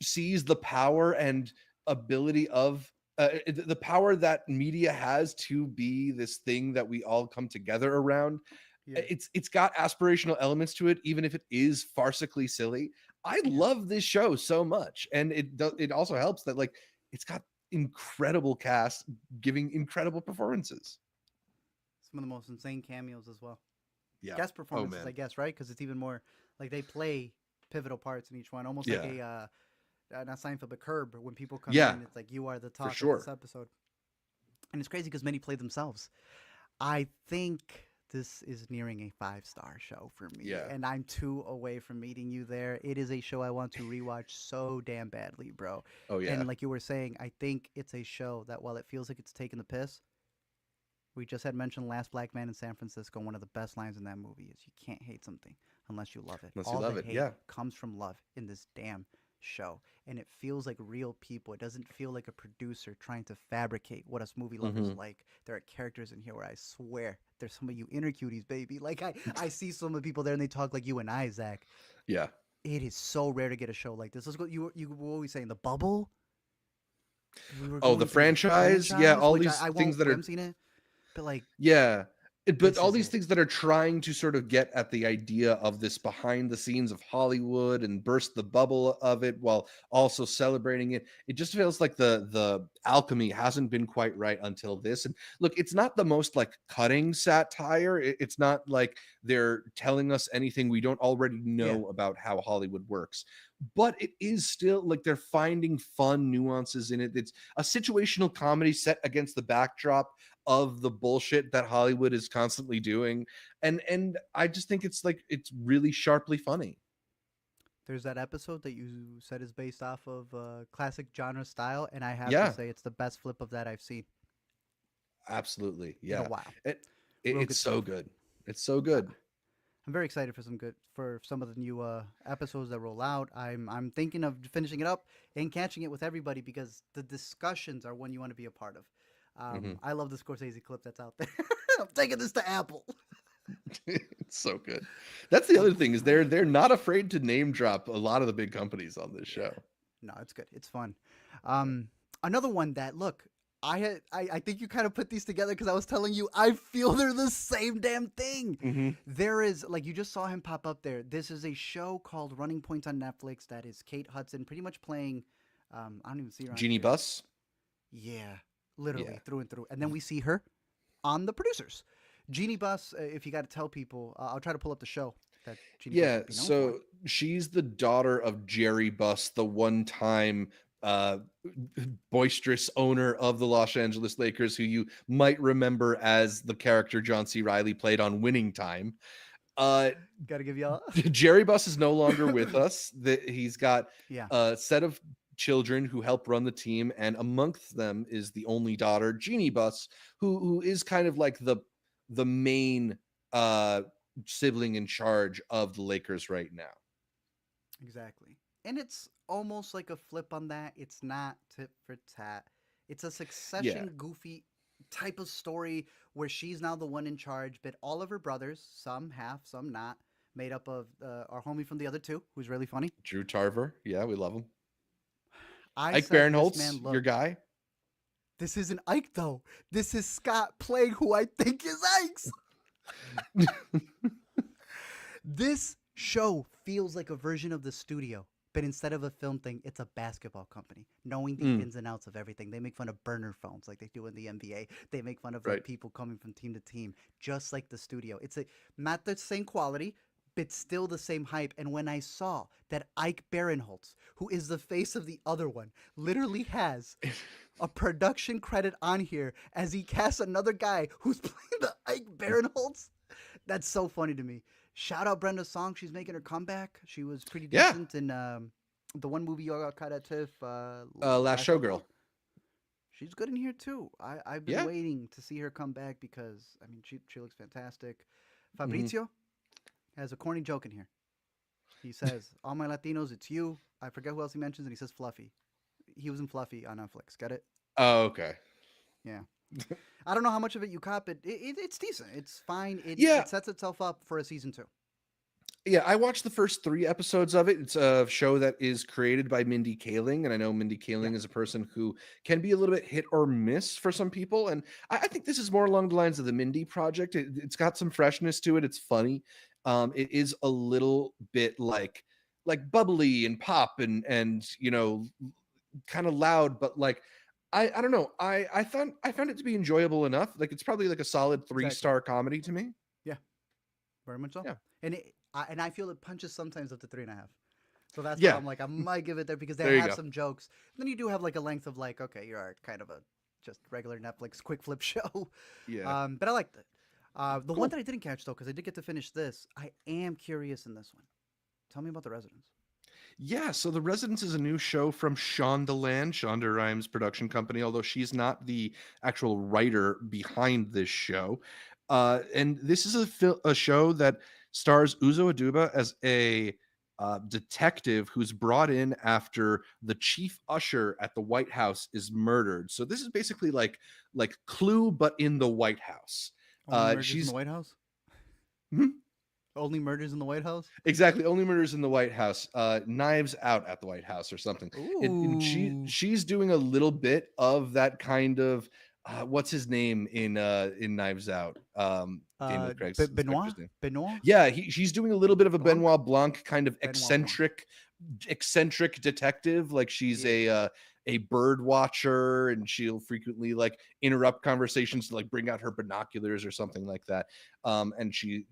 sees the power and ability of the power that media has to be this thing that we all come together around. Yeah. It's got aspirational elements to it, even if it is farcically silly. I love this show so much, and it also helps that like it's got incredible cast giving incredible performances. Some of the most insane cameos as well. Yeah, Guest performances, I guess, right? Because it's even more like they play pivotal parts in each one, almost like a not Seinfeld, but Curb. When people come in, it's like you are the talk of this episode, and it's crazy because many play themselves. I think this is nearing a 5-star show for me, and I'm 2 away from meeting you there. It is a show I want to rewatch so damn badly, bro. Oh yeah, and like you were saying, I think it's a show that while it feels like it's taking the piss, we just had mentioned Last Black Man in San Francisco. One of the best lines in that movie is, "You can't hate something unless you love it." Unless you love it, hate comes from love in this damn show, and it feels like real people. It doesn't feel like a producer trying to fabricate what us movie lovers like. There are characters in here where I swear there's some of you inner cuties, baby. Like I see some of the people there and they talk like you and I, Zach. Yeah, it is so rare to get a show like this. Let's go. You were always saying The Bubble. The franchise. Yeah, all these things that are seen it, but like but all these things that are trying to sort of get at the idea of this behind the scenes of Hollywood and burst the bubble of it while also celebrating it. It just feels like the alchemy hasn't been quite right until this. And look, it's not the most like cutting satire. It's not like they're telling us anything we don't already know about how Hollywood works. But it is still like they're finding fun nuances in it. It's a situational comedy set against the backdrop of the bullshit that Hollywood is constantly doing. And I just think it's like it's really sharply funny. There's that episode that you said is based off of classic genre style, and I have to say it's the best flip of that I've seen. Absolutely. Yeah. In a while. It's so good. It's so good. I'm very excited for some of the new episodes that roll out. I'm thinking of finishing it up and catching it with everybody because the discussions are one you want to be a part of. I love the Scorsese clip that's out there. I'm taking this to Apple. It's so good. That's the other thing is they're not afraid to name drop a lot of the big companies on this show. No, it's good. It's fun. Another one that I think you kind of put these together because I was telling you I feel they're the same damn thing. There is like you just saw him pop up there. This is a show called Running Point on Netflix that is Kate Hudson pretty much playing. I don't even see her. Jeannie Buss. Yeah, literally through and through. And then we see her on The Producers. Jeannie Buss. If you got to tell people, I'll try to pull up the show. That Jeannie Buss would be known for. She's the daughter of Jerry Buss, the one-time boisterous owner of the Los Angeles Lakers, who you might remember as the character John C. Reilly played on Winning Time. Gotta give y'all. Jerry Buss is no longer with us. He's got a set of children who help run the team, and amongst them is the only daughter, Jeannie Buss, who is kind of like the main sibling in charge of the Lakers right now. Exactly. And it's almost like a flip on that. It's not tit for tat. It's a Succession goofy type of story where she's now the one in charge, but all of her brothers, some half, some not, made up of our homie from the other two, who's really funny. Drew Tarver. Yeah, we love him. I Ike said this man Barinholtz, your looked. guy. This isn't Ike though. This is Scott playing who I think is Ike's. This show feels like a version of the studio, but instead of a film thing, it's a basketball company. Knowing the Mm, ins and outs of everything, they make fun of burner phones like they do in the NBA. They make fun of like right. people coming from team to team, just like the studio. It's not the same quality, but still the same hype. And when I saw that Ike Barinholtz, who is the face of the other one, literally has a production credit on here as he casts another guy who's playing the Ike Barinholtz, that's so funny to me. Shout out Brenda Song. She's making her comeback. She was pretty Yeah. decent in the one movie you got caught at TIFF. Last Showgirl. She's good in here too. I've been Yeah. waiting to see her come back because I mean she looks fantastic. Hmm. Fabrizio has a corny joke in here. He says, "All my Latinos, it's you." I forget who else he mentions, and he says Fluffy. He was in Fluffy on Netflix. Get it? Oh, okay. Yeah. I don't know how much of it you caught, but it's decent. It's fine. Yeah. It sets itself up for a season 2. Yeah, I watched the first 3 episodes of it. It's a show that is created by Mindy Kaling, and I know Mindy Yeah. Kaling is a person who can be a little bit hit or miss for some people. And I think this is more along the lines of the Mindy Project. It's got some freshness to it. It's funny. It is a little bit like bubbly and pop and kind of loud, but like I don't know. I found it to be enjoyable enough. Like it's probably like a solid Exactly. 3-star comedy to me. Yeah. Very much so. Yeah. And I feel it punches sometimes up to 3.5. So that's why Yeah. I'm like, I might give it there because There they you have go. some jokes. And then you do have like a length of like, okay, you're kind of a just regular Netflix quick flip show. Yeah. But I liked it. The one Cool. that I didn't catch though, because I did get to finish this, I am curious in this one. Tell me about The Residents. Yeah, so The Residence is a new show from Shondaland, Shonda Rhimes' production company, although she's not the actual writer behind this show. And this is a show that stars Uzo Aduba as a detective who's brought in after the chief usher at the White House is murdered. So this is basically like Clue, but in the White House. Only murders in She's the White House? Hmm? Only murders in the White House? Exactly, only murders in the White House. Knives Out at the White House or something. And Ooh. she's doing a little bit of that kind of what's his name in Knives Out? Daniel Craig's Benoit? inspector's name. Benoit? Yeah, she's doing a little bit of a Blanc? Benoit Blanc kind of Benoit Blanc. eccentric detective. Like she's a bird watcher, and she'll frequently like interrupt conversations to like bring out her binoculars or something like that. And she,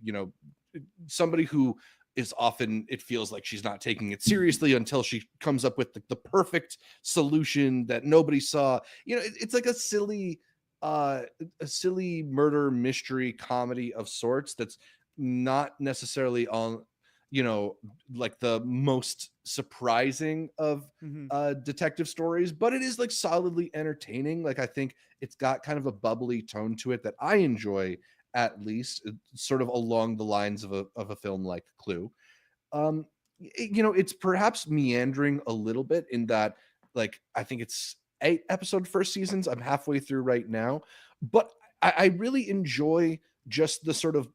somebody who is often, it feels like she's not taking it seriously until she comes up with the perfect solution that nobody saw. It's like a silly murder mystery comedy of sorts that's not necessarily on like the most surprising of Mm-hmm. detective stories, but it is like solidly entertaining. Like I think it's got kind of a bubbly tone to it that I enjoy, at least sort of along the lines of a film like Clue. It's perhaps meandering a little bit in that, like, I think it's 8 episode first seasons. I'm halfway through right now, but I really enjoy just the sort of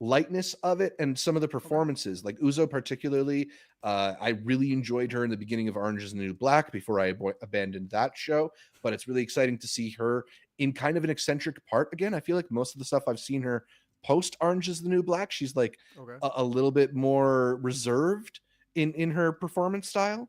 lightness of it and some of the performances, like Uzo particularly. I really enjoyed her in the beginning of Orange is the New Black before I abandoned that show, but it's really exciting to see her in kind of an eccentric part again. I feel like most of the stuff I've seen her post Orange is the New Black, she's like Okay. a little bit more reserved in her performance style.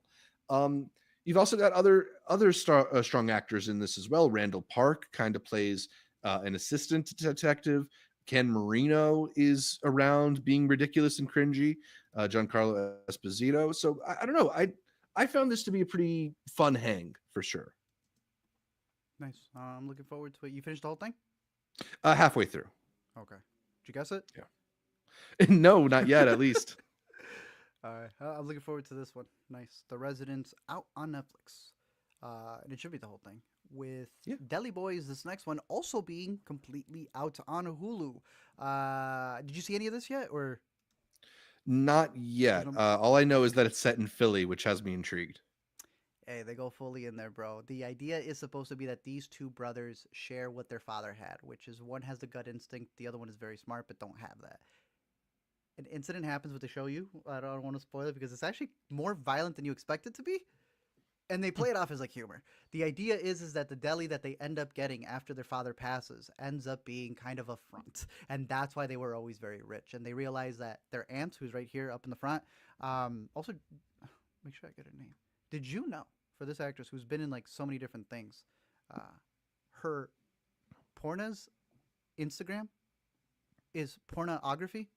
You've also got other strong actors in this as well. Randall Park kind of plays an assistant detective. Ken Marino is around being ridiculous and cringy. Giancarlo Esposito. So I don't know. I found this to be a pretty fun hang for sure. Nice. I'm looking forward to it. You finished the whole thing? Halfway through. Okay. Did you guess it? Yeah. No, not yet. At least. All right. I'm looking forward to this one. Nice. The Residents out on Netflix. And it should be the whole thing. With Deli Boys, this next one also being completely out on Hulu. Did you see any of this yet, or Not yet. All I know is that it's set in Philly, which has me intrigued. Hey, they go fully in there, bro. The idea is supposed to be that these two brothers share what their father had, which is one has the gut instinct, the other one is very smart, but don't have that. An incident happens with the show you. I don't want to spoil it because it's actually more violent than you expect it to be. And they play it off as like humor. The idea is that the deli that they end up getting after their father passes ends up being kind of a front, and that's why they were always very rich. And they realize that their aunt, who's right here up in the front, also make sure I get her name. Did you know for this actress who's been in like so many different things, uh, her porna's Instagram is pornography?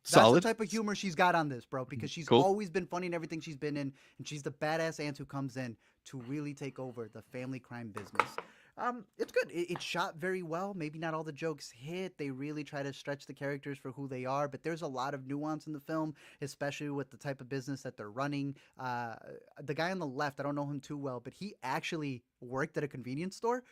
That's the Solid. type of humor she's got on this, bro, because she's Cool. always been funny in everything she's been in, and she's the badass aunt who comes in to really take over the family crime business. It's good. It's shot very well. Maybe not all the jokes hit. They really try to stretch the characters for who they are, but there's a lot of nuance in the film, especially with the type of business that they're running. The guy on the left, I don't know him too well, but he actually worked at a convenience store.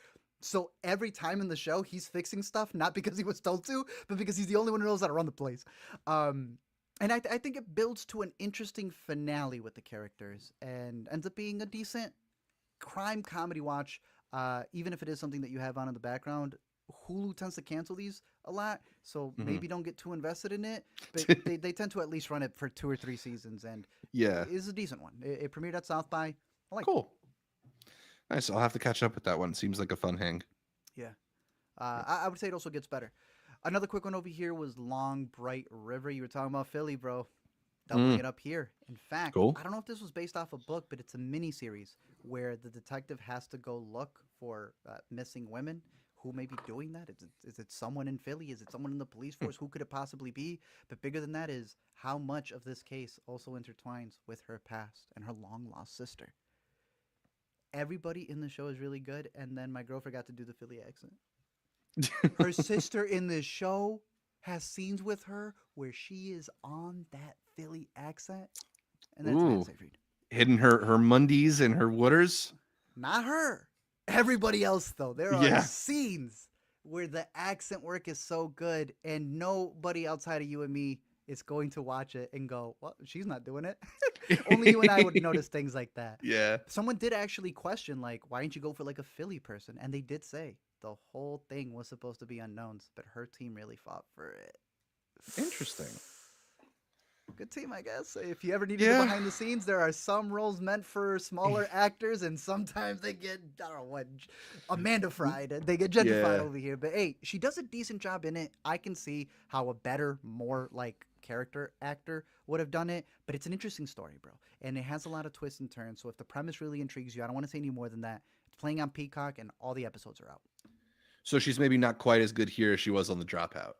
So every time in the show, he's fixing stuff, not because he was told to, but because he's the only one who knows how to run the place. Um, and I think it builds to an interesting finale with the characters and ends up being a decent crime comedy watch, even if it is something that you have on in the background. Hulu tends to cancel these a lot, so Mhm. maybe don't get too invested in it. But they tend to at least run it for 2 or 3 seasons, and Yeah. it is a decent one. It premiered at South by. I liked it. Cool. Nice. I'll have to catch up with that one. Seems like a fun hang. Yeah. I would say it also gets better. Another quick one over here was Long Bright River. You were talking about Philly, bro. Doubling Mm, it up here. In fact, cool. I don't know if this was based off a book, but it's a mini series where the detective has to go look for missing women. Who may be doing that? Is it someone in Philly? Is it someone in the police force? Who could it possibly be? But bigger than that is how much of this case also intertwines with her past and her long lost sister. Everybody in the show is really good, and then my girl forgot to do the Philly accent. Her sister in this show has scenes with her where she is on that Philly accent, and then it's Matt Ooh. Seyfried. Hidden her Mundies and her Wooders. Not her. Everybody else, though. There are Yeah. scenes where the accent work is so good, and nobody outside of you and me is going to watch it and go, well, she's not doing it. Only you and I would notice things like that. Yeah. Someone did actually question, like, why didn't you go for like a Philly person? And they did say the whole thing was supposed to be unknowns, but her team really fought for it. Interesting. Good team, I guess. If you ever needed the Yeah. behind the scenes, there are some roles meant for smaller actors, and sometimes they get, I don't know what, Amanda Fried. They get gentrified Yeah. over here. But hey, she does a decent job in it. I can see how a better, more like character actor would have done it. But it's an interesting story, bro. And it has a lot of twists and turns. So if the premise really intrigues you, I don't want to say any more than that. It's playing on Peacock, and all the episodes are out. So she's maybe not quite as good here as she was on the Dropout.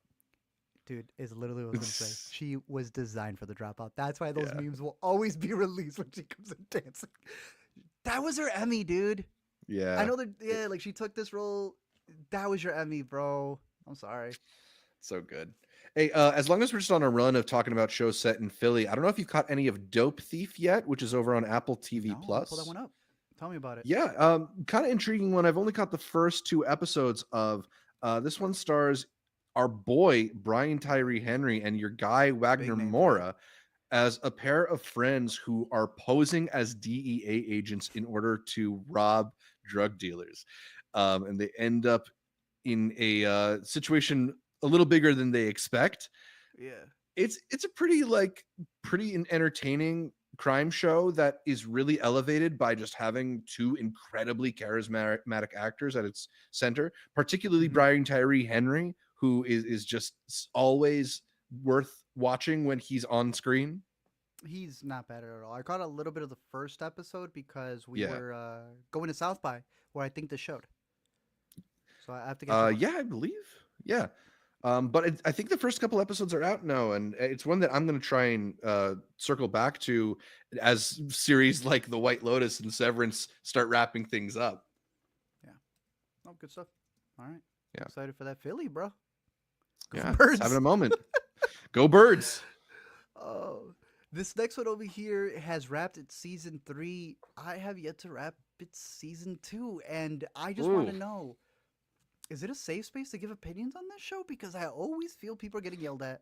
Dude, is literally what I was gonna say. She was designed for the dropout. That's why those Yeah. memes will always be released when she comes in dancing. That was her Emmy, dude. Yeah. I know that. Yeah, like she took this role. That was your Emmy, bro. I'm sorry. So good. Hey, as long as we're just on a run of talking about shows set in Philly, I don't know if you've caught any of Dope Thief yet, which is over on Apple TV No, I'll pull that Plus. one up. Tell me about it. Yeah, kind of intriguing one. I've only caught the first 2 episodes of. This one stars our boy Brian Tyree Henry and your guy Big Wagner name for that. Mora as a pair of friends who are posing as DEA agents in order to rob drug dealers, and they end up in a situation a little bigger than they expect. Yeah. It's a pretty entertaining crime show that is really elevated by just having 2 incredibly charismatic actors at its center, particularly hmm Brian Tyree Henry, who is just always worth watching when he's on screen. He's not bad at all. I caught a little bit of the first episode because we Yeah. were going to South by where I think this showed. So I have to catch up on it. Yeah, I believe. Yeah. But I think the first couple episodes are out now, and it's one that I'm going to try and circle back to as series like The White Lotus and Severance start wrapping things up. Yeah. Oh, good stuff. All right. Yeah. Excited for that Philly, bro. Go Yeah, Birds. having a moment. Go Birds. Oh, this next one over here has wrapped its season 3. I have yet to wrap its season 2, and I just want to Ooh. know: is it a safe space to give opinions on this show? Because I always feel people are getting yelled at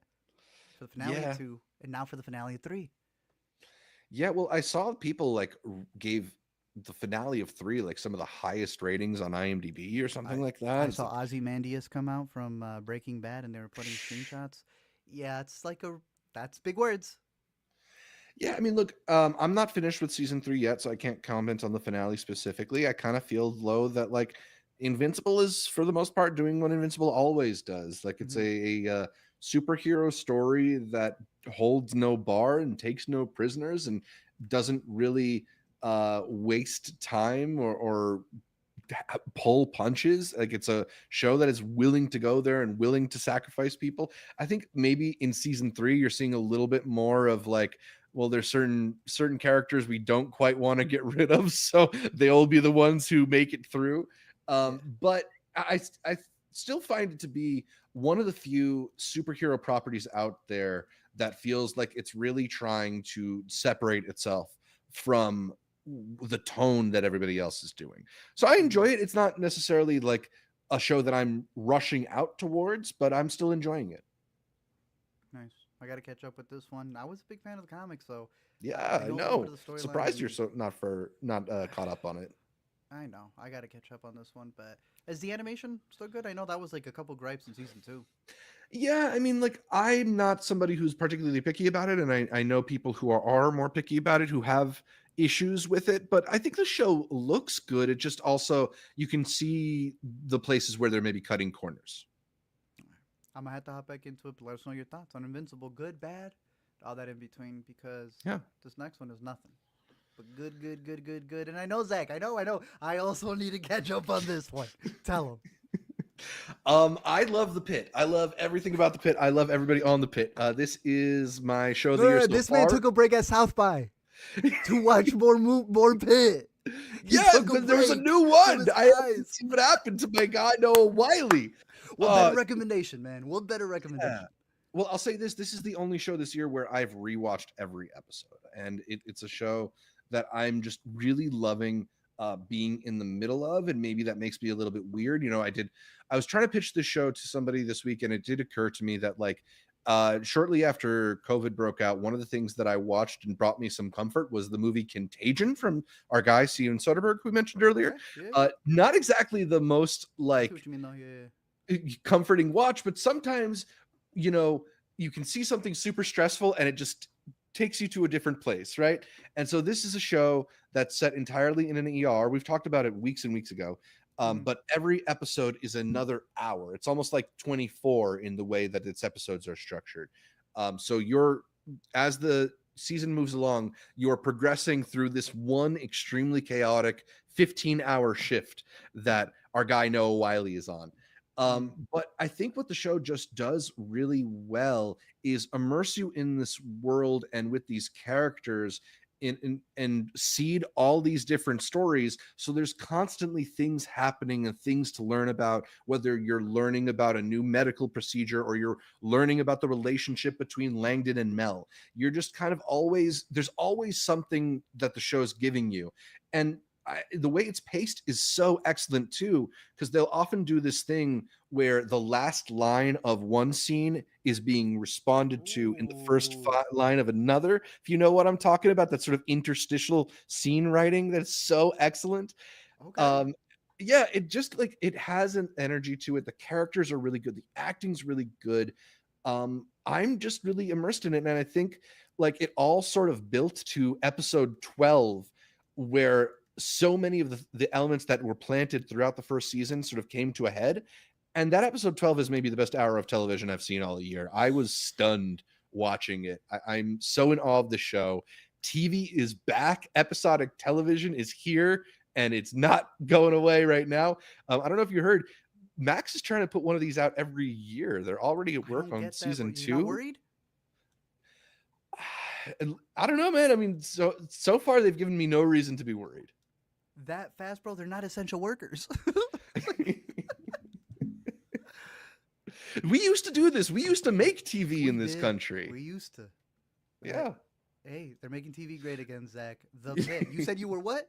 for the finale Yeah. of 2, and now for the finale of 3. Yeah, well, I saw people like gave the finale of 3 like some of the highest ratings on IMDb or something I like that. I It's saw like, Ozymandias come out from Breaking Bad, and they were putting screenshots. Yeah, it's like a that's big words. yeah, I mean, look, I'm not finished with season 3 yet, so I can't comment on the finale specifically. I kind of feel low that like Invincible is for the most part doing what Invincible always does. Like it's Hmm. a superhero story that holds no bar and takes no prisoners and doesn't really waste time or pull punches. Like it's a show that is willing to go there and willing to sacrifice people. I think maybe in season 3 you're seeing a little bit more of like, well, there's certain characters we don't quite want to get rid of, so they'll be the ones who make it through. Yeah. But I still find it to be one of the few superhero properties out there that feels like it's really trying to separate itself from the tone that everybody else is doing. So I enjoy Hmm. it. It's not necessarily like a show that I'm rushing out towards, but I'm still enjoying it. Nice. I got to catch up with this one. I was a big fan of the comics, so Yeah, I I know a little bit know. of the storyline, Surprised you're and so not caught up on it. I know I got to catch up on this one. But is the animation still good? I know that was like a couple gripes in season 2. Yeah, I mean, like I'm not somebody who's particularly picky about it, and I know people who are more picky about it who have issues with it. But I think the show looks good. It just also you can see the places where they're maybe cutting corners. I'm gonna have to hop back into it. But let us know your thoughts on Invincible, good, bad, all that in between, because Yeah. this next one is nothing but good, good, good, good, good. And I know Zach. I know. I also need to catch up on this one. Tell him. I love the Pit. I love everything about the Pit. I love everybody on the Pit. This is my show of the year so This man far. took a break at South by to watch more Pit. He Yeah, took a but there was a break new from one. his I haven't eyes. seen what happened to my guy Noah Wiley. What better recommendation, man? What better Yeah. recommendation? Well, I'll say this: this is the only show this year where I've rewatched every episode, and it's a show that I'm just really loving being in the middle of, and maybe that makes me a little bit weird. You know, I was trying to pitch this show to somebody this week, and it did occur to me that like shortly after COVID broke out, one of the things that I watched and brought me some comfort was the movie Contagion from our guy Steven Soderbergh, who we mentioned earlier. Okay, yeah. Not exactly the most I see like what you mean, though. Yeah. comforting watch, but sometimes, you know, you can see something super stressful and it just takes you to a different place, right? And so this is a show that's set entirely in an ER. We've talked about it weeks and weeks ago. Mhm. But every episode is another hour. It's almost like 24 in the way that its episodes are structured. So you're, as the season moves along, you're progressing through this one extremely chaotic 15-hour shift that our guy Noah Wiley is on. Mhm. But I think what the show just does really well is immerse you in this world and with these characters and seed all these different stories. So there's constantly things happening and things to learn about, whether you're learning about a new medical procedure or you're learning about the relationship between Langdon and Mel. You're just kind of there's always something that the show's giving you. And the way it's paced is so excellent too, because they'll often do this thing where the last line of one scene is being responded to in the first Ooh. line of another. If you know what I'm talking about, that sort of interstitial scene writing that's so excellent. Okay. Um, yeah, it just like it has an energy to it. The characters are really good. The acting's really good. I'm just really immersed in it, and I think like it all sort of built to episode 12, where so many of the elements that were planted throughout the first season sort of came to a head. And that episode 12 is maybe the best hour of television I've seen all year. I was stunned watching it. I'm so in awe of the show. TV is back. Episodic television is here, and it's not going away right now. I don't know if you heard, Max is trying to put one of these out every year. They're already at I work don't on get that. season You're not 2. worried? And I don't know, man. I mean, so far they've given me no reason to be worried. That fast, bro? They're not essential workers. We used to do this. We used to make TV in We this did. country. We used to. Yeah. Hey, they're making TV great again, Zach. The Pit. You said you were what?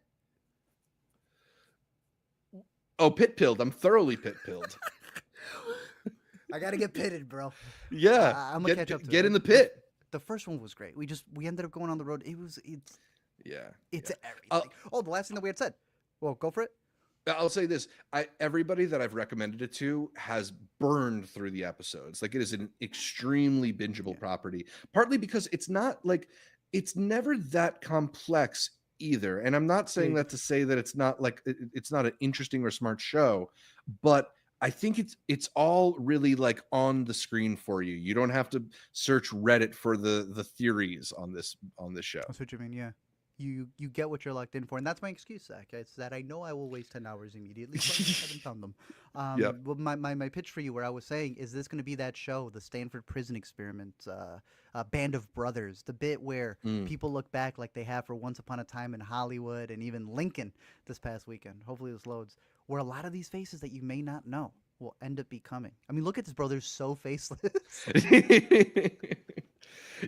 Oh, pit pilled. I'm thoroughly pit pilled. I gotta get pitted, bro. Yeah. I'm gonna catch up to Get it. in the pit. The first one was great. We ended up going on the road. Yeah, It's yeah. everything. Oh, the last thing that we had said. Well, go for it. I'll say this: everybody that I've recommended it to has burned through the episodes. Like, it is an extremely bingeable Yeah. property. Partly because it's not like it's never that complex either. And I'm not saying Yeah. that to say that it's not like it's not an interesting or smart show, but I think it's all really like on the screen for you. You don't have to search Reddit for the theories on this show. That's what you mean. Yeah. You get what you're locked in for, and that's my excuse, Zach. It's that I know I will waste 10 hours immediately, so I just haven't found them. Yep. Well, my pitch for you, where I was saying, is this going to be that show, the Stanford Prison Experiment, Band of Brothers, the bit where Mm. people look back like they have for Once Upon a Time in Hollywood and even Lincoln this past weekend. Hopefully this loads, where a lot of these faces that you may not know will end up becoming. I mean, look at this, bro. They're so faceless.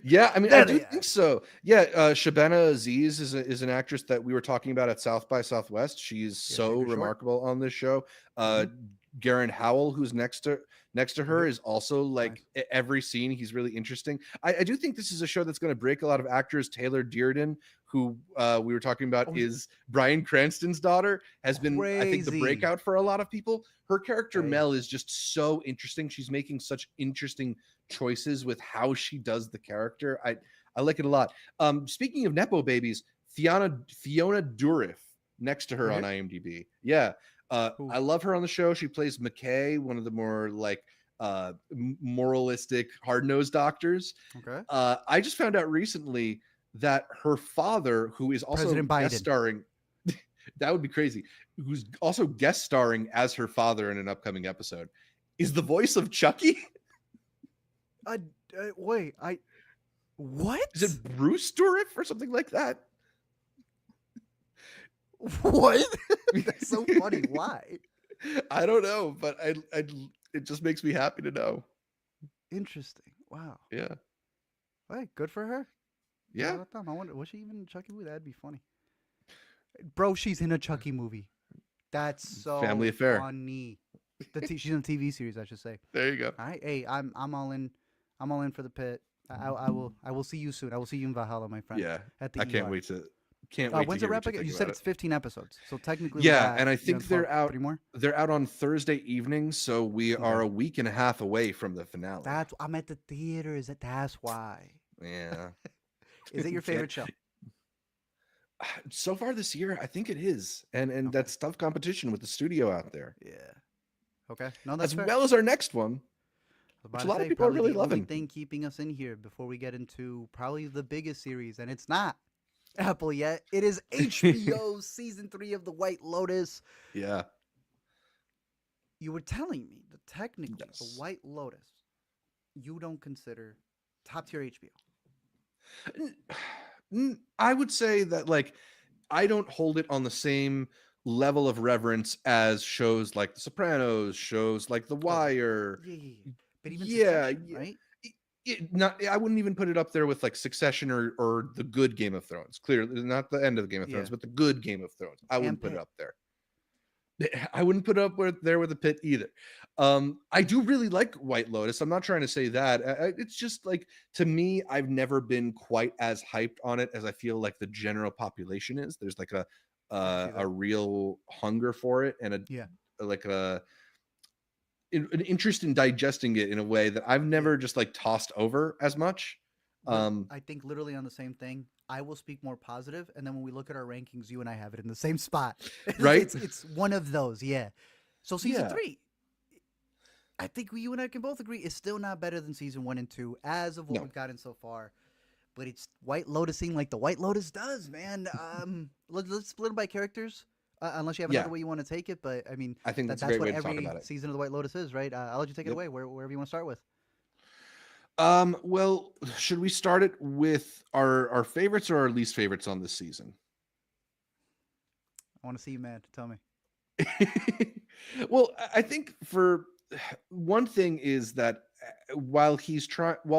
Yeah, I mean, I There do they are. think so. Yeah, Shabana Aziz is an actress that we were talking about at South by Southwest. She's Yeah, she so for short. remarkable on this show. Mm-hmm. Garen Howell, who's next to her, Yep. is also like Nice. every scene he's really interesting. I do think this is a show that's going to break a lot of actors. Taylor Dearden, who we were talking about, Oh, is Bryan Cranston's daughter, has been, I think, the crazy. breakout for a lot of people. Her character Hey. Mel is just so interesting. She's making such interesting choices with how she does the character. I like it a lot. Speaking of nepo babies, Fiona Dourif next to her Right on here. IMDb. Yeah. Who? I love her on the show. She plays McKay, one of the more like moralistic, hard-nosed doctors. Okay. I just found out recently that her father, who is also President guest Biden. starring, that would be crazy, who's also guest starring as her father in an upcoming episode, is the voice of Chucky. Wait, what? Is it Bruce Dourif or something like that? What? That's so funny. Why? I don't know, but it just makes me happy to know. Interesting. Wow. Yeah. Hey, good for her. Yeah. Good on them. I wonder, was she even in a Chucky movie? That'd be funny. Bro, she's in a Chucky movie. That's so Family Affair. funny. She's in a TV series, I should say. There you go. All right. Hey, I'm all in. I'm all in for the pit. I will see you soon. I will see you in Valhalla, my friend. Yeah. At the I can't ER. wait to Can't wait When's to it hear wrap what you again? think You said about it's 15 episodes, so technically, Yeah, and I think they're 12, out. 3 more. They're out on Thursday evening, so we Okay. are a week and a half away from the finale. I'm at the theater. That's why? Yeah. Is it your favorite show? So far this year, I think it is, and Okay. that's tough competition with the studio out there, Yeah. Okay. No, that's as fair. well as our next one. I was which about a to lot of say, people are probably really the only loving. thing keeping us in here before we get into probably the biggest series, and it's not Apple yet. It is HBO's season 3 of The White Lotus. Yeah. You were telling me that technically The Yes. White Lotus you don't consider top tier HBO. I would say that, like, I don't hold it on the same level of reverence as shows like The Sopranos, shows like The Wire. Yeah. But even Yeah, Succession, yeah. right? I wouldn't even put it up there with like Succession or the good Game of Thrones. Clearly, not the end of the Game of Thrones, Yeah. but the good Game of Thrones. I wouldn't And put it Pitt. up there. I wouldn't put it up there with the Pit either. I do really like White Lotus. I'm not trying to say that. It's just like, to me, I've never been quite as hyped on it as I feel like the general population is. There's like I see a that. real hunger for it and Yeah. an interest in digesting it in a way that I've never just like tossed over as much. I think literally on the same thing. I will speak more positive, and then when we look at our rankings, you and I have it in the same spot. Right? It's one of those, yeah. So season Yeah. 3, I think you and I can both agree, is still not better than season 1 and 2 as of what No. we've gotten so far. But it's White Lotusing like the White Lotus does, man. Let's split them by characters, unless you have Yeah. another way you want to take it. But I mean, I think that's a that's great what way to talk every about it. season of the White Lotus is, right? I'll let you take it Yep. away wherever you want to start with. Well, should we start it with our favorites or our least favorites on this season? I want to see you mad. Tell me. Well, I think for one thing is that while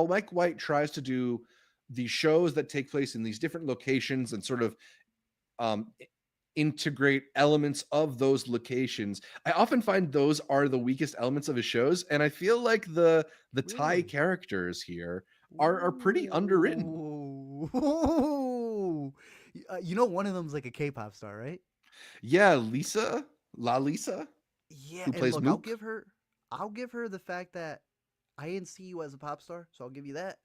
Mike White tries to do the shows that take place in these different locations and sort of integrate elements of those locations, I often find those are the weakest elements of his shows, and I feel like the Thai Really? characters here are pretty underwritten. Ooh. You know, one of them's like a K-pop star, right? Yeah, Lisa, La Lisa, Yeah, who and plays look, Mook. I'll give her the fact that I didn't see you as a pop star, so I'll give you that.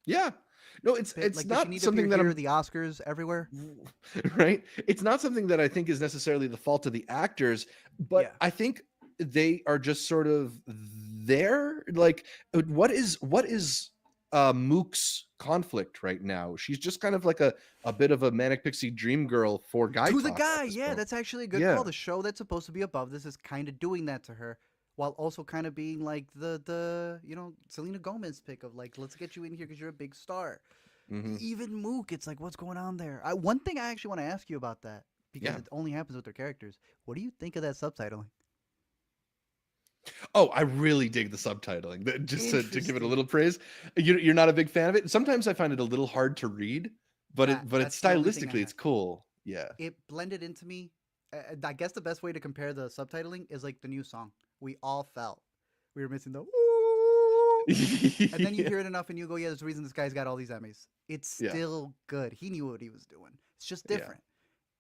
Yeah. No, But it's like, does she not need to appear something that here, I'm the Oscars, everywhere? right. It's not something that I think is necessarily the fault of the actors, but Yeah. I think they are just sort of there. Like, what is Mook's conflict right now? She's just kind of like a bit of a manic pixie dream girl for guy To the talk at guy, this yeah, point. that's actually a good call. Yeah. The show that's supposed to be above this is kind of doing that to her, while also kind of being like the Selena Gomez pick of like, let's get you in here because you're a big star. Hmm. Even Mook, it's like, what's going on there? One thing I actually want to ask you about that, because Yeah. it only happens with their characters. What do you think of that subtitling? Oh, I really dig the subtitling. Just to give it a Interesting. little praise. You're not a big fan of it. Sometimes I find it a little hard to read, but it's That's the only thing I stylistically it's have. cool. Yeah. It blended into me. I guess the best way to compare the subtitling is like the new song. We all felt we were missing the ooh, and then you Yeah. hear it enough and you go, yeah, there's a reason this guy's got all these Emmys. It's Yeah. still good. He knew what he was doing. It's just Yeah. different.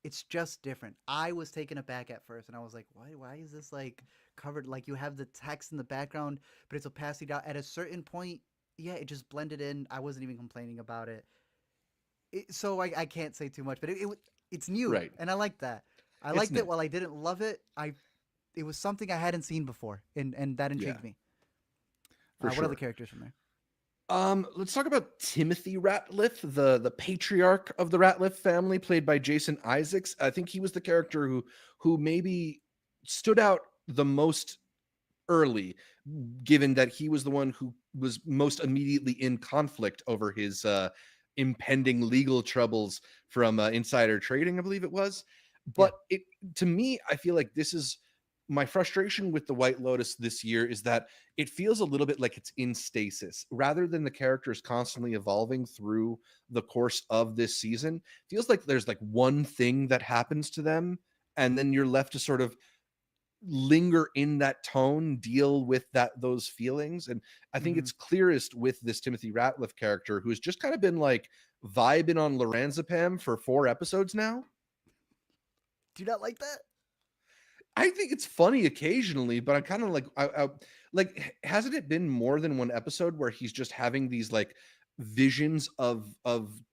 It's just different. I was taken aback at first, and I was like, why is this like covered? Like you have the text in the background, but it's opacityed out. At a certain point, yeah, it just blended in. I wasn't even complaining about it. So I can't say too much, but it's new, Right. and I like that. I It's liked it new. while I didn't love it. It was something I hadn't seen before, and that Yeah, intrigued me. for What other sure. characters from there? Let's talk about Timothy Ratliff, the patriarch of the Ratliff family, played by Jason Isaacs. I think he was the character who maybe stood out the most early, given that he was the one who was most immediately in conflict over his impending legal troubles from insider trading, I believe it was. Yeah. But it to me, I feel like this is my frustration with the White Lotus this year is that it feels a little bit like it's in stasis rather than the characters constantly evolving through the course of this season. Feels like there's like one thing that happens to them and then you're left to sort of linger in that tone, deal with those feelings. And I think Mm-hmm. it's clearest with this Timothy Ratliff character who's just kind of been like vibing on Lorazepam for 4 episodes now. Do you not like that? I think it's funny occasionally, but I'm kind of like, like, hasn't it been more than one episode where he's just having these like visions of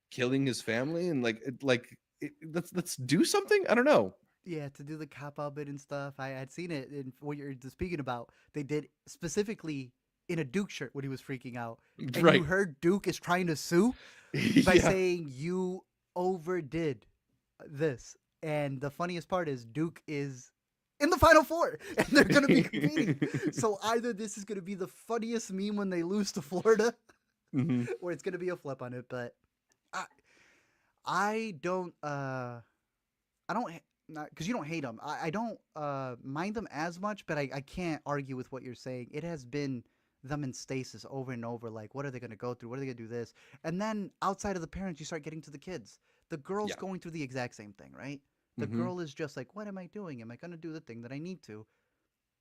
killing his family and let's do something. I don't know. Yeah, to do the cop out bit and stuff. I had seen it in what you're speaking about. They did specifically in a Duke shirt when he was freaking out, and you Right? heard Duke is trying to sue by Yeah. saying you overdid this. And the funniest part is Duke is in the final four, and they're gonna be competing. So either this is gonna be the funniest meme when they lose to Florida, Hmm. or it's gonna be a flip on it. But I, I don't. I don't because you don't hate them. I don't mind them as much, but I can't argue with what you're saying. It has been them in stasis over and over. Like, what are they going to go through? What are they going to do this? And then outside of the parents, you start getting to the kids. The girl's Yeah. going through the exact same thing, right? The Hmm. girl is just like, what am I doing? Am I going to do the thing that I need to?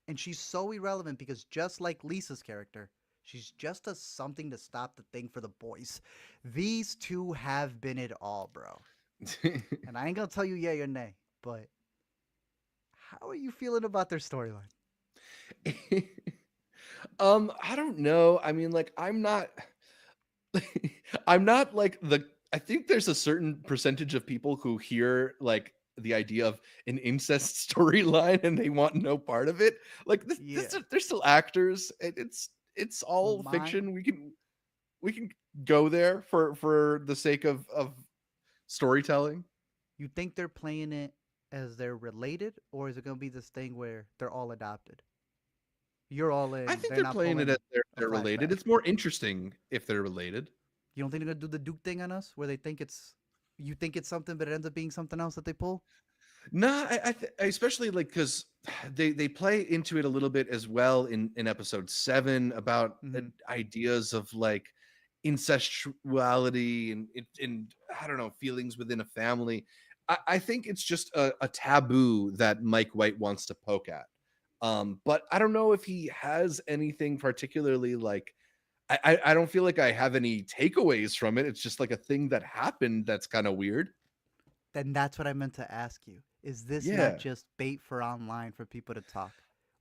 And she's so irrelevant because just like Lisa's character, she's just a something to stop the thing for the boys. These two have been it all, bro. And I ain't gonna tell you yay or nay, but how are you feeling about their storyline? I don't know. I mean, like, I'm not I'm not like I think there's a certain percentage of people who hear like the idea of an incest storyline and they want no part of it. Like Yeah, they're still actors. It's all my fiction. We can go there for the sake of storytelling. you think they're playing it as they're related, or is it gonna be this thing where they're all adopted? You're all I in. think They're they're not playing it as pulling a they're related. flashback. It's more interesting if they're related. You don't think they're gonna do the Duke thing on us, where they think it's you think it's something, but it ends up being something else that they pull? No, especially like because they play into it a little bit as well in episode 7 about Mm-hmm. ideas of like incestuality and I don't know feelings within a family. I think it's just a taboo that Mike White wants to poke at. But I don't know if he has anything particularly like I don't feel like I have any takeaways from it. It's just like a thing that happened that's kind of weird. Then that's what I meant to ask you. Is this not Yeah. just bait for online for people to talk?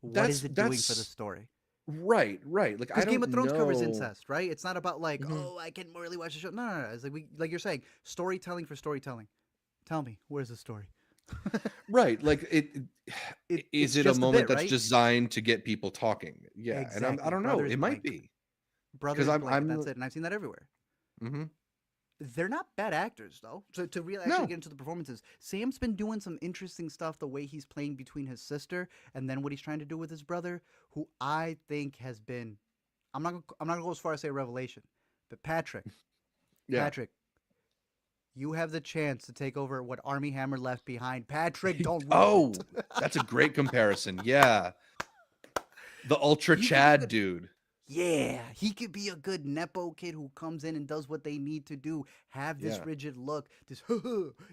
What is That's it doing for the that's story? right, right. Like I Because Game don't of Thrones covers know. incest, right? It's not about like, Mhm. oh, I can really watch the show. No, no, no. It's like like you're saying, storytelling for storytelling. Tell me, where's the story? Right. Like is It's it a just a moment bit, that's right? designed to get people talking? Yeah. And I Exactly. don't know. It might be Brother because is blank, and I'm that's it. And I've seen that everywhere. mhm. They're not bad actors though. So to really actually No. get into the performances, Sam's been doing some interesting stuff. The way he's playing between his sister and then what he's trying to do with his brother, who I think has been. I'm not gonna go as far as say revelation, but Yeah. Patrick, you have the chance to take over what Army Hammer left behind. Patrick, don't ruin Oh, it. that's a great comparison. Yeah. The Ultra He could be a Chad good. dude. Yeah, he could be a good nepo kid who comes in and does what they need to do. Have this Yeah. rigid look. This,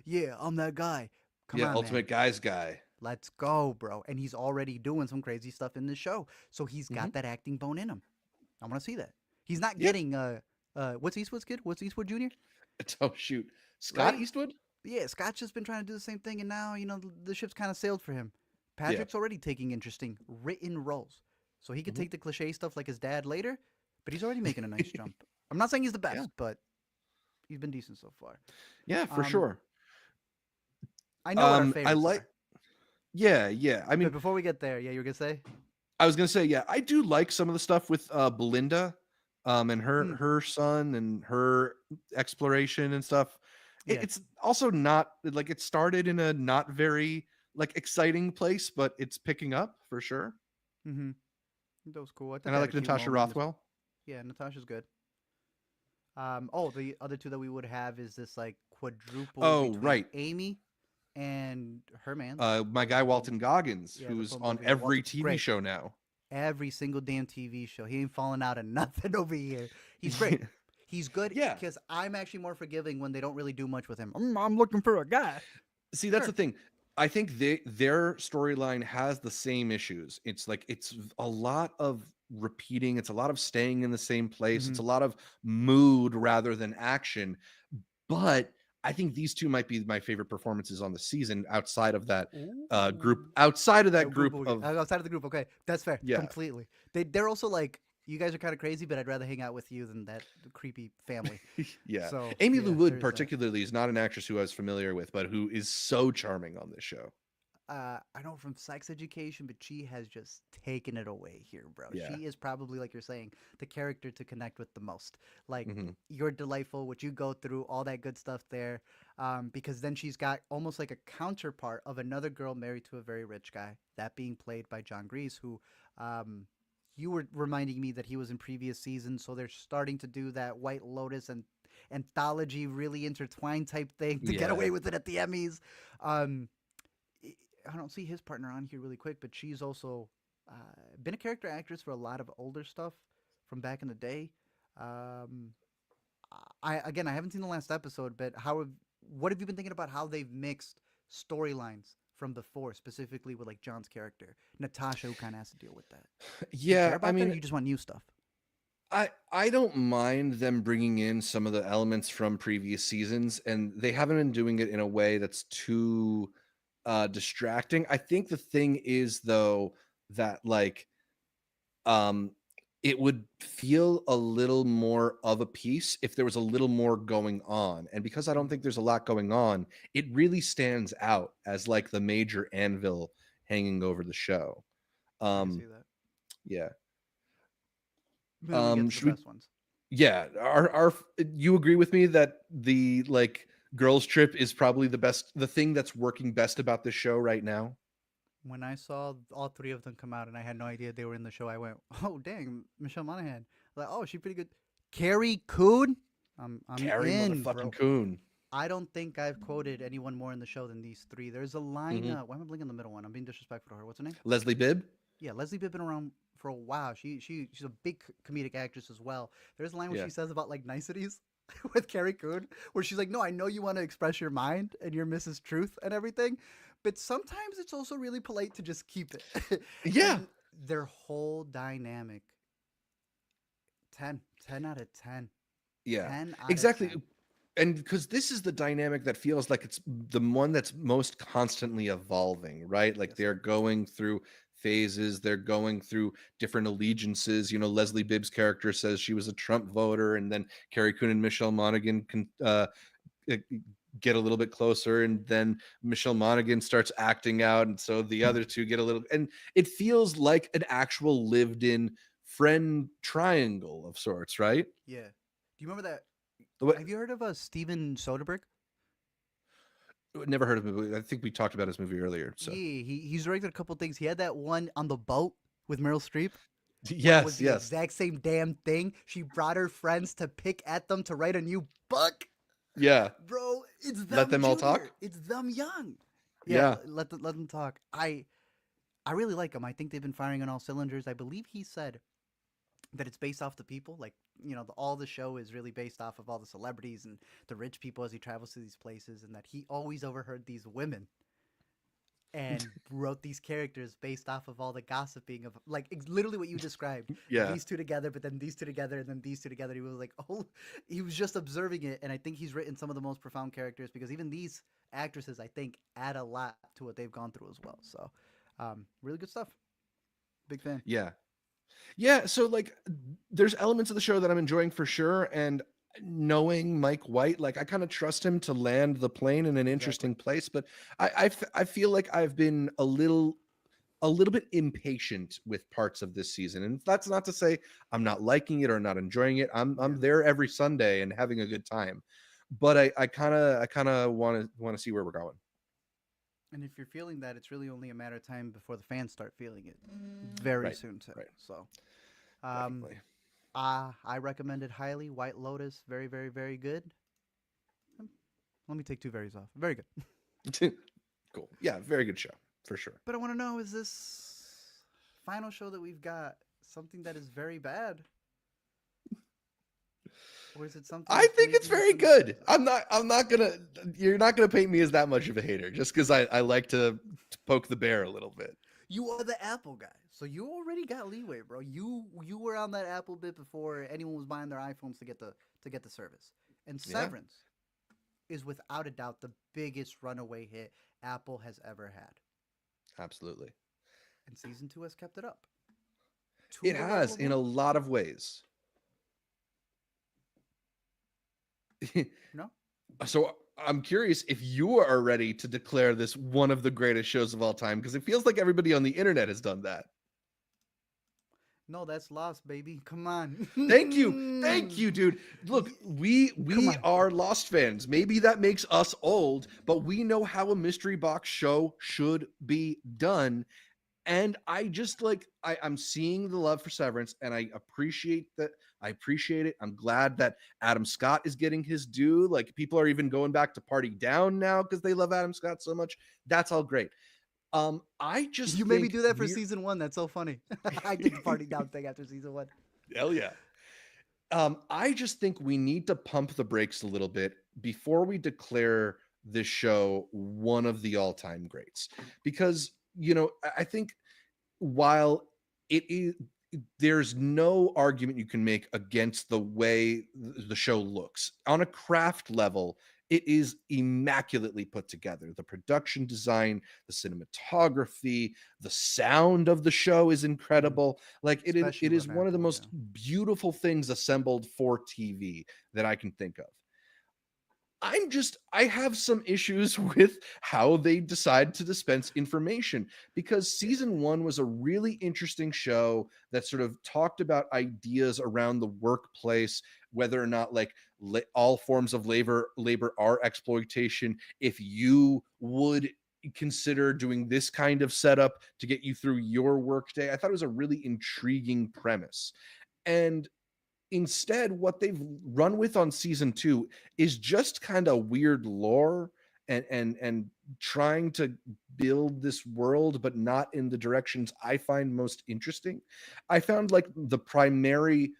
yeah, I'm that guy. Come Yeah, on, man. Ultimate Guys guy. Let's go, bro. And he's already doing some crazy stuff in the show. So he's Mhm. got that acting bone in him. I want to see that. He's not Yeah. getting what's Eastwood's kid? What's Eastwood Jr.? Oh shoot. Scott Right? Eastwood? Yeah, Scott's just been trying to do the same thing and now, the ship's kind of sailed for him. Yeah. Patrick's already taking interesting written roles. So he could Mhm. take the cliche stuff like his dad later, but he's already making a nice jump. I'm not saying he's the Yeah. best, but he's been decent so far. Yeah, for Um sure. I know what our I favorites like are. yeah, yeah. I But mean, before we get there, yeah, you were going to say? I was gonna say, yeah, I do like some of the stuff with Belinda, and Hmm, her son and her exploration and stuff. yeah. It's also not like it started in a not very like exciting place, but it's picking up for sure. Mhm. That was cool. I thought And I they had a like cute Natasha moment. Rothwell. Yeah, Natasha's good. Oh, the other two that we would have is this like quadruple Oh, between right. Amy and her man's My guy the Walton Goggins, yeah the who's poor on movie every Walter. TV Great, show now. every single damn TV show. He ain't falling out of nothing over here. He's great. He's good Yeah. because I'm actually more forgiving when they don't really do much with him. I'm looking for a guy. See, that's the Sure. thing. I think their storyline has the same issues. It's like it's a lot of repeating, it's a lot of staying in the same place, it's Mm-hmm. a lot of mood rather than action. But I think these two might be my favorite performances on the season outside of that group, Ooh. outside of that Oh, group group of outside of the group. Okay, that's fair. yeah. Completely. They're also like you guys are kind of crazy, but I'd rather hang out with you than that creepy family. Yeah. So Amy Lou yeah, Wood there's that. particularly is not an actress who I was familiar with, but who is so charming on this show. I know from Sex Education, but she has just taken it away here, bro. Yeah. She is probably like you're saying the character to connect with the most. Like Mhm. you're delightful, what you go through, all that good stuff there. Because then she's got almost like a counterpart of another girl married to a very rich guy. That being played by John Grease, who you were reminding me that he was in previous seasons. So they're starting to do that White Lotus and anthology really intertwined type thing to get Yeah. away with it at the Emmys. Um, I don't see his partner on here really quick, but she's also been a character actress for a lot of older stuff from back in the day. Um, I haven't seen the last episode, but what have you been thinking about how they've mixed storylines from before, specifically with like John's character, Natasha, who kind of has to deal with that? Do you care Yeah, I about that, or mean, you just want new stuff? I don't mind them bringing in some of the elements from previous seasons, and they haven't been doing it in a way that's too distracting. I think the thing is though that like um it would feel a little more of a piece if there was a little more going on. And because I don't Mm, think there's a lot going on, it really stands out as like the major anvil hanging over the show. I can Um see that. yeah. But then we get to the Should we best ones. yeah, are you agree with me that the like girls trip is probably the thing that's working best about this show right now? When I saw all three of them come out and I had no idea they were in the show, I went, "Oh dang, Michelle Monaghan!" Like, oh, she's pretty good. Carrie Coon, I'm Carrie in, motherfucking bro. Coon. I don't think I've quoted anyone more in the show than these three. There's a line. Mhm. Why am I blinking the middle one? I'm being disrespectful to her. What's her name? Leslie Bibb? Yeah, Leslie Bibb been around for a while. She's a big comedic actress as well. There's a line where Yeah. she says about like niceties with Carrie Coon, where she's like, "No, I know you want to express your mind and your Mrs. Truth and everything, but sometimes it's also really polite to just keep it." Yeah. And their whole dynamic 10 out of 10. Yeah, 10 out of exactly. 10. And because this is the dynamic that feels like it's the one that's most constantly evolving, right? Like Yes, they're sir. going through phases, they're going through different allegiances. Leslie Bibb's character says she was a Trump voter, and then Carrie Coon and Michelle Monaghan can uh, get a little bit closer, and then Michelle Monaghan starts acting out, and so the other two get a little, and it feels like an actual lived-in friend triangle of sorts, right? Yeah. Do you remember that? What? Have you heard of Steven Soderbergh? Never heard of him. I think we talked about his movie earlier. So Yeah, he's directed a couple things. He had that one on the boat with Meryl Streep, where it was yes, the yes, exact same damn thing. She brought her friends to pick at them to write a new book. yeah. Bro, it's Let them them all junior. talk. It's them young. Yeah, Yeah. let them talk. I really like them. I think they've been firing on all cylinders. I believe he said that it's based off the people. Like, all the show is really based off of all the celebrities and the rich people as he travels to these places, and that he always overheard these women and wrote these characters based off of all the gossiping of, like, literally what you described. Yeah. These two together, but then these two together, and then these two together. He was like, oh, he was just observing it, and I think he's written some of the most profound characters, because even these actresses, I think, add a lot to what they've gone through as well. So, really good stuff. Big fan. Yeah. Yeah. So like, there's elements of the show that I'm enjoying for sure, and knowing Mike White, like I kind of trust him to land the plane in an Exactly. interesting place. But I feel like I've been a little bit impatient with parts of this season, and that's not to say I'm not liking it or not enjoying it. Yeah. I'm there every Sunday and having a good time, but I kind of want to see where we're going. And if you're feeling that, it's really only a matter of time before the fans start feeling it very Right. soon too. Right. So, um, Definitely. I recommend it highly. White Lotus, very, very, very good. Um, Let me take two varies off. Very good. Cool. Yeah. Very good show for sure. But I want to know, is this final show that we've got something that is very bad? Or is it something I that's think it's maybe very good. misunderstood? I'm not gonna, you're not gonna paint me as that much of a hater just because I like to poke the bear a little bit. You are the Apple guy, so you already got leeway, bro. You were on that Apple bit before anyone was buying their iPhones to get the service. And Yeah, Severance is without a doubt the biggest runaway hit Apple has ever had, absolutely. and season 2 has kept it up to It the level has of in a one. lot of ways. No, So I'm curious if you are ready to declare this one of the greatest shows of all time, because it feels like everybody on the internet has done that. no, that's lost, baby. Come on, Thank you, dude. Look, we come we on. are Lost fans. Maybe that makes us old, but we know how a mystery box show should be done. And I just like, I'm seeing the love for Severance, and I appreciate that. I appreciate it. I'm glad that Adam Scott is getting his due. Like, people are even going back to Party Down now because they love Adam Scott so much. That's all great. I just You made me think do that for we're season 1. That's so funny. I did the party down thing after season 1. hell yeah. I just think we need to pump the brakes a little bit before we declare this show one of the all-time greats, because I think while it is, there's no argument you can make against the way the show looks on a craft level. It is immaculately put together. The production design, the cinematography, the sound of the show is Hmm. incredible. Like, Especially it is with one of the Apple, most yeah. beautiful things assembled for TV that I can think of. I have some issues with how they decide to dispense information, because Yeah. season 1 was a really interesting show that sort of talked about ideas around the workplace, whether or not, like, all forms of labor are exploitation. If you would consider doing this kind of setup to get you through your workday, I thought it was a really intriguing premise. And instead, what they've run with on season 2 is just kind of weird lore, and trying to build this world, but not in the directions I find most interesting. I found like the primary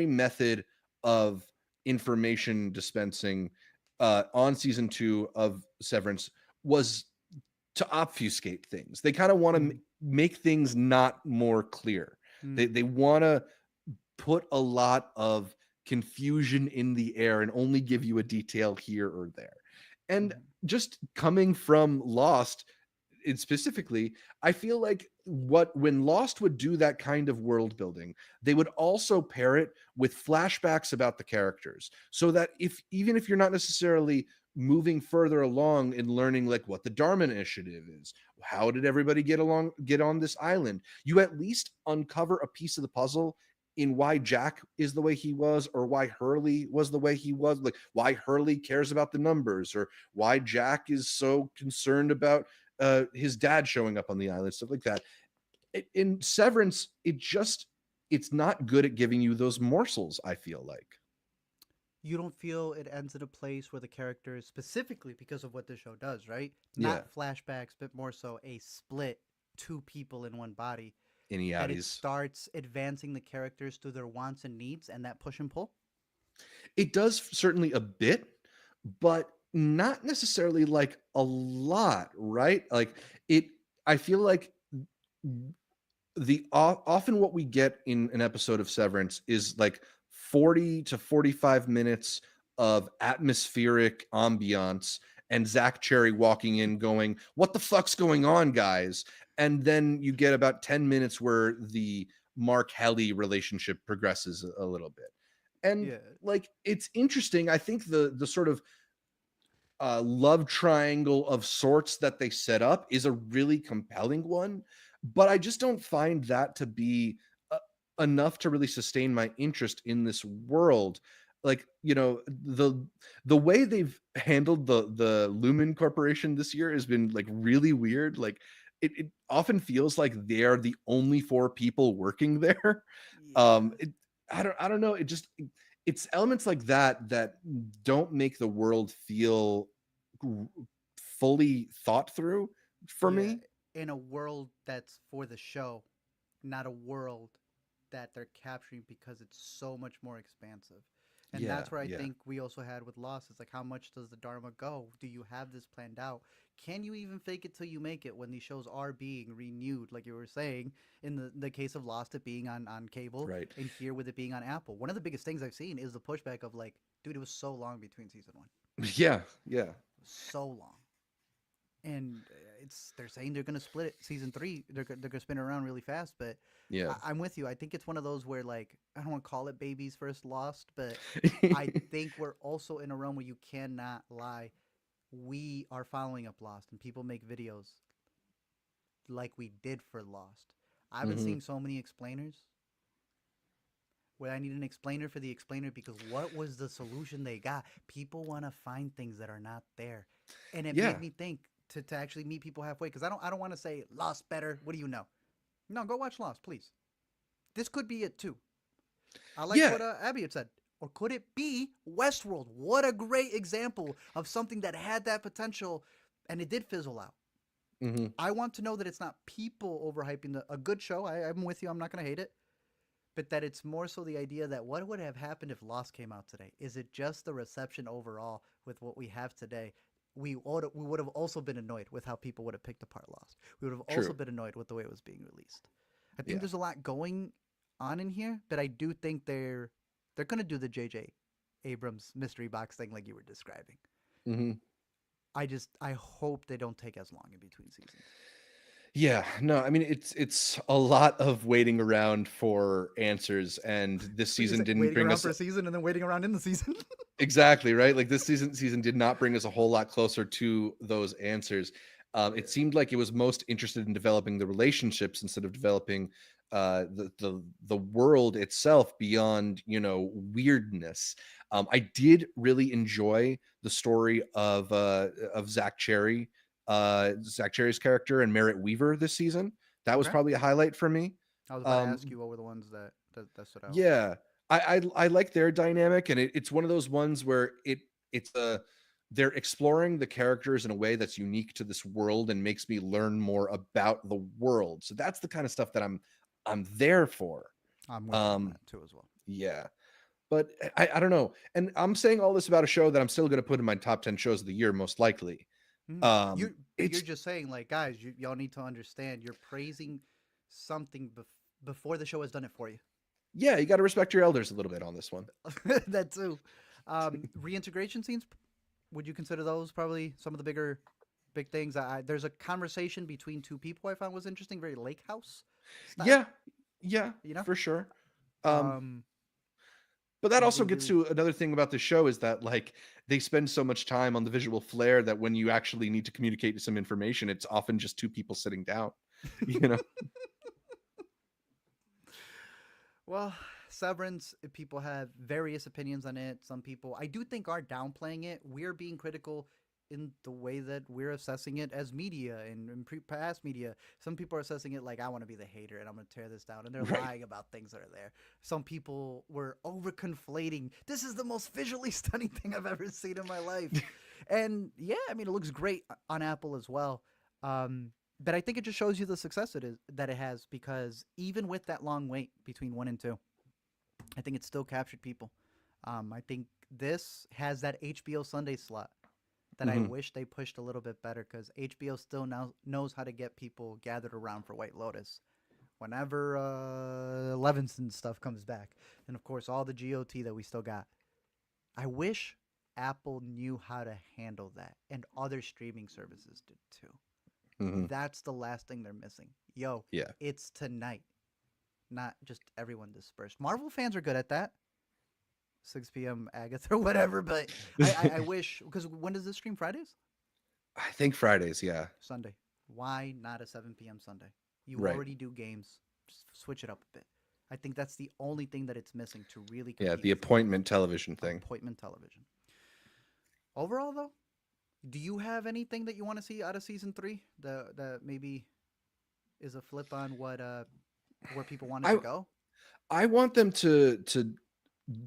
method of information dispensing on season 2 of Severance was to obfuscate things. They kind of want to Hmm. make things not more clear. They Hmm. they want to put a lot of confusion in the air and only give you a detail here or there. And Mhm. just coming from Lost, specifically, I feel like when Lost would do that kind of world building, they would also pair it with flashbacks about the characters, so that if even if you're not necessarily moving further along in learning like what the Dharma Initiative is, how did everybody get on this island, you at least uncover a piece of the puzzle in why Jack is the way he was, or why Hurley was the way he was, like why Hurley cares about the numbers, or why Jack is so concerned about his dad showing up on the island, stuff like that. In Severance, it's not good at giving you those morsels, I feel like. You don't feel it ends at a place where the characters, specifically because of what this show does, right? Yeah, Not flashbacks, but more so a split two people in one body, any that it outies. starts advancing the characters through their wants and needs and that push and pull. It does certainly a bit, but not necessarily like a lot, right? Like it, I feel like often what we get in an episode of Severance is like 40 to 45 minutes of atmospheric ambiance and Zach Cherry walking in going, "What the fuck's going on, guys?" And then you get about 10 minutes where the Mark Helly relationship progresses a little bit. And Yeah. like it's interesting. I think the sort of love triangle of sorts that they set up is a really compelling one, but I just don't find that to be enough to really sustain my interest in this world. Like, the way they've handled the Lumen Corporation this year has been like really weird. Like it often feels like they are the only four people working there. Yeah. It, I don't know. It's elements like that that don't make the world feel g- fully thought through for Yeah. me. In a world that's for the show, not a world that they're capturing because it's so much more expansive. And Yeah, that's where I yeah, think we also had with Lost. It's like, how much does the Dharma go? Do you have this planned out? Can you even fake it till you make it when these shows are being renewed, like you were saying, in the case of Lost, it being on cable, right. and here with it being on Apple? One of the biggest things I've seen is the pushback of like, dude, it was so long between season one. Yeah, yeah, It was so long. And they're saying they're gonna split it season three. They're gonna spin it around really fast, but yeah. I'm with you. I think it's one of those where like I don't want to call it baby's first lost, but I think we're also in a realm where you cannot lie. We are following up Lost, and people make videos like we did for Lost. I've been Hmm. seeing so many explainers where I need an explainer for the explainer because what was the solution they got? People want to find things that are not there, and it made Yeah, me think to actually meet people halfway because I don't want to say Lost better. What do you know? No, go watch Lost, please. This could be it too. I liked yeah. what Abby had said. Or could it be Westworld? What a great example of something that had that potential and it did fizzle out. Hmm. I want to know that it's not people overhyping a good show. I'm with you. I'm not going to hate it. But that it's more so the idea that what would have happened if Lost came out today? Is it just the reception overall with what we have today? We would have also been annoyed with how people would have picked apart Lost. We would have also True. been annoyed with the way it was being released. I think Yeah. there's a lot going on in here, but I do think they're gonna do the J.J. Abrams mystery box thing like you were describing. Hmm. I hope they don't take as long in between seasons. Yeah, no, I mean it's a lot of waiting around for answers, and this What you season say? didn't Waiting bring around us for a season and then waiting around in the season. exactly right. Like this season did not bring us a whole lot closer to those answers. Yeah. It seemed like it was most interested in developing the relationships instead of developing the world itself beyond weirdness. I did really enjoy the story of Zach Cherry's character and Merritt Weaver this season. That was Okay. probably a highlight for me. I was about to ask Um, you what were the ones that stood out. yeah, I like their dynamic, and it's one of those ones where it's a they're exploring the characters in a way that's unique to this world and makes me learn more about the world. So that's the kind of stuff that I'm there for. I'm with you on Um, that too as well. yeah, but I don't know, and I'm saying all this about a show that I'm still going to put in my top 10 shows of the year, most likely. But you're It's just saying like, guys, y'all need to understand. You're praising something before the show has done it for you. Yeah, you got to respect your elders a little bit on this one. That too. Reintegration scenes. Would you consider those probably some of the big things? There's a conversation between two people I found was interesting, very lake house style. Yeah, yeah, You know. for sure. Um, Um, but that also Nothing gets really. to another thing about the show is that like they spend so much time on the visual flair that when you actually need to communicate some information, it's often just two people sitting down. You know? Well, Severance, people have various opinions on it. Some people, I do think, are downplaying it. We're being critical in the way that we're assessing it as media and past media. Some people are assessing it like, I want to be the hater and I'm going to tear this down. And they're Right. lying about things that are there. Some people were over conflating. This is the most visually stunning thing I've ever seen in my life. And yeah, I mean, it looks great on Apple as well. But I think it just shows you the success it is that it has because even with that long wait between 1 and 2, I think it still captured people. I think this has that HBO Sunday slot that I Hmm. wish they pushed a little bit better because HBO still now knows how to get people gathered around for White Lotus whenever Levinson stuff comes back, and of course all the GOT that we still got. I wish Apple knew how to handle that, and other streaming services did too. Hmm. That's the last thing they're missing. Yo, Yeah. it's tonight, not just everyone dispersed. Marvel fans are good at that. 6 p.m. Agatha or whatever, but I wish because when does this stream? Fridays? I think Fridays, yeah. Sunday. Why not a 7 p.m. Sunday? You Right. already do games. Just switch it up a bit. I think that's the only thing that it's missing to really Yeah, compete the with appointment television thing. appointment television. Overall, though, do you have anything that you want to see out of season 3 that maybe is a flip on what where people wanted I to go? I want them to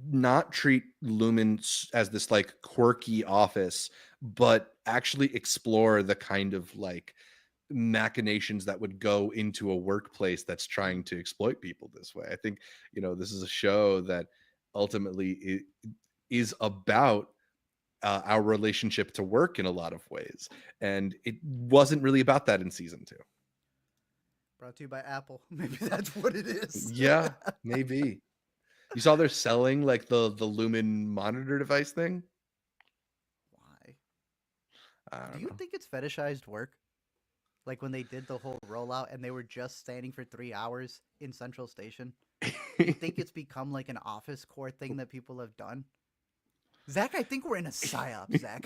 not treat Lumen as this like quirky office, but actually explore the kind of like machinations that would go into a workplace that's trying to exploit people this way. I think, this is a show that ultimately is about our relationship to work in a lot of ways. And it wasn't really about that in season 2. Brought to you by Apple. Maybe that's what it is. Yeah, maybe. You saw they're selling like the Lumen monitor device thing? Why? I Do don't you think it's fetishized work? Like when they did the whole rollout and they were just standing for 3 hours in Central Station? Do you know. think it's become like an office core thing that people have done? Zach, I think we're in a psyop, Zach.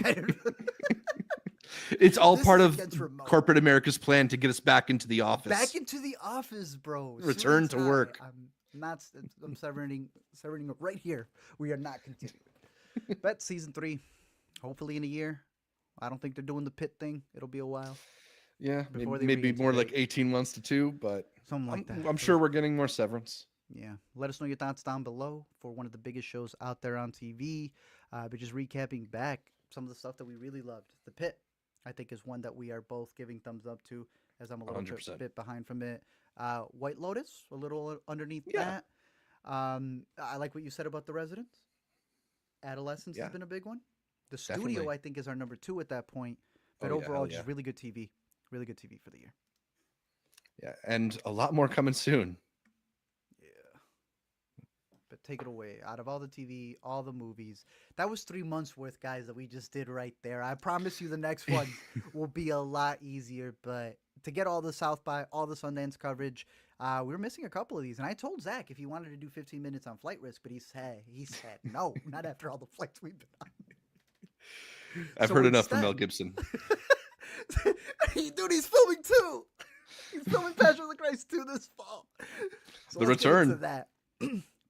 It's all This part is of against remote. corporate America's plan to get us back into the Back office. into the office, bro. Return Suits to high. work. I'm not. I'm severing it right here. We are not continuing. But season 3, hopefully in a year. I don't think they're doing the Pitt thing. It'll be a while Yeah, before they maybe more like reintegrate. 18 months to 2, but Something like I'm, that. I'm sure we're getting more Severance. Yeah. Let us know your thoughts down below for one of the biggest shows out there on TV. But just recapping back some of the stuff that we really loved. The Pit, I think, is one that we are both giving thumbs up to, as I'm a little 100%. bit behind from it. White Lotus, a little underneath Yeah, that. I like what you said about The Residents. Adolescence has yeah, been a big one. The Studio, definitely. I think, is our number 2 at that point. But Oh yeah, overall, hell yeah. just really good TV. Really good TV for the year. Yeah, and a lot more coming soon. Yeah. But take it away. Out of all the TV, all the movies, that was 3 months worth, guys, that we just did right there. I promise you the next one will be a lot easier. But to get all the South by, all the Sundance coverage, we were missing a couple of these. And I told Zach if he wanted to do 15 minutes on flight risk, but he said no, not after all the flights we've been on. I've So heard enough from Mel instead, Gibson. dude, he's filming too. He's filming Passion of the Christ 2 this fall. So The let's get into return. that.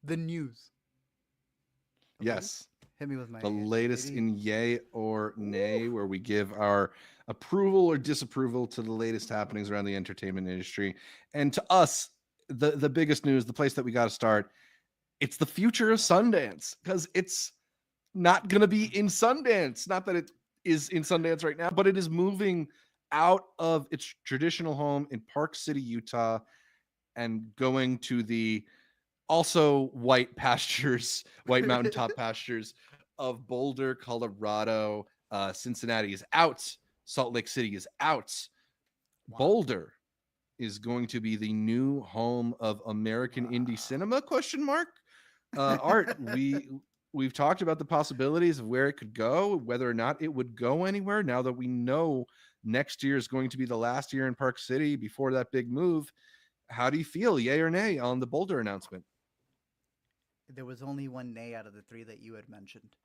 The news. Okay? Yes. Hit me with my The latest baby. in yay or nay, where we give our approval or disapproval to the latest happenings around the entertainment industry. And to us, the biggest news, the place that we got to start, it's the future of Sundance, because it's not going to be in Sundance. Not that it is in Sundance right now, but it is moving out of its traditional home in Park City, Utah, and going to the also white pastures, white mountaintop pastures of Boulder, Colorado. Cincinnati is out. Salt Lake City is out. Wow. Boulder is going to be the new home of American indie Wow. cinema? Question mark. Art, we've talked about the possibilities of where it could go, whether or not it would go anywhere. Now that we know next year is going to be the last year in Park City before that big move, how do you feel, yay or nay, on the Boulder announcement? There was only one nay out of the three that you had mentioned,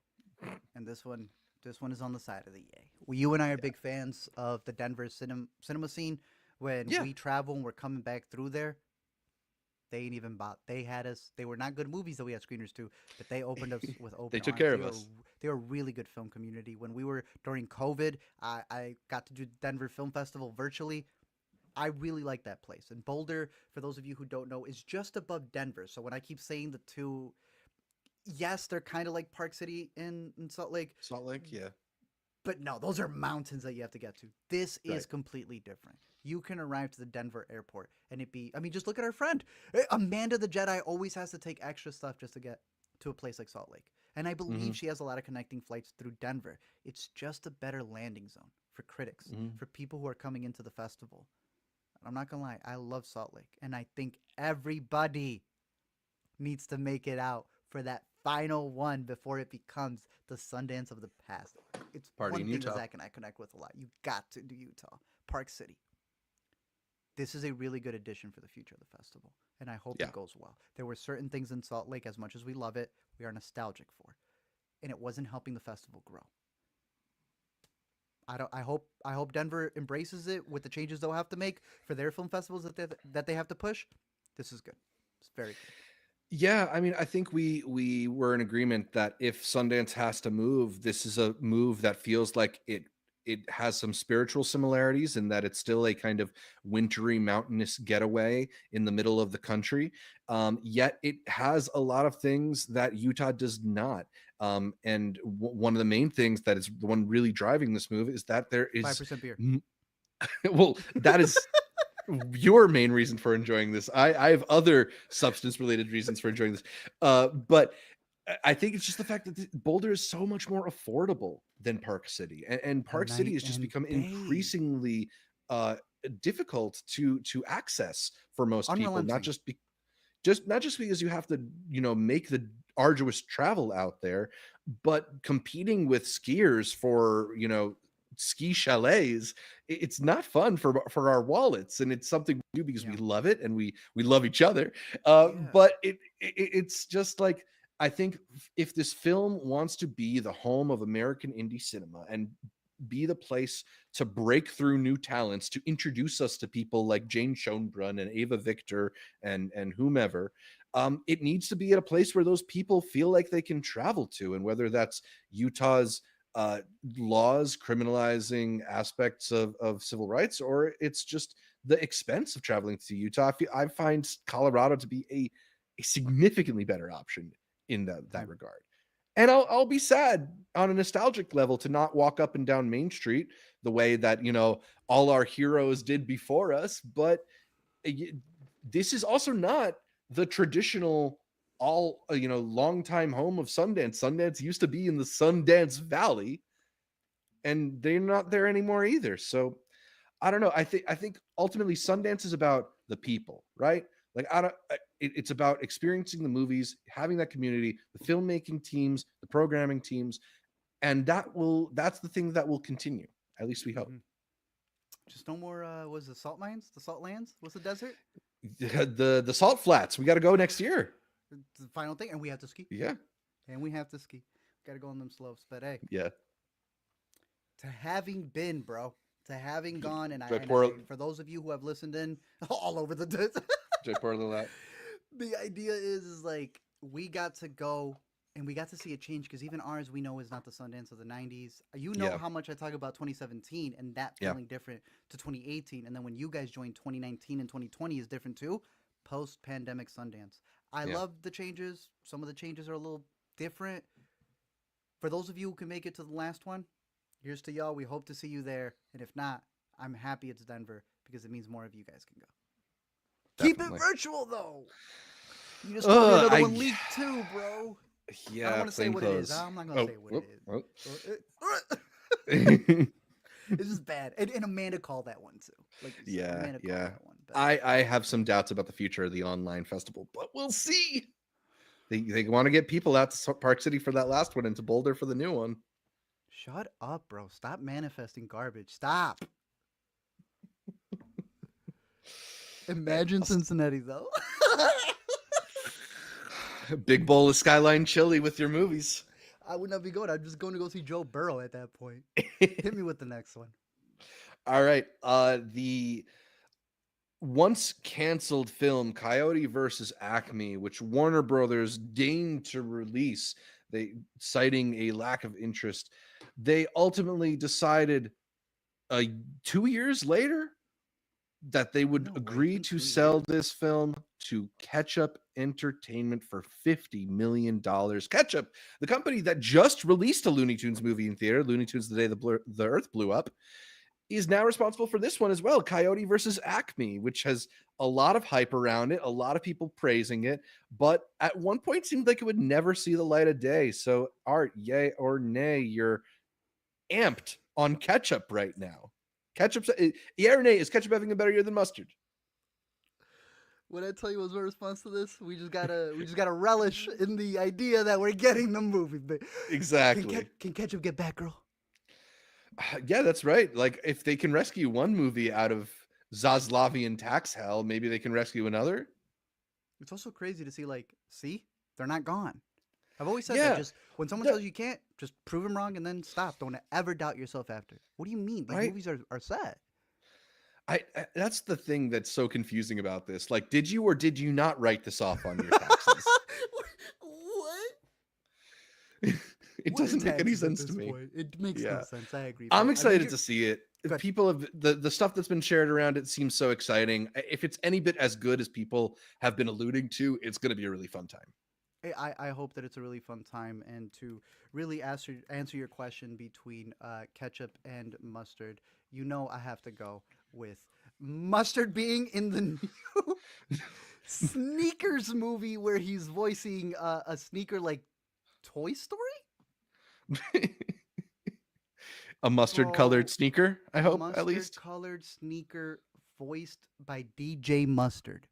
and this one is on the side of the yay. Well, you and I are Yeah, big fans of the Denver cinema scene. When yeah, we travel and we're coming back through there, they ain't even bought. They had us. They were not good movies that we had screeners to, but they opened us with they open took arms. care They of were us. they were a really good film community. When we were during COVID, I got to do Denver Film Festival virtually. I really like that place. And Boulder, for those of you who don't know, is just above Denver. So when I keep saying the two, yes, they're kind of like Park City in Salt Lake, Salt Lake, yeah, but no, those are mountains that you have to get to. This right. is completely different. You can arrive to the Denver airport and it be, I mean, just look at our friend. Amanda the Jedi always has to take extra stuff just to get to a place like Salt Lake. And I Hmm. believe she has a lot of connecting flights through Denver. It's just a better landing zone for critics, Hmm. for people who are coming into the festival. I'm not gonna lie, I love Salt Lake, and I think everybody needs to make it out for that final one before it becomes the Sundance of the past. It's Party one in thing that Utah. Zach and I connect with a lot. You got to do Utah, Park City. This is a really good addition for the future of the festival, and I hope Yeah. it goes well. There were certain things in Salt Lake, as much as we love it, we are nostalgic for, and it wasn't helping the festival grow. I don't. I hope Denver embraces it with the changes they'll have to make for their film festivals that they have to push. This is good. It's very good. Yeah, I mean, I think we were in agreement that if Sundance has to move, this is a move that feels like it has some spiritual similarities in that it's still a kind of wintry mountainous getaway in the middle of the country. Yet it has a lot of things that Utah does not. And one of the main things that is the one really driving this move is that there Five is percent beer. well, that is your main reason for enjoying this. I have other substance related reasons for enjoying this. But I think it's just the fact that Boulder is so much more affordable than Park City, and A Park City night has just and become day. increasingly uh, difficult to access for most people. Unrelenting. Not just because you have to make the arduous travel out there, but competing with skiers for ski chalets, it's not fun for our wallets, and it's something we do because we Yeah. love it and we love each other. Yeah. But it's just like, I think if this film wants to be the home of American indie cinema and be the place to break through new talents, to introduce us to people like Jane Schoenbrunn and Ava Victor and whomever. It needs to be at a place where those people feel like they can travel to, and whether that's Utah's uh, laws criminalizing aspects of civil rights, or it's just the expense of traveling to Utah. I find Colorado to be a significantly better option in that I'm regard. And I'll be sad on a nostalgic level to not walk up and down Main Street the way that all our heroes did before us. But this is also not the traditional all long time home of Sundance. Sundance used to be in the Sundance Valley, and they're not there anymore either. So I don't know. I think ultimately Sundance is about the people, right? Like it's about experiencing the movies, having that community, the filmmaking teams, the programming teams, and that's the thing that will continue. At least we hope. hmm just no more. Was the salt mines? The salt lands? Was the desert? The Salt Flats. We got to go next year. It's the final thing, and we have to ski. Yeah, And we have to ski. Got to go on them slopes. But hey, yeah. to having been, bro, to having gone, and I, Should I and pour? I, for those of you who have listened in all over the, Should I pour a little out? the idea is like we got to go and we got to see a change because even ours we know is not the Sundance of the 90s. You know Yeah, how much I talk about 2017 and that yeah, feeling different to 2018, and then when you guys joined 2019 and 2020 is different too. Post pandemic Sundance, I yeah. love the changes. Some of the changes are a little different. For those of you who can make it to the last one, here's to y'all. We hope to see you there, and if not, I'm happy it's Denver because it means more of you guys can go. Keep it Definitely. virtual though. You just told me another I one leaked too, bro. I don't yeah, want to say what it is. plainclothes. I'm not gonna Oh, say what it oh, is. oh. It's just bad. And Amanda called that one too. Like you said, Yeah, Amanda called yeah. that one. bet. I have some doubts about the future of the online festival, but we'll see. They want to get people out to Park City for that last one and to Boulder for the new one. Shut up, bro. Stop manifesting garbage. Stop. Imagine Cincinnati, though. Big bowl of Skyline chili with your movies. I would not be going. I'm just going to go see Joe Burrow at that point. Hit me with the next one. All right. The once canceled film Coyote versus Acme, which Warner Brothers deigned to release, they citing a lack of interest, they ultimately decided 2 years later that they would agree to sell this film to Ketchup Entertainment for $50 million. Ketchup, the company that just released a Looney Tunes movie in theater, Looney Tunes The Day the Earth Blew Up, is now responsible for this one as well, Coyote versus Acme, which has a lot of hype around it, a lot of people praising it, but at one point seemed like it would never see the light of day. So, Art, yay or nay, you're amped on Ketchup right now. Ketchup, yeah or nay, is Ketchup having a better year than Mustard? When I tell you what's my response to this, we just gotta relish in the idea that we're getting the movie. Exactly. Can Ketchup get Batgirl? Yeah, that's right. Like, if they can rescue one movie out of Zaslavian tax hell, maybe they can rescue another. It's also crazy to see, like, see, they're not gone. I've always said that. Just when someone tells you can't, just prove them wrong and then stop. Don't ever doubt yourself after. What do you mean? These movies are set. I that's the thing that's so confusing about this. Like, did you or did you not write this off on your taxes? What? It doesn't make any sense to me. It makes no sense. I agree. I'm excited to see it. People have the stuff that's been shared around it seems so exciting. If it's any bit as good as people have been alluding to, it's going to be a really fun time. I hope that it's a really fun time, and to really answer your question between Ketchup and Mustard, I have to go with Mustard being in the new Sneakers movie where he's voicing a sneaker like Toy Story. A mustard-colored sneaker, I hope, at least. Mustard-colored sneaker voiced by DJ Mustard.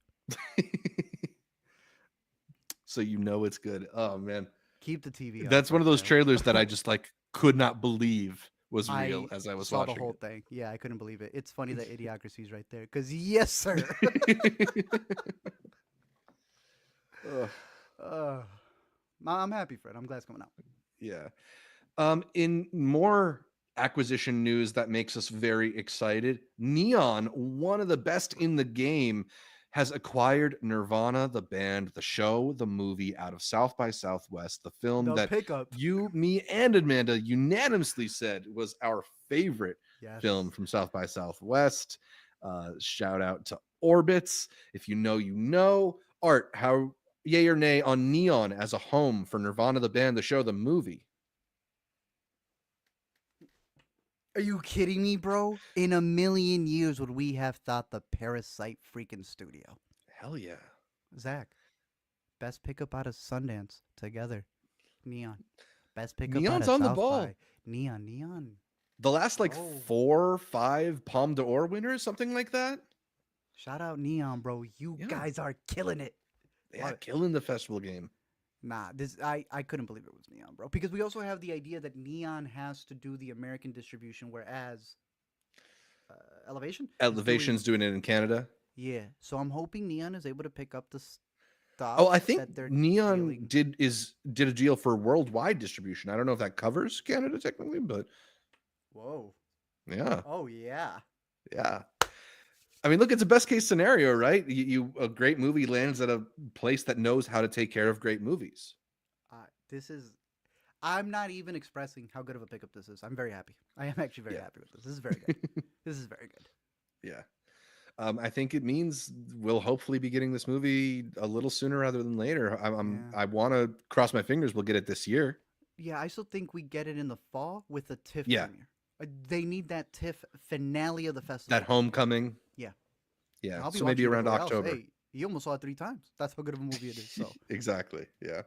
So it's good. Oh, man. Keep the TV on. That's one of those trailers that I just, could not believe was real as I was saw watching the whole thing. Yeah, I couldn't believe it. It's funny that Idiocracy's right there, because yes, sir. I'm happy for it. I'm glad it's coming out. Yeah. In more acquisition news that makes us very excited, Neon, one of the best in the game, has acquired Nirvana, the band, the show, the movie out of South by Southwest, the film you, me, and Amanda unanimously said was our favorite film from South by Southwest. Shout out to Orbits. If you know, you know. Art, how yay or nay on Neon as a home for Nirvana, the band, the show, the movie? Are you kidding me, bro? In a million years would we have thought the Parasite freaking studio? Hell yeah. Zach, best pickup out of Sundance together. Neon. Best pickup Neon's out of on South the ball. By. Neon. The last 4 or 5 Palme d'Or winners, something like that. Shout out Neon, bro. You guys are killing it. Yeah, killing the festival game. Nah, I couldn't believe it was Neon, bro. Because we also have the idea that Neon has to do the American distribution, whereas Elevation's doing it in Canada. Yeah, so I'm hoping Neon is able to pick up the stuff. Oh, I think Neon did a deal for worldwide distribution. I don't know if that covers Canada technically, but whoa, yeah. Oh yeah. I mean, look, it's a best case scenario, right? A great movie lands at a place that knows how to take care of great movies. I'm not even expressing how good of a pickup this is. I'm very happy. I am actually very happy with this. This is very good. This is very good. Yeah. I think it means we'll hopefully be getting this movie a little sooner rather than later. I want to cross my fingers we'll get it this year. Yeah, I still think we get it in the fall with the TIFF premiere. They need that TIFF finale of the festival. That homecoming. Yeah, so maybe around October. Hey, you almost saw it 3 times. That's how good of a movie it is. So exactly, yeah.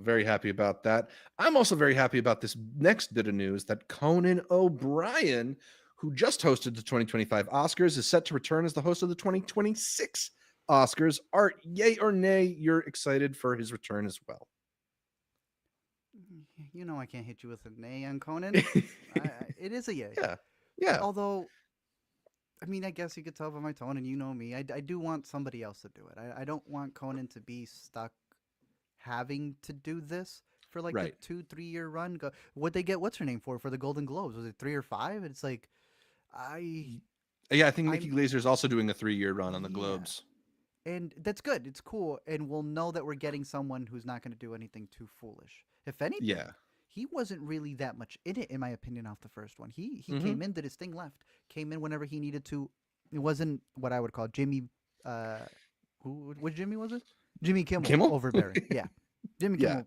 Very happy about that. I'm also very happy about this next bit of news that Conan O'Brien, who just hosted the 2025 Oscars, is set to return as the host of the 2026 Oscars. Art, yay or nay, you're excited for his return as well? You know I can't hit you with a nay on Conan. It is a yay. Yeah. Yeah. Although, I mean, I guess you could tell by my tone, and you know me. I do want somebody else to do it. I don't want Conan to be stuck having to do this for like a Right. 2-3 year run. What they get? What's her name for the Golden Globes? Was it 3 or 5? It's like I Yeah, I think Nikki I'm Glazer is also doing a 3-year run on the yeah, Globes. and that's good. It's cool, and we'll know that we're getting someone who's not going to do anything too foolish. If anything, Yeah. he wasn't really that much in it, in my opinion, off the first one. He Hmm. came in, did his thing, left. Came in whenever he needed to. It wasn't what I would call Jimmy. Uh, which Jimmy was it? Jimmy Kimmel Kimmel? overbearing. Yeah, Jimmy Yeah. Kimmel.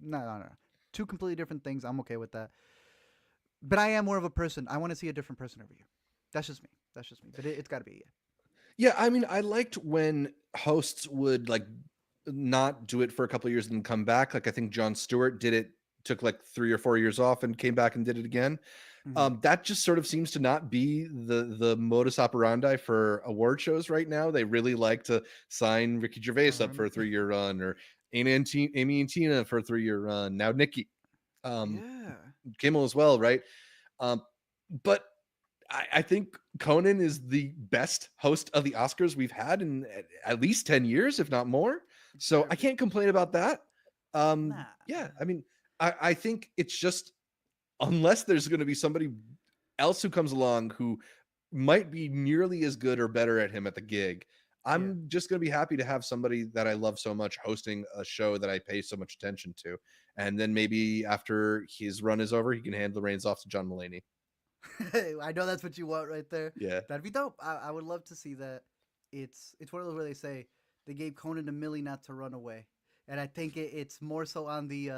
No. Two completely different things. I'm okay with that. But I am more of a person. I want to see a different person every year. That's just me. That's just me. But it's got to be a yeah. Yeah, I mean, I liked when hosts would like not do it for a couple of years and then come back. Like I think Jon Stewart did it, took like 3 or 4 years off and came back and did it again. Mm-hmm. That just sort of seems to not be the modus operandi for award shows right now. They really like to sign Ricky Gervais up for a 3-year run, or Amy and Tina for a 3-year run. Now Nikki, um, Yeah. Kimmel as well, right? Um, but I think Conan is the best host of the Oscars we've had in at least 10 years, if not more. So I can't complain about that. Nah. Yeah, I mean, I think it's just, unless there's going to be somebody else who comes along who might be nearly as good or better at him at the gig, Yeah. I'm just going to be happy to have somebody that I love so much hosting a show that I pay so much attention to. And then maybe after his run is over, he can hand the reins off to John Mulaney. I know that's what you want right there. Yeah. That'd be dope. I would love to see that. It's one of those where they say they gave Conan a milli not to run away, and I think it's more so on the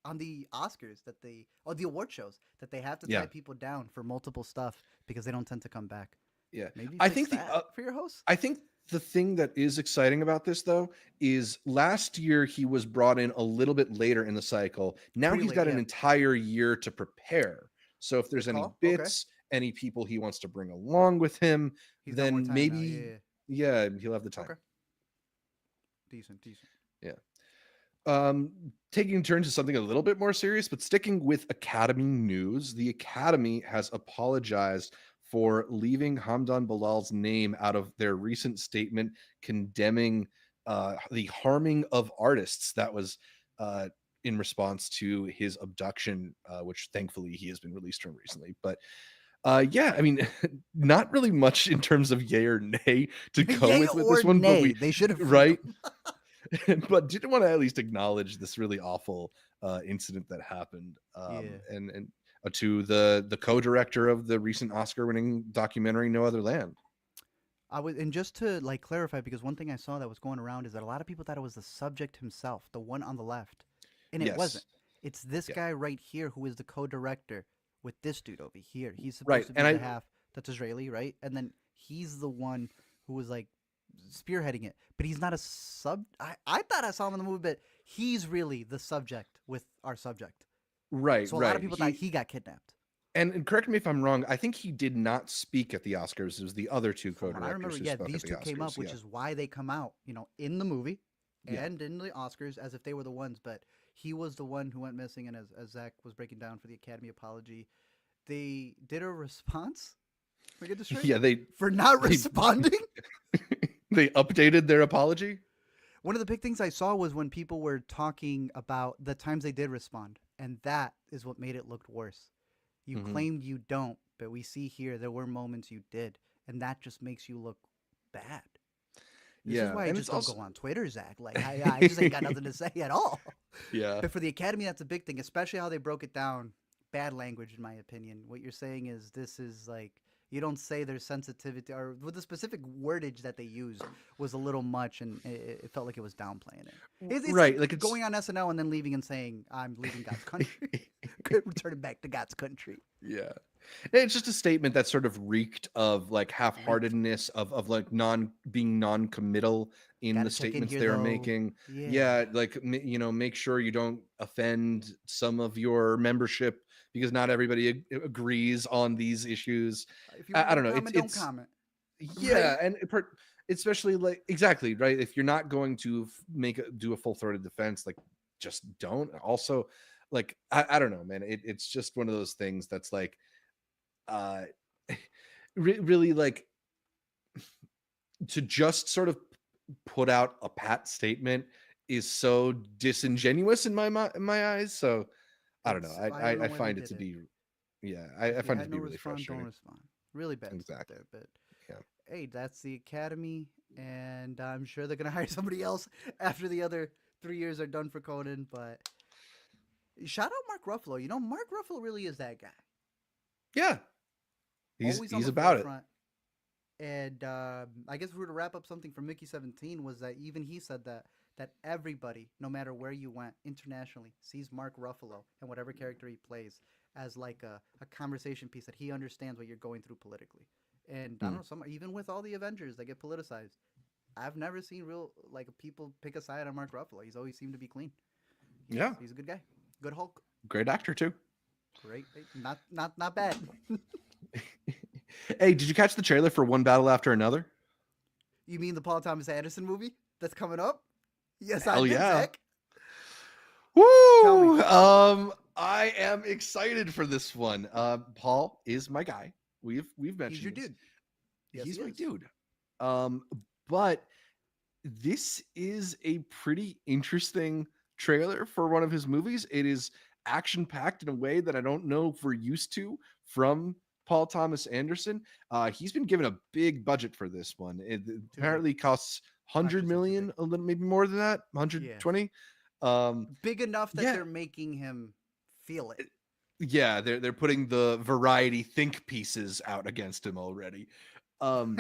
Oscars that the award shows that they have to tie Yeah. people down for multiple stuff because they don't tend to come back. Yeah. Maybe I fix think that for your host. I think the thing that is exciting about this, though, is last year he was brought in a little bit later in the cycle. Now Pretty he's late, got an yeah. entire year to prepare. So if there's Good any call. Okay. bits, any people he wants to bring along with him, He's got more then time now. maybe, Yeah. yeah, he'll have the time. Okay. Decent. Yeah. Taking a turn to something a little bit more serious, but sticking with Academy news, the Academy has apologized for leaving Hamdan Bilal's name out of their recent statement condemning the harming of artists that was in response to his abduction, which thankfully he has been released from recently. But yeah, I mean, not really much in terms of yay or nay to go Yay with or this one, but nay? They should have right. But did want to at least acknowledge this really awful incident that happened, Yeah. and to the co-director of the recent Oscar-winning documentary No Other Land. And just to like clarify, because one thing I saw that was going around is that a lot of people thought it was the subject himself, the one on the left, and it Yes. wasn't. It's this Yeah. guy right here who is the co-director with this dude over here. He's supposed Right, to be and the I half that's Israeli, right? And then he's the one who was like spearheading it, but he's not a sub. I thought I saw him in the movie, but he's really the subject with our subject. right, So a right. lot of people thought he got kidnapped. And correct me if I'm wrong, I think he did not speak at the Oscars. It was the other two From what I remember, co-directors who yeah, spoke these at the two came up, Oscars. which Yeah. is why they come out, in the movie Yeah. and in the Oscars as if they were the ones. But he was the one who went missing, and as Zach was breaking down for the Academy apology, they did a response. Can we get this straight? Yeah, For not they- responding. they updated their apology. One of the big things I saw was when people were talking about the times they did respond, and that is what made it look worse. You Mhm. claimed you don't, but we see here there were moments you did, and that just makes you look bad. This Yeah, is why I and just it's don't also- go on Twitter, Zach. Like I just ain't got nothing to say at all. Yeah. But for the Academy, that's a big thing, especially how they broke it down. Bad language, in my opinion. What you're saying is this is like you don't say there's sensitivity, or with the specific wordage that they used was a little much, and it felt like it was downplaying it. It's Right, like it's going on SNL and then leaving and saying I'm leaving God's country, returning back to God's country. Yeah. It's just a statement that sort of reeked of like half-heartedness, of like being non-committal in Gotta the check in statements here, they're though. making. Yeah. Yeah, like make sure you don't offend some of your membership because not everybody agrees on these issues. If you I don't don't know. comment, don't It's comment. Right? yeah, and especially like exactly right. If you're not going to do a full throated defense, like just don't. Also, like I don't know, man. It's just one of those things that's like, uh, really like to just sort of put out a pat statement is so disingenuous in in my eyes. So I don't know. I don't know I why they find it did to it. be yeah. I If you find it had to no be really response, don't frustrating. respond. Really bad stuff Exactly. there, but Yeah. hey, that's the Academy, and I'm sure they're gonna hire somebody else after the other 3 years are done for Conan. But shout out Mark Ruffalo. You know, Mark Ruffalo really is that guy. Yeah. Always on He's the about it. forefront. And I guess if we were to wrap up something from Mickey 17 was that even he said that everybody, no matter where you went internationally, sees Mark Ruffalo and whatever character he plays as like a conversation piece that he understands what you're going through politically. And I don't Hmm. know, even with all the Avengers that get politicized, I've never seen real like people pick a side on Mark Ruffalo. He's always seemed to be clean. Yeah. He's a good guy, good Hulk, Great actor too. great, not bad. Hey, did you catch the trailer for One Battle After Another? You mean the Paul Thomas Anderson movie that's coming up? Yes, I Hell did, yeah. Zach. Tell me. Woo! I am excited for this one. Paul is my guy. We've He's your mentioned this. dude. Yes, He's he my is. dude. Um, but this is a pretty interesting trailer for one of his movies. It is action packed in a way that I don't know if we're used to from Paul Thomas Anderson. He's been given a big budget for this one. It Too big. apparently costs I 100 should say too big. million, a little maybe more than that, Yeah. 120. Um, Big enough that yeah, they're making him feel it. yeah, they're putting the variety think pieces out against him already. Um,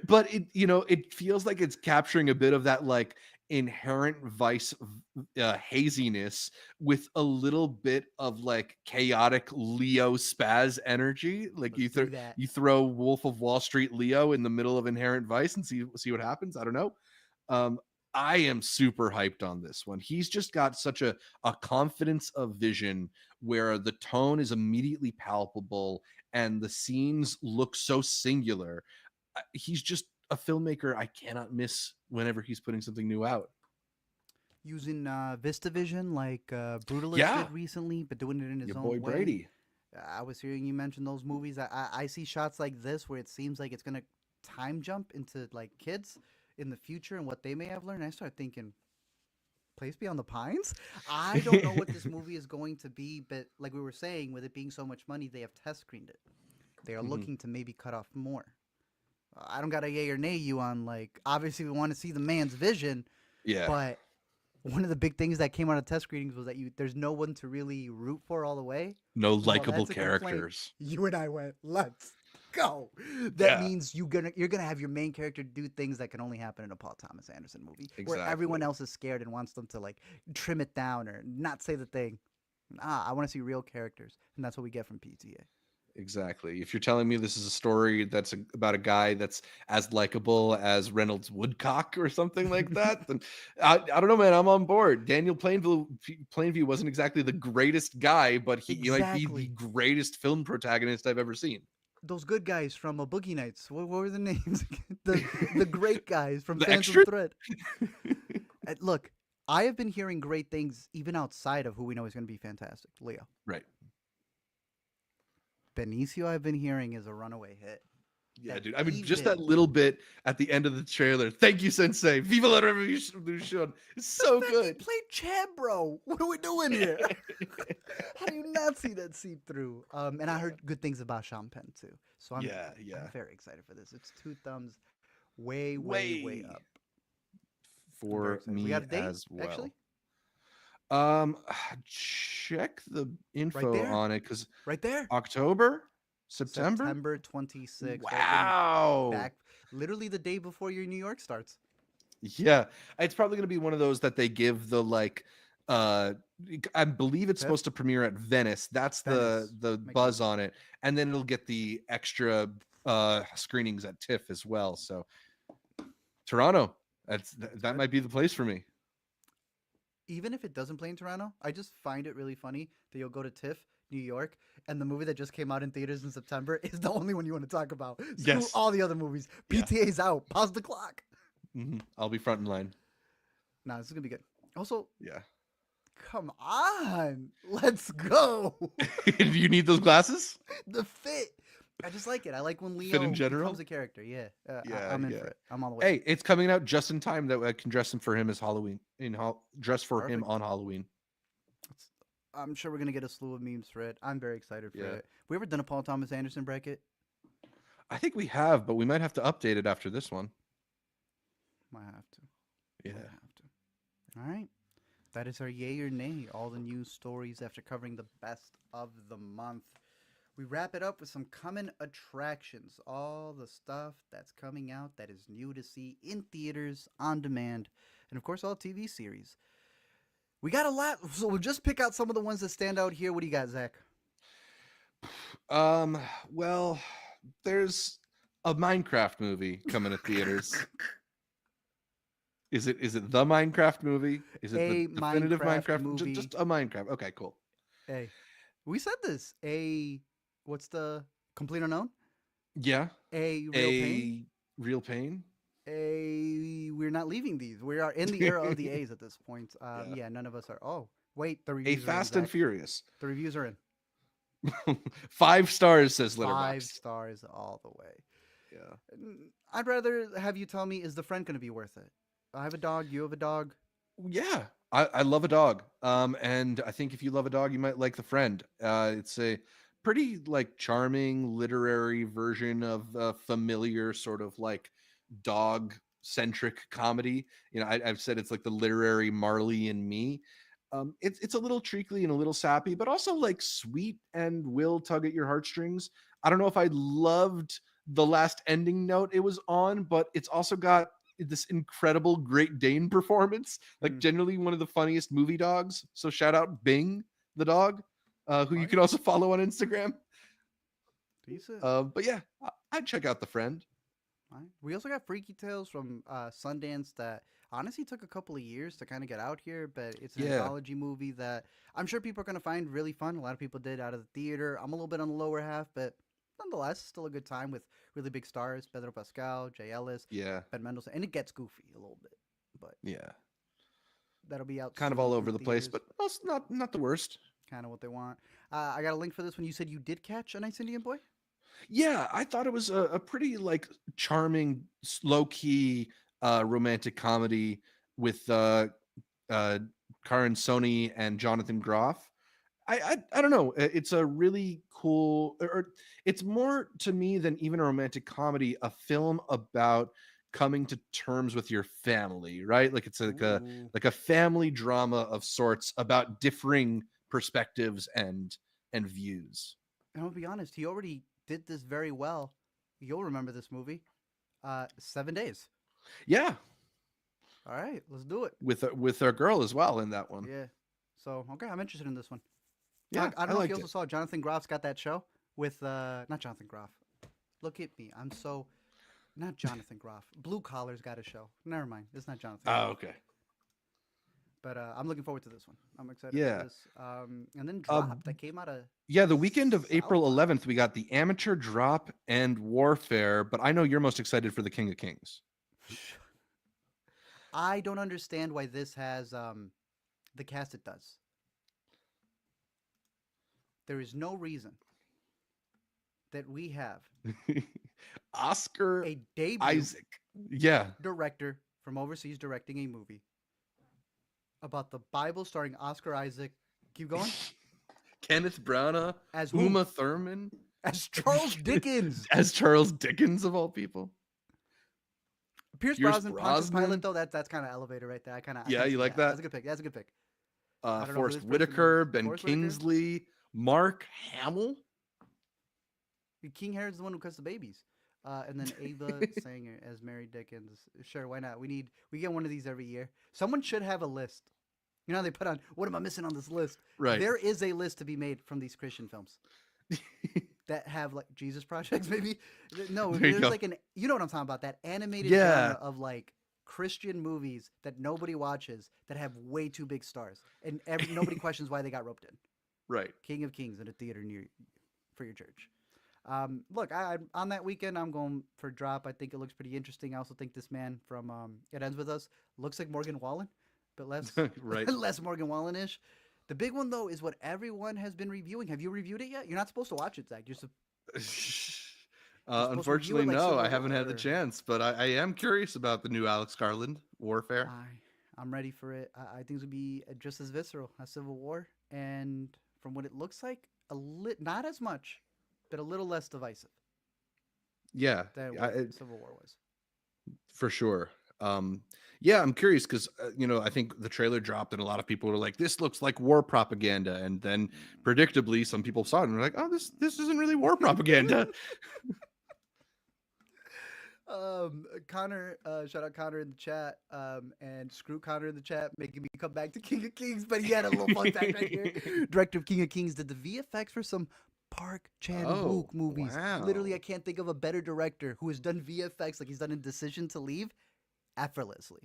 but it feels like it's capturing a bit of that like inherent vice haziness with a little bit of like chaotic Leo spaz energy. Like Let's do that. you throw Wolf of Wall Street Leo in the middle of Inherent Vice and see what happens. I don't know. um I am super hyped on this one. He's just got such a confidence of vision where the tone is immediately palpable and the scenes look so singular. He's just a filmmaker I cannot miss whenever he's putting something new out. Using VistaVision like Brutalist Yeah, did recently, but doing it in his your boy own way. Brady. I was hearing you mention those movies. I see shots like this where it seems like it's gonna time jump into like kids in the future and what they may have learned. I start thinking, Place Beyond the Pines. I don't know what this movie is going to be, but like we were saying, with it being so much money, they have test screened it. They are Mhm. looking to maybe cut off more. I don't got a yay or nay you on like. Obviously, we want to see the man's vision, Yeah, but one of the big things that came out of test screenings was that there's no one to really root for all the way. no And while likable that's a complaint, characters. you and I went, let's go. That Yeah, means you're gonna have your main character do things that can only happen in a Paul Thomas Anderson movie, where everyone exactly. else is scared and wants them to like trim it down or not say the thing. I want to see real characters, and that's what we get from PTA. Exactly. If you're telling me this is a story that's about a guy that's as likable as Reynolds Woodcock or something like that, then I don't know, man. I'm on board. Daniel Plainview wasn't exactly the greatest guy, but he might be the Exactly. greatest film protagonist I've ever seen. Those good guys from Boogie Nights. What were the names? The great guys from The Phantom extra? Thread. Look, I have been hearing great things even outside of who we know is going to be fantastic. Leo. Right. Benicio, I've been hearing, is a runaway hit. Yeah, That dude. I mean, just that even little bit at the end of the trailer. Thank you, Sensei. Viva la revolution. It's the so fact he good. played Chad, bro. What are we doing here? How do you not see that seep through? And I heard good things about Sean Penn too. So I'm Yeah. very excited for this. It's two thumbs, way Way up. I'm very for excited. We me got a date as well. actually, Um, check the right info there, on it because right there. October, September. September 26th. Opening Wow. back literally the day before your New York starts. Yeah, it's probably gonna be one of those that they give the like. Uh, I believe it's Fifth, supposed to premiere at Venice. That's Venice. the Makes buzz sense. on it, and then it'll get the extra screenings at TIFF as well. So Toronto, that That's might good. be the place for me. even if it doesn't play in Toronto, I just find it really funny that you'll go to TIFF, New York, and the movie that just came out in theaters in September is the only one you want to talk about. Screw Yes. all the other movies. Yeah. PTA's out. Pause the clock. I'll be front in line. Nah, this is gonna be good. Also, Yeah. come on, let's go. Do you need those glasses? The fit. I just like it. I like when Fit Leo in general? becomes a character. Yeah, Yeah, I'm in yeah. for it. I'm all the way. Hey, it's coming out just in time that I can dress him for him as Halloween. Dress for him Perfect. on Halloween. I'm sure we're gonna get a slew of memes for it. I'm very excited for Yeah. it. We ever done a Paul Thomas Anderson bracket? I think we have, but we might have to update it after this one. Might have to. Yeah. Might have to. All right. That is our yay or nay. All the news stories after covering the best of the month. We wrap it up with some coming attractions. All the stuff that's coming out that is new to see in theaters, on demand, and of course, all TV series. We got a lot, so we'll just pick out some of the ones that stand out here. What do you got, Zach? Well, there's a Minecraft movie coming to theaters. Is it the Minecraft movie? Is it A the definitive Minecraft Minecraft? movie. Just a Minecraft. Okay, cool. Hey, we said this. What's the complete unknown? Yeah. A real pain. Real pain. We're not leaving these. We are in the era of the A's at this point. Yeah, none of us are. Oh, wait, the A reviews are in, Fast and Zach. Furious. The reviews are in. 5 stars, says 5 Letterboxd. stars all the way. Yeah. I'd rather have you tell me, is the friend going to be worth it? I have a dog. You have a dog. Yeah. I love a dog. And I think if you love a dog, you might like The Friend. It's a pretty like charming literary version of a familiar sort of like dog centric comedy. You know, I've said it's like the literary Marley and Me. It's a little treacly and a little sappy, but also like sweet and will tug at your heartstrings. I don't know if I loved the last ending note it was on, but it's also got this incredible Great Dane performance, like generally one of the funniest movie dogs. So shout out Bing the dog, who you can also follow on Instagram. Decent. But yeah, I'd check out The Friend. All right. We also got Freaky Tales from Sundance that honestly took a couple of years to kind of get out here, but it's an anthology movie that I'm sure people are going to find really fun. A lot of people did out of the theater. I'm a little bit on the lower half, but nonetheless, still a good time with really big stars: Pedro Pascal, Jay Ellis, Ben Mendelsohn, and it gets goofy a little bit, but that'll be out kind of soon all in over the place, but also not the worst. Kind of what they want. I got a link for this one. You said you did catch A Nice Indian Boy? Yeah, I thought it was a pretty like charming, low key romantic comedy with Karan Soni and Jonathan Groff. I don't know. It's a really cool, or it's more to me than even a romantic comedy, a film about coming to terms with your family, right? Like it's like a family drama of sorts about differing perspectives and views. And I'll be honest, he already did this very well. You'll remember this movie, 7 Days. Yeah. All right, let's do it. With our girl as well in that one. Yeah. So okay, I'm interested in this one. Yeah, I don't know if you also saw Jonathan Groff's got that show with not Jonathan Groff. Look at me, I'm so not Jonathan Groff. Blue Collar's got a show. Never mind, it's not Jonathan. Oh, okay. But I'm looking forward to this one. I'm excited Yeah. for this. And then Drop that came out of the weekend of April 11th, we got the Amateur, Drop, and Warfare. But I know you're most excited for the King of Kings. I don't understand why this has the cast it does. There is no reason that we have Oscar a debut Isaac, director from overseas directing a movie about the Bible starring Oscar Isaac. Keep going. Kenneth Branagh as Uma Thurman as Charles Dickens. As Charles Dickens of all people. Pierce Brosnan, Pontius Pilate, though that's kind of elevator right there. I kind of you like that? That's a good pick. That's a good pick. Forrest Whitaker, Ben Kingsley, Mark Hamill. King Herod's the one who cuts the babies. And then Ava Sanger as Mary Dickens. Sure, why not? We get one of these every year. Someone should have a list. You know, they put on, what am I missing on this list? Right. There is a list to be made from these Christian films that have like Jesus projects, maybe. No, there's like you know what I'm talking about? That animated genre of like Christian movies that nobody watches that have way too big stars, and nobody questions why they got roped in. Right. King of Kings in a theater near for your church. Look, on that weekend, I'm going for Drop. I think it looks pretty interesting. I also think this man from It Ends With Us looks like Morgan Wallen, but less Right. less Morgan Wallen-ish. The big one though is what everyone has been reviewing. Have you reviewed it yet? You're not supposed to watch it, Zach. You're supposed to review Unfortunately, it like no, Civil I haven't had the War. chance, but I am curious about the new Alex Garland Warfare. I'm ready for it. I think it's gonna be just as visceral as Civil War, and from what it looks like, not as much, but a little less divisive Yeah, than what Civil War was. for sure. Yeah, I'm curious because I think the trailer dropped and a lot of people were like, "This looks like war propaganda," and then predictably, some people saw it and were like, "Oh, this isn't really war propaganda." Connor, shout out Connor in the chat, and screw Connor in the chat, making me come back to King of Kings, but he had a little fun fact right here. Director of King of Kings did the VFX for some Park Chan-wook movies. Wow. Literally, I can't think of a better director who has done VFX like he's done in Decision to Leave effortlessly.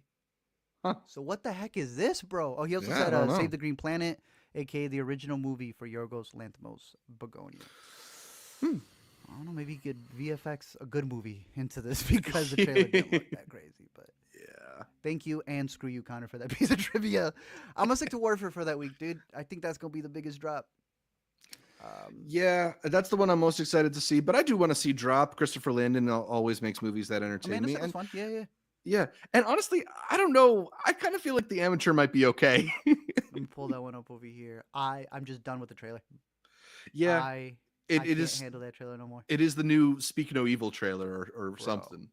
Huh. So what the heck is this, bro? Oh, he also Yeah, I said don't know. Save the Green Planet, aka the original movie for Yorgos Lanthimos' Begonia. I don't know, maybe he could VFX a good movie into this because the trailer didn't look that crazy. But Yeah. thank you and screw you, Connor, for that piece of trivia. I'm gonna stick to Warfare for that week, dude. I think that's gonna be the biggest drop. Yeah, that's the one I'm most excited to see. But I do want to see Drop. Christopher Landon always makes movies that entertain Amanda me. said it was And fun. Yeah. yeah, and honestly, I don't know. I kind of feel like The Amateur might be okay. Let me pull that one up over here. I'm just done with the trailer. Yeah, I it can't is. handle that trailer no more. It is the new Speak No Evil trailer or Bro. something.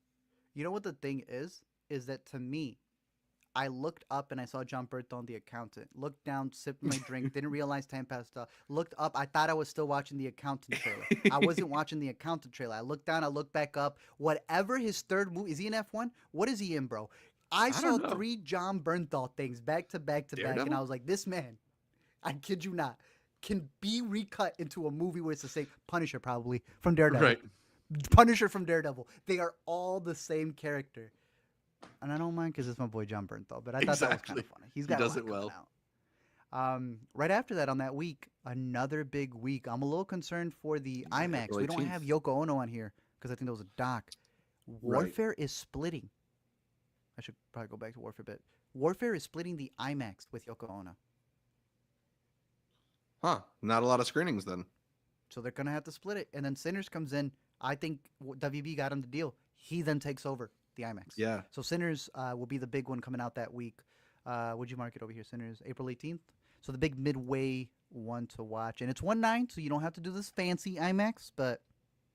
You know what the thing is that to me, I looked up and I saw John Berthon, the accountant. Looked down, sipped my drink, didn't realize time passed. Looked up, I thought I was still watching the accountant trailer. I wasn't watching the accountant trailer. I looked down, I looked back up. Whatever his third movie, is he in F1? What is he in, bro? I saw don't know. 3 John Bernthal things back to back to back, and Daredevil? I was like, this man, I kid you not, can be recut into a movie where it's the same. Punisher, probably, from Daredevil. Right. Punisher from Daredevil. They are all the same character. And I don't mind because it's my boy John Bernthal, but I thought that was kind of funny. He does it well. Out. Right after that, on that week, another big week. I'm a little concerned for the IMAX. April We don't 18th. have Yoko Ono on here because I think that was a doc. Warfare is splitting. I should probably go back to Warfare a bit. Warfare is splitting the IMAX with Yoko Ono. Huh. Not a lot of screenings then. So they're going to have to split it. And then Sinners comes in. I think WB got him the deal. He then takes over the IMAX. Yeah. So Sinners will be the big one coming out that week. Would you mark it over here, Sinners? April 18th. So the big midway one to watch. And it's 1/9, so you don't have to do this fancy IMAX, but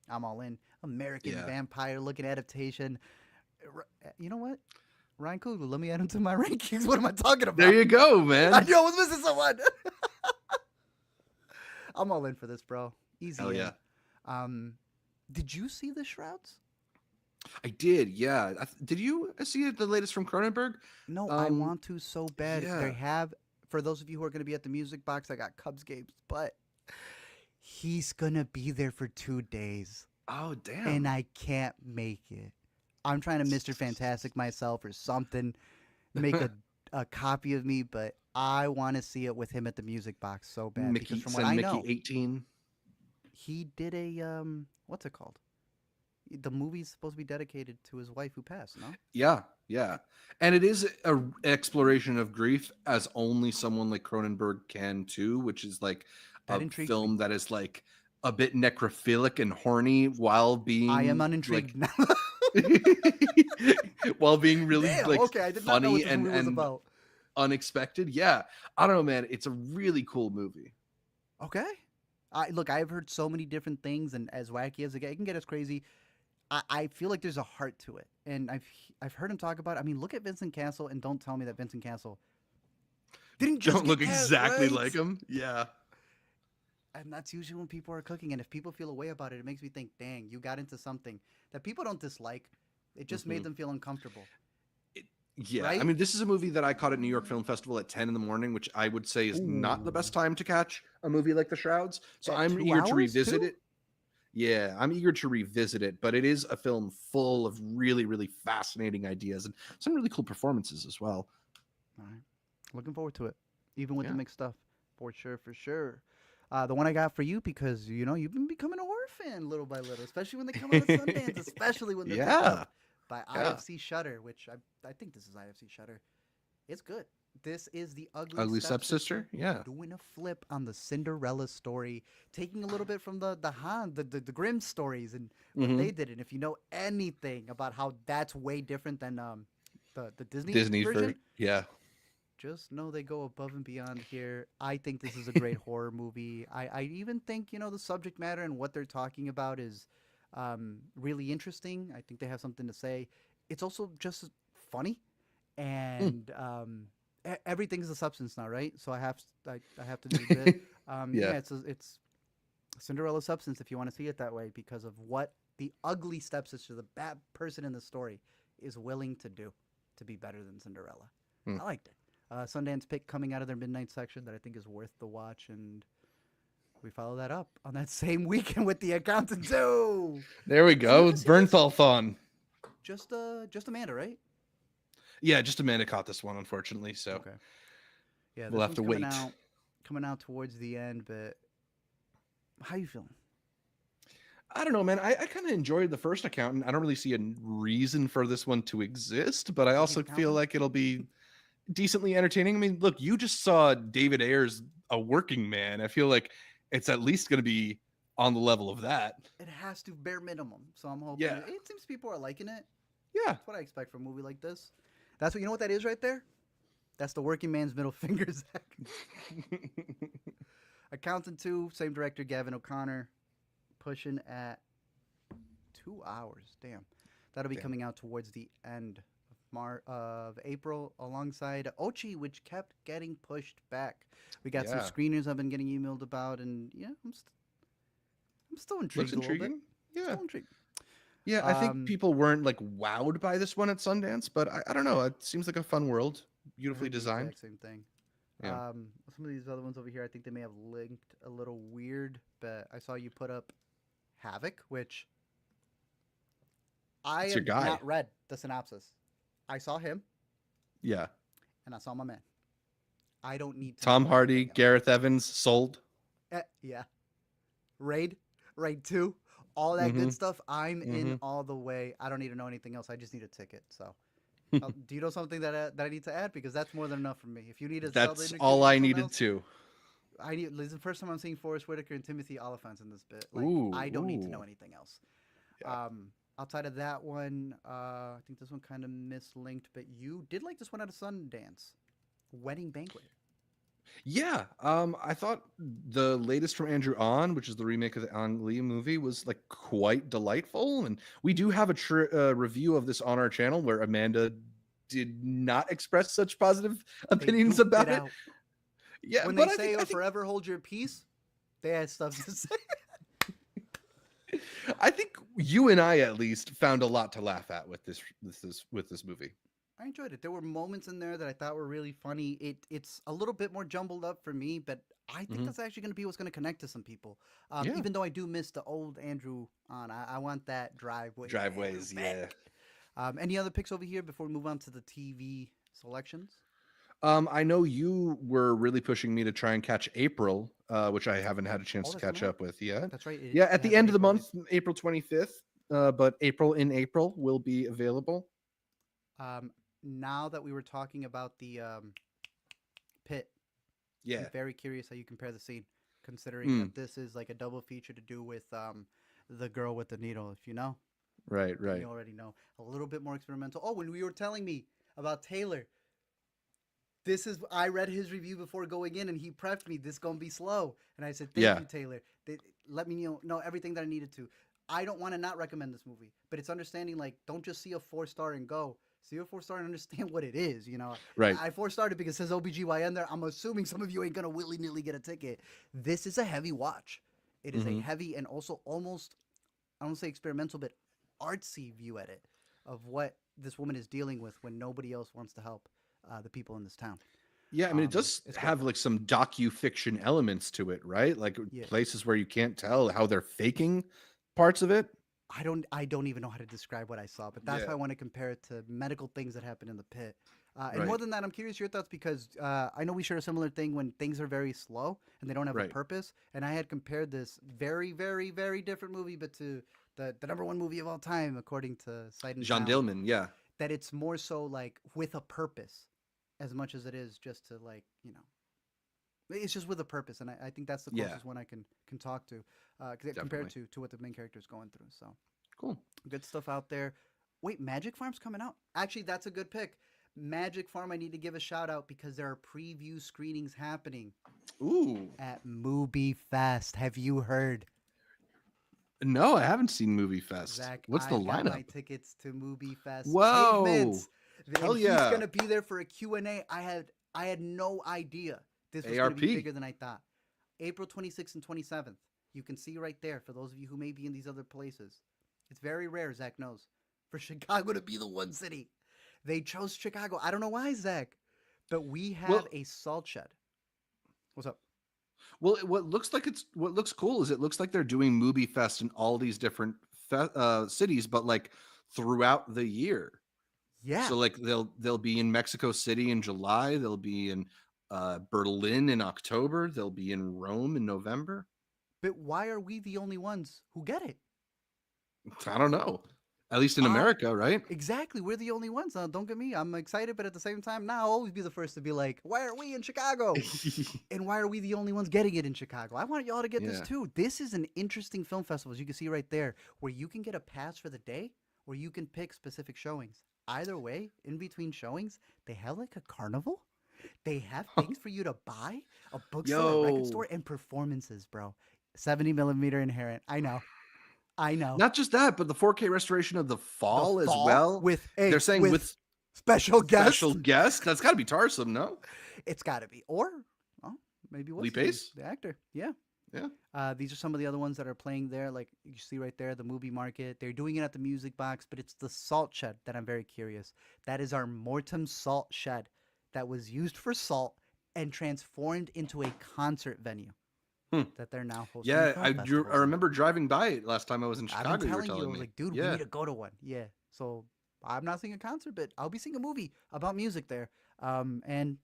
I'm all in. American Vampire looking adaptation. You know what? Ryan Coogler, let me add him to my rankings. What am I talking about? There you go, man. I knew I was missing someone. I'm all in for this, bro. Easy. Hell yeah. Did you see the Shrouds? I did, yeah. Did you see the latest from Cronenberg? No, I want to so bad. yeah. They have, for those of you who are going to be at the Music Box, I got Cubs games, but he's going to be there for 2 days. Oh, damn. And I can't make it. I'm trying to Mr. Fantastic myself or something, make a copy of me, but I want to see it with him at the Music Box so bad. Mickey, because from what I know, Mickey 18. he did a, what's it called? The movie's supposed to be dedicated to his wife who passed, no? Yeah, yeah. And it is an exploration of grief as only someone like Cronenberg can too, which is like That a intrigues film me. that is like a bit necrophilic and horny while being I am unintrigued now. while being really Damn, like okay, I did not know funny what this movie was about. unexpected. Yeah. I don't know, man. It's a really cool movie. Okay. Look, I've heard so many different things, and as wacky as it can get as crazy, I feel like there's a heart to it. And I've heard him talk about it. I mean, look at Vincent Cassel, and don't tell me that Vincent Cassel didn't just Don't look get that exactly right. like him. Yeah. And that's usually when people are cooking. And if people feel a way about it, it makes me think, dang, you got into something that people don't dislike. It just made them feel uncomfortable. Yeah, Right? I mean, this is a movie that I caught at New York Film Festival at 10 in the morning, which I would say is not the best time to catch a movie like The Shrouds. So At I'm 2 eager to hours, revisit too? it. Yeah, I'm eager to revisit it, but it is a film full of really, really fascinating ideas and some really cool performances as well. All right. Looking forward to it, even with the Yeah. mixed stuff, for sure, for sure. The one I got for you because you've been becoming a horror fan little by little, especially when they come out at Sundance, especially when they're picked Yeah. up by Yeah. IFC Shutter, which I think this is IFC Shutter. It's good. This is the ugly Ugly stepsister Stepsister? Yeah. doing a flip on the Cinderella story, taking a little bit from the Grimm stories and what Hmm. they did. And if you know anything about how that's way different than the Disney Disney's version, very, yeah. just know they go above and beyond here. I think this is a great horror movie. I even think, the subject matter and what they're talking about is really interesting. I think they have something to say. It's also just funny, Mm, and everything's a substance now, right? So I have to do the bit. yeah. Yeah, it's Cinderella substance if you want to see it that way because of what the ugly stepsister, the bad person in the story, is willing to do to be better than Cinderella. Mm. I liked it. Sundance pick coming out of their midnight section that I think is worth the watch, and we follow that up on that same weekend with The Accountant too. There we Did you go. ever see this? Bernthal-thon. Just Amanda, right? Yeah, just Amanda caught this one, unfortunately. So Okay. Yeah, we'll this have one's to wait. coming out towards the end. But how you feeling? I don't know, man. I kind of enjoyed the first Accountant. I don't really see a reason for this one to exist, but I You hate also feel accounting? like it'll be decently entertaining. I mean, look, you just saw David Ayer's A Working Man. I feel like it's at least going to be on the level of that. It has to bare minimum. So I'm hoping Yeah. it seems people are liking it. Yeah. That's what I expect from a movie like this. That's what you know what that is right there. That's the working man's middle finger, Zach. Accountant 2, same director, Gavin O'Connor, pushing at 2 hours. Damn. That'll be Damn. coming out towards the end of April alongside Ochi, which kept getting pushed back. We got some Yeah. screeners I've been getting emailed about, and yeah, I'm still Looks intrigued a little bit. intriguing. Yeah. Still intrigued. Yeah. I think Um, people weren't like wowed by this one at Sundance, but I don't know. It seems like a fun world, I beautifully heard the designed. exact same thing. Yeah. Some of these other ones over here, I think they may have linked a little weird, but I saw you put up Havoc, which I It's your have guy. not read the synopsis. I saw him Yeah. and I saw my man. I don't need to Tom know Hardy, anything else. Gareth Evans, sold. Yeah. Raid 2, all that Mm-hmm. good stuff. I'm Mm-hmm. in all the way. I don't need to know anything else. I just need a ticket. So, do you know something that I need to add? Because that's more than enough for me. If you need to sell the That's industry all on I something needed else, to. This is the first time I'm seeing Forrest Whitaker and Timothy Oliphant in this bit. Like, Ooh, I don't need to know ooh. anything else. Yeah. Outside of that one, I think this one kind of mislinked, but you did like this one at a Sundance, Wedding Banquet. Yeah. I thought the latest from Andrew On, which is the remake of the Ang Lee movie, was like quite delightful. And we do have a review of this on our channel where Amanda did not express such positive They opinions duped it about it. out. Yeah, When they but say I "or think forever hold your peace," they had stuff to say. I think you and I at least found a lot to laugh at with this movie. I enjoyed it. There were moments in there that I thought were really funny. It's a little bit more jumbled up for me, but I think Hmm. that's actually going to be what's going to connect to some people. Yeah. Even though I do miss the old Andrew on, I want that driveway. Driveways, Andrew yeah. back. Any other picks over here before we move on to the TV selections? I know you were really pushing me to try and catch April, which I haven't had a chance Oh, to that's coming catch out. up with yet. That's right. Yeah, It at the has an end of the April release. month, April 25th. But April in April will be available. Um, now that we were talking about the Pitt, I'm Yeah. very curious how you compare the scene, considering Mm, that this is like a double feature to do with the girl with the needle. If you know. right, Then right. you already know. A little bit more experimental. Oh, when you were telling me about Taylor, I read his review before going in, and he prepped me. This gonna be slow, and I said, "Thank Yeah. you, Taylor. Let me know everything that I needed to." I don't want to not recommend this movie, but it's understanding like don't just see a 4-star and go. See a 4-star and understand what it is. Right. I 4-starred it because it says OBGYN there. I'm assuming some of you ain't gonna willy nilly get a ticket. This is a heavy watch. It is a Hmm. heavy and also almost I don't say experimental, but artsy view at it of what this woman is dealing with when nobody else wants to help the people in this town. Yeah, I mean, it does It's good have though. like some docu-fiction elements to it, right? Like Yeah, places where you can't tell how they're faking parts of it. I don't even know how to describe what I saw, but that's Yeah. why I want to compare it to medical things that happen in the pit. And more Right. than that, I'm curious your thoughts because I know we share a similar thing when things are very slow and they don't have a Right. purpose. And I had compared this very, very, very different movie, but to the number one movie of all time, according to Sight and Jean Sound, Dillman. Yeah. that it's more so like with a purpose as much as it is just to like, it's just with a purpose. And I think that's the Yeah. closest one I can talk to compared Definitely. to what the main character is going through. So. Cool. Good stuff out there. Wait, Magic Farm's coming out? Actually, that's a good pick. Magic Farm, I need to give a shout out because there are preview screenings happening Ooh. at Movie Fest. Have you heard? No, I haven't seen Movie Fest. Zach, What's the I've got my lineup? tickets to Movie Fest. Whoa. Pavements. Hell And he's yeah. gonna be there for a Q&A. I had no idea this was gonna be ARP. bigger than I thought. April 26th and 27th. You can see right there for those of you who may be in these other places. It's very rare, Zach knows, for Chicago to be the one city. They chose Chicago. I don't know why, Zach, but we have Well, a salt shed. What's up? well, what looks cool is it looks like they're doing Movie Fest in all these different cities, but like throughout the year. Yeah, So like they'll be in Mexico City in July. They'll be in Berlin in October. They'll be in Rome in November. but why are we the only ones who get it? I don't know. At least in Uh, America, right? exactly. We're the only ones. Don't get me. I'm excited, but at the same time, now I'll always be the first to be like, why are we in Chicago? And why are we the only ones getting it in Chicago? I want y'all to get this Yeah. too. This is an interesting film festival, as you can see right there, where you can get a pass for the day or you can pick specific showings. Either way, in between showings, they have like a carnival. They have things for you to buy, a bookstore, a record Yo. store, and performances, bro. 70 millimeter inherent. I know. I know. Not just that, but the 4K restoration of the The Fall as fall well. with They're saying with special guests. special guests. That's got to be tarsome, no? It's got to be. Or, well, maybe what's Lee his name? Pace? The actor. Yeah. Yeah. These are some of the other ones that are playing there. Like you see right there, the movie market. They're doing it at the music box, but it's the salt shed that I'm very curious. That is our Mortem salt shed that was used for salt and transformed into a concert venue Hmm. that they're now hosting. Yeah, film I festivals in. remember driving by it last time I was in I've Chicago. been You were telling you, I telling was me. like, dude, we Yeah. need to go to one. Yeah. So I'm not seeing a concert, but I'll be seeing a movie about music there. And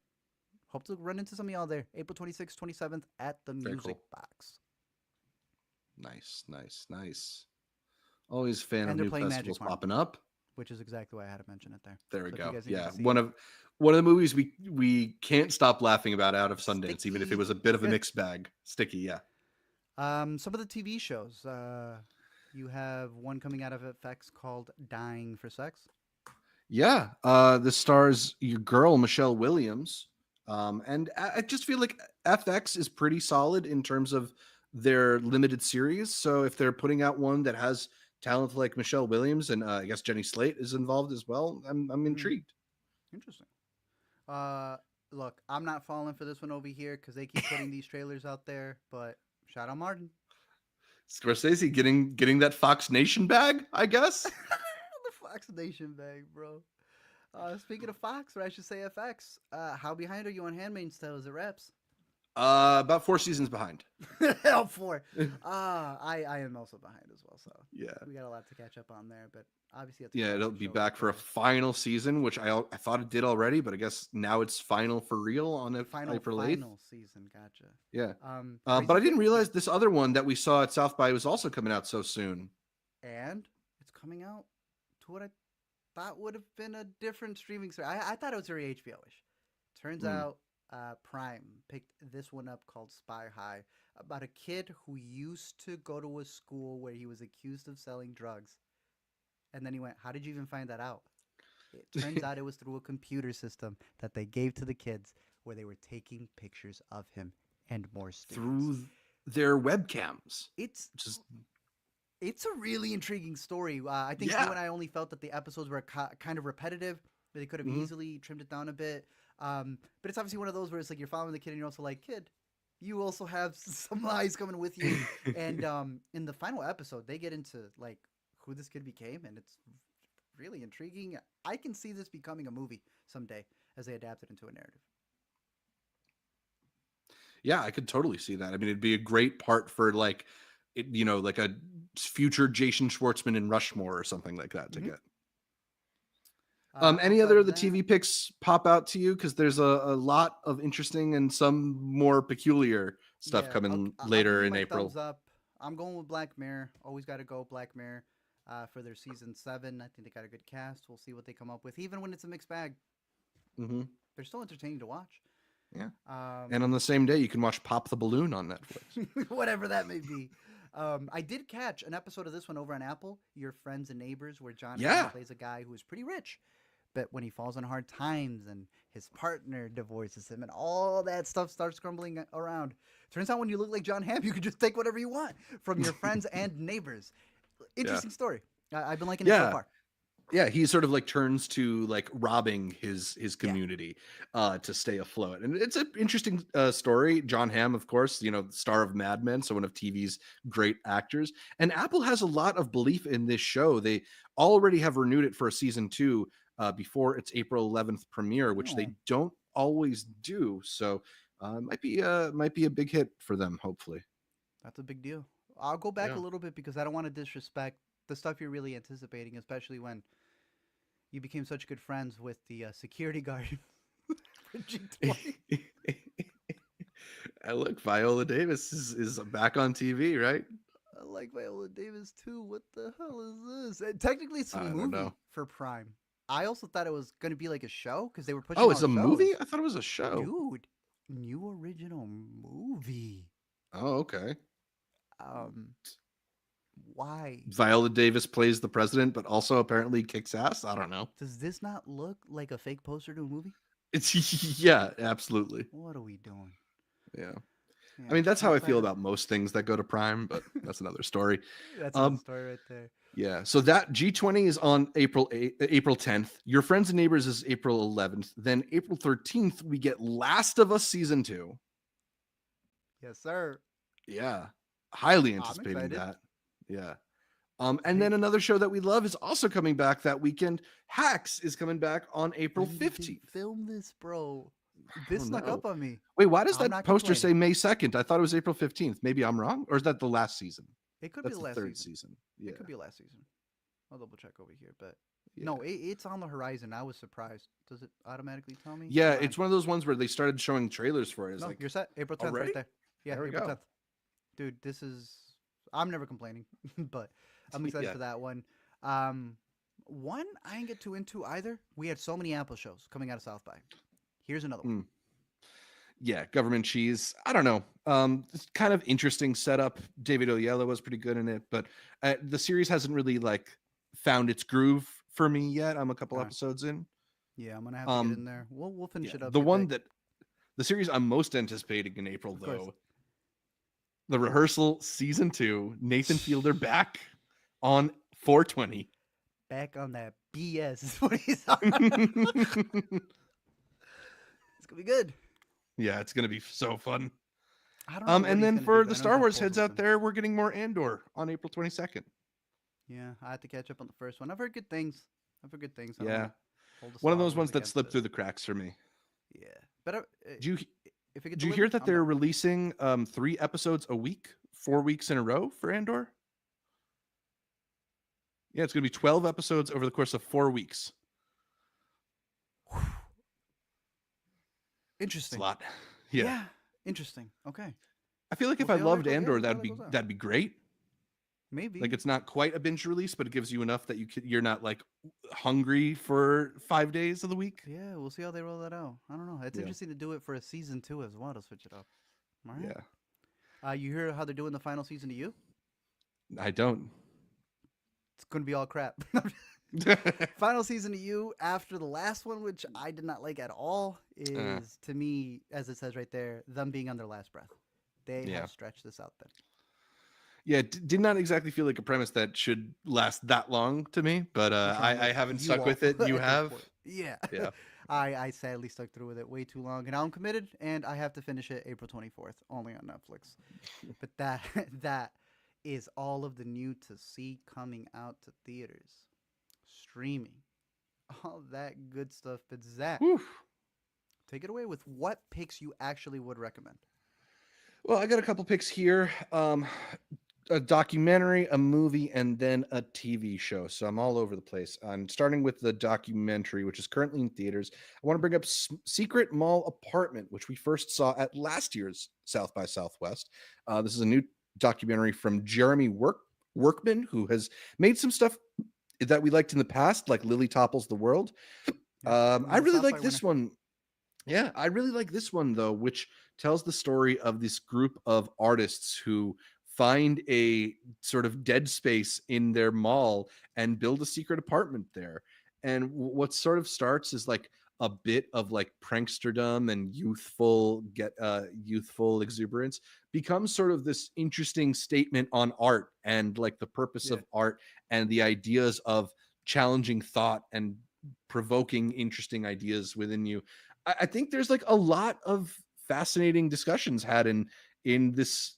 hope to run into some of y'all there. April 26th, 27th at the Very Music cool. Box. Nice. Always a fan And of they're new playing Magic festivals Farm, popping up. which is exactly why I had to mention it there. There we So if you go. guys need to Yeah, see one of the movies we can't stop laughing about out of Sundance, even if it Sticky. was a bit of a Good. mixed bag. Sticky, yeah. Some of the TV shows. You have one coming out of FX called Dying for Sex. Yeah, this stars your girl Michelle Williams, and I just feel like FX is pretty solid in terms of their limited series. So if they're putting out one that has talent like Michelle Williams and I guess Jenny Slate is involved as well, I'm Hmm. intrigued. Interesting. Uh, Look, I'm not falling for this one over here because they keep putting these trailers out there. But shout out Martin. Scorsese getting that Fox Nation bag, I guess. The Fox Nation bag, bro. Speaking of Fox, or I should say FX, how behind are you on Handmaid's Tale as it reps? About 4 seasons behind. Hell for. I am also behind as well, so Yeah. we got a lot to catch up on there. But obviously, Yeah, start it'll the be show back right for a there. final season, which I thought it did already, but I guess now it's final for real on April 8th. Final season. Gotcha. Yeah. Crazy But I didn't thing- realize this other one that we saw at South by was also coming out so soon. and it's coming out to what I thought would have been a different streaming service. I thought it was very HBO-ish. Turns out Prime picked this one up called Spy High about a kid who used to go to a school where he was accused of selling drugs. And then he went, how did you even find that out? It turns out it was through a computer system that they gave to the kids where they were taking pictures of him and more students. Through their webcams. It's a really intriguing story. I think Yeah. you and I only felt that the episodes were kind of repetitive. They could have easily trimmed it down a bit. But it's obviously one of those where it's like you're following the kid and you're also like, kid, you also have some lies coming with you. And in the final episode, they get into like who this kid became, and it's really intriguing. I can see this becoming a movie someday as they adapt it into a narrative. Yeah, I could totally see that. I mean, it'd be a great part for like like a future Jason Schwartzman in Rushmore or something like that to Mhm. get. Any Outside other of of the that, TV picks pop out to you? Because there's a lot of interesting and some more peculiar stuff yeah, coming I'll give later you in my thumbs April. up. I'm going with Black Mirror. Always got to go Black Mirror for their season 7. I think they got a good cast. We'll see what they come up with. Even when it's a mixed bag, Hmm. they're still entertaining to watch. Yeah. And on Um, the same day, you can watch Pop the Balloon on Netflix. whatever that may be. I did catch an episode of this one over on Apple, Your Friends and Neighbors, where John Hamm Yeah. plays a guy who is pretty rich, but when he falls on hard times and his partner divorces him and all that stuff starts crumbling around, turns out when you look like John Hamm, you can just take whatever you want from your friends and neighbors. Yeah. Interesting story. I've been liking it so Yeah. far. Yeah, he sort of like turns to like robbing his Yeah. community to stay afloat, and it's an interesting story. John Hamm, of course, star of Mad Men, so one of TV's great actors. And Apple has a lot of belief in this show. They already have renewed it for a season 2 before its April 11th premiere, which Oh, they don't always do. So might be a big hit for them, hopefully. that's a big deal. I'll go back a Yeah. little bit because I don't want to disrespect the stuff you're really anticipating, especially when you became such good friends with the security guard for G20. Look, Viola Davis is back on TV, right? I like Viola Davis too. What the hell is this? And technically, it's a I don't know. movie for Prime. I also thought it was going to be like a show because they were pushing Oh, it's out a movie? shows. I thought it was a show. Dude, new original movie. Oh, okay. Um, why? Viola Davis plays the president, but also apparently kicks ass. I don't know. Does this not look like a fake poster to a movie? It's yeah, absolutely. What are we doing? Yeah. I Yeah, mean, that's how I outside feel of about most things that go to Prime, but that's another story. that's another Um, story right there. yeah. So that G20 is on April 10th. Your Friends and Neighbors is April 11th. Then April 13th, we get Last of Us season 2. Yes, sir. Yeah. Highly I'm anticipating excited. that. Yeah. And I, then another show that we love is also coming back that weekend. Hacks is coming back on April when did they 15th. film this, bro? I This don't snuck know. up on me. Wait, why does I'm that not poster say complaining. May 2nd? I thought it was April 15th. Maybe I'm wrong. Or is that the last season? It could be That's the the last third season. season. Yeah. It could be last season. I'll double check over here, but Yeah. no, it's on the horizon. I was surprised. Does it automatically tell me? Yeah, Hold on. it's one of those ones where they started showing trailers for it. It's No, like, you're set. April 10th, already? right there. Yeah, There we April go. 10th. Dude, this is. I'm never complaining, but I'm excited Yeah. for that one. One I didn't get too into either. We had so many Apple shows coming out of South by. Here's another one. Mm. Yeah, Government Cheese. I don't know. It's kind of interesting setup. David Oyelowo was pretty good in it, but the series hasn't really like found its groove for me yet. I'm a couple Okay. episodes in. Yeah, I'm gonna have to get in Um, there. We'll finish yeah, it up. the Your one pick, that the series I'm most anticipating in April of course. though, the Rehearsal season 2, Nathan Fielder back on 420. Back on that BS is what he's on. It's gonna be good. Yeah, it's gonna be so fun. I don't know what And he's then gonna for do, but the I know he's Star gonna Wars pull heads out something. there, we're getting more Andor on April 22nd. Yeah, I had to catch up on the first one. I've heard good things. I've heard good things. I don't Yeah, wanna hold a one of Star those Wars ones that against slipped it. through the cracks for me. Yeah, but Did you if it gets did you hear delivered, that I'm they're down. releasing 3 episodes a week, 4 weeks in a row for Andor? Yeah, it's gonna be 12 episodes over the course of 4 weeks. It's a Interesting. lot. Yeah. Yeah, interesting. Okay, I feel like we'll if I see how that loved goes. Yeah, Andor, we'll see how that'd that be goes out. that'd be great. Maybe. Like it's not quite a binge release, but it gives you enough that you're not like hungry for 5 days of the week. Yeah, we'll see how they roll that out. I don't know. It's Yeah. interesting to do it for a season 2 as well to switch it up. All right. Yeah. You hear how they're doing the final season to you? I don't. It's gonna be all crap. Final season to you after the last one, which I did not like at all, is to me, as it says right there, them being on their last breath. They Yeah. have stretched this out then. Yeah, did not exactly feel like a premise that should last that long to me, but Which I'm I with haven't you stuck all with it. at You this have? point. Yeah. Yeah. I sadly stuck through with it way too long, and now I'm committed, and I have to finish it April 24th, only on Netflix. But that is all of the new to see coming out to theaters, streaming, all that good stuff. But Zach, Whew. take it away with what picks you actually would recommend. Well, I got a couple picks here. a documentary, a movie, and then a TV show. So I'm all over the place. I'm starting with the documentary, which is currently in theaters. I want to bring up Secret Mall Apartment, which we first saw at last year's South by Southwest. This is a new documentary from Jeremy Workman, who has made some stuff that we liked in the past, like Lily Topples the World. Yeah, I another really South like by this winner. one. Yeah, I really like this one though, which tells the story of this group of artists who find a sort of dead space in their mall and build a secret apartment there. And what sort of starts is like a bit of like pranksterdom and youthful exuberance becomes sort of this interesting statement on art and like the purpose Yeah, of art and the ideas of challenging thought and provoking interesting ideas within you. I think there's like a lot of fascinating discussions had in this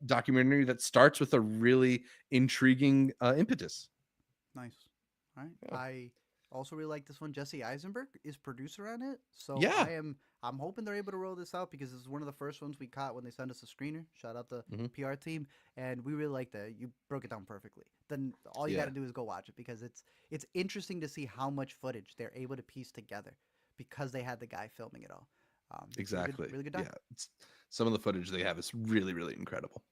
documentary that starts with a really intriguing impetus. nice. All right. Yeah. I also really like this one. Jesse Eisenberg is producer on it, so Yeah. I'm hoping they're able to roll this out because this is one of the first ones we caught when they sent us a screener. Shout out the Mhm. PR team, and we really liked it. You broke it down perfectly. Then all you got Yeah. to do is go watch it because it's interesting to see how much footage they're able to piece together because they had the guy filming it all. Exactly. Really good doc. Yeah. Some of the footage they have is really, really incredible.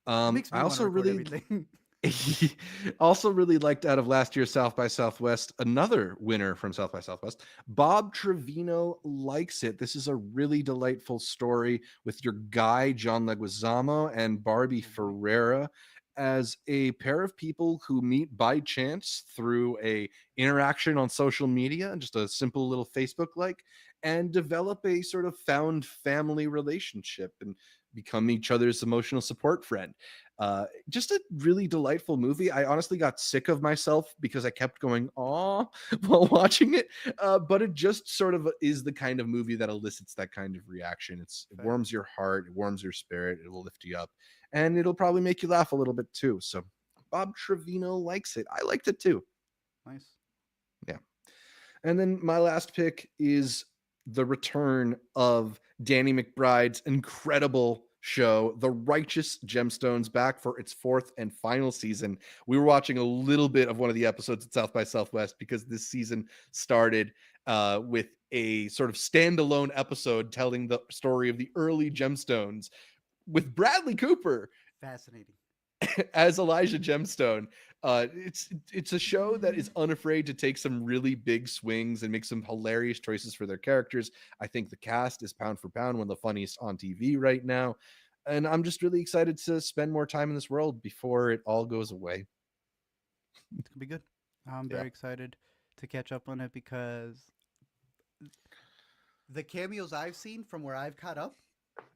It makes I me want to also record really everything. also really liked out of last year's South by Southwest, another winner from South by Southwest, Bob Trevino Likes It. This is a really delightful story with your guy, John Leguizamo, and Barbie Oh boy. Ferreira as a pair of people who meet by chance through a interaction on social media, just a simple little Facebook like, and develop a sort of found family relationship and become each other's emotional support friend. Just a really delightful movie. I honestly got sick of myself because I kept going "aw" while watching it, but it just sort of is the kind of movie that elicits that kind of reaction. It Facts. warms your heart, it warms your spirit, it will lift you up, and it'll probably make you laugh a little bit too. So Bob Trevino Likes It. I liked it too. Nice. Yeah. And then my last pick is the return of Danny McBride's incredible show, The Righteous Gemstones, back for its fourth and final season. We were watching a little bit of one of the episodes at South by Southwest because this season started with a sort of standalone episode telling the story of the early Gemstones with Bradley Cooper Fascinating. as Elijah Gemstone. It's a show that is unafraid to take some really big swings and make some hilarious choices for their characters. I think the cast is pound for pound one of the funniest on TV right now, and I'm just really excited to spend more time in this world before it all goes away. It's gonna be good. I'm Yeah, very excited to catch up on it because the cameos I've seen from where I've caught up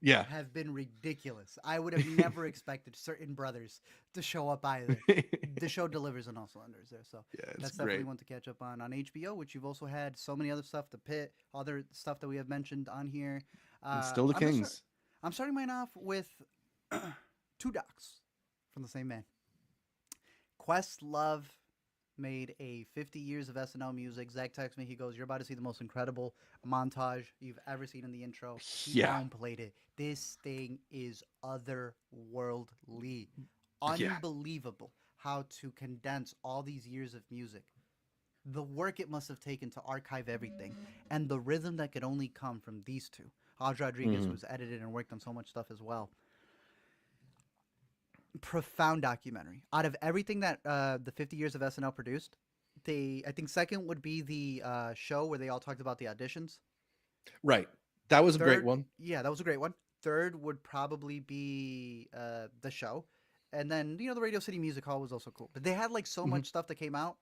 yeah, have been ridiculous. I would have never expected certain brothers to show up either. yeah. The show delivers on all cylinders there, so It's that's definitely great. one to catch up on HBO, which you've also had so many other stuff, the Pit, other stuff that we have mentioned on here. And still the I'm gonna start. Kings. I'm starting mine off with two docs from the same man. Questlove made a 50 years of SNL music. Zach texts me. He goes, "You're about to see the most incredible montage you've ever seen in the intro." He Yeah, downplayed it. This thing is otherworldly, yeah. unbelievable. How to condense all these years of music, the work it must have taken to archive everything, and the rhythm that could only come from these two. Hodge Rodriguez, Mhm. who's edited and worked on so much stuff as well. Profound documentary. Out of everything that the 50 years of SNL produced, I think second would be the show where they all talked about the auditions. Right. That was a great Third, one. yeah, that was a great one. Third would probably be the show, and then the Radio City Music Hall was also cool. But they had like so Mhm. much stuff that came out.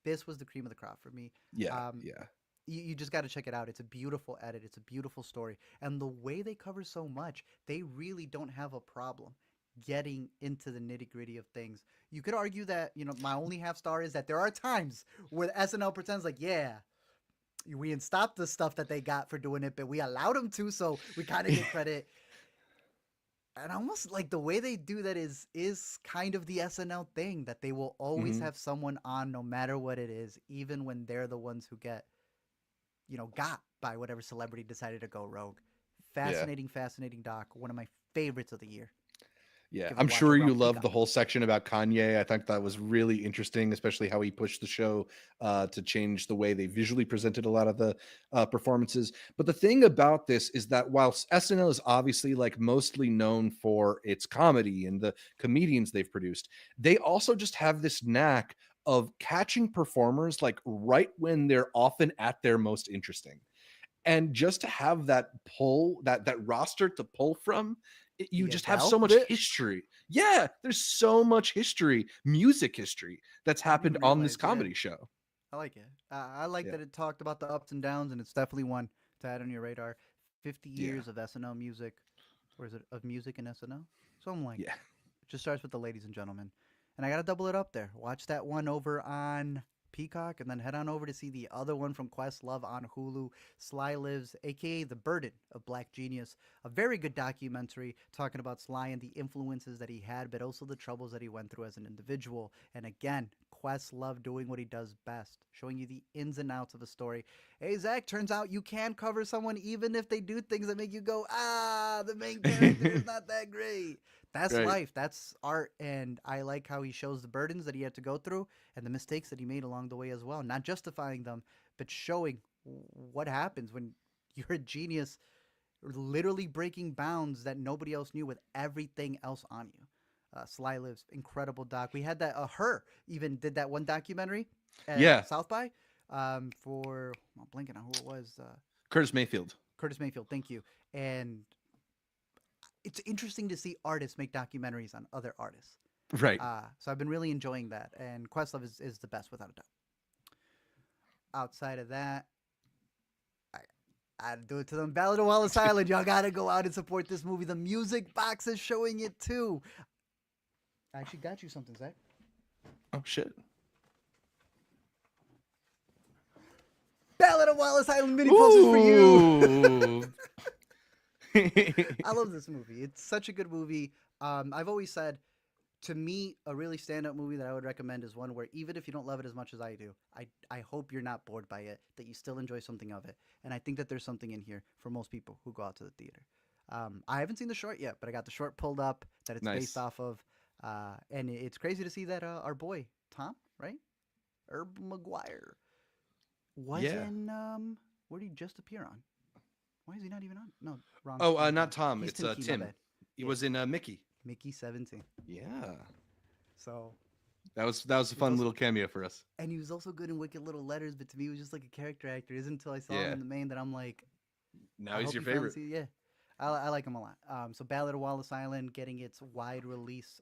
This was the cream of the crop for me. Yeah, Um, yeah. you just got to check it out. It's a beautiful edit. It's a beautiful story, and the way they cover so much, they really don't have a problem getting into the nitty gritty of things. You could argue that my only half star is that there are times where SNL pretends like, yeah, we didn't stop the stuff that they got for doing it, but we allowed them to, so we kind of get credit. And almost like the way they do that is kind of the SNL thing that they will always Mhm. have someone on no matter what it is, even when they're the ones who get got by whatever celebrity decided to go rogue. Yeah. Fascinating, fascinating doc. One of my favorites of the year. Yeah, Give it a I'm watch sure over you on loved the Peacock. whole section about Kanye. I think that was really interesting, especially how he pushed the show to change the way they visually presented a lot of the performances. But the thing about this is that while SNL is obviously like mostly known for its comedy and the comedians they've produced, they also just have this knack of catching performers like right when they're often at their most interesting, and just to have that pull, that roster to pull from You you get just have so Bell? much history. Yeah, there's so much history, music history, that's I didn't happened even on this realize. Yeah, comedy show. I like it. I like Yeah, that it talked about the ups and downs, and it's definitely one to add on your radar. 50 yeah, years of SNL music, or is it of music in SNL? Something like yeah. that. It just starts with the ladies and gentlemen, and I gotta double it up there. Watch that one over on Peacock, and then head on over to see the other one from Questlove on Hulu. Sly Lives, aka The Burden of Black Genius, a very good documentary talking about Sly and the influences that he had, but also the troubles that he went through as an individual. And again, Questlove doing what he does best, showing you the ins and outs of a story. Hey, Zach, turns out you can cover someone even if they do things that make you go, ah, the main character is not that great. That's Right. life. That's art. And I like how he shows the burdens that he had to go through and the mistakes that he made along the way as well. Not justifying them, but showing what happens when you're a genius, literally breaking bounds that nobody else knew with everything else on you. Sly Lives, incredible doc. We had that. Her even did that one documentary at Yeah, South by for I'm blanking on who it was. Curtis Mayfield. Curtis Mayfield. Thank you. And it's interesting to see artists make documentaries on other artists. Right. So I've been really enjoying that. And Questlove is the best without a doubt. Outside of that, I I'd do it to them. Ballad of Wallace Island. Y'all gotta go out and support this movie. The music box is showing it too. I actually got you something, Zach. Oh shit. Ballad of Wallace Island mini posters for you. Ooh. I love this movie. It's such a good movie. I've always said, to me, a really stand-up movie that I would recommend is one where even if you don't love it as much as I do, I hope you're not bored by it, that you still enjoy something of it. And I think that there's something in here for most people who go out to the theater. I haven't seen the short yet, but I got the short pulled up that it's based Nice. off of. And it's crazy to see that our boy, Tom, right? Herb Maguire, was Yeah. in. What did he just appear on? Why is he not even on? No, Oh, wrong not Tom. Tom. He's It's Tim Key, my Tim. bad. He Yeah, was in Mickey. Mickey 17. Yeah. So That was a he's fun also little cameo for us. and he was also good in Wicked Little Letters, but to me he was just like a character actor. It isn't until I saw him Yeah. in the main that I'm like, Now I he's hope your he finally favorite. see. Yeah, I like him a lot. So Ballad of Wallace Island getting its wide release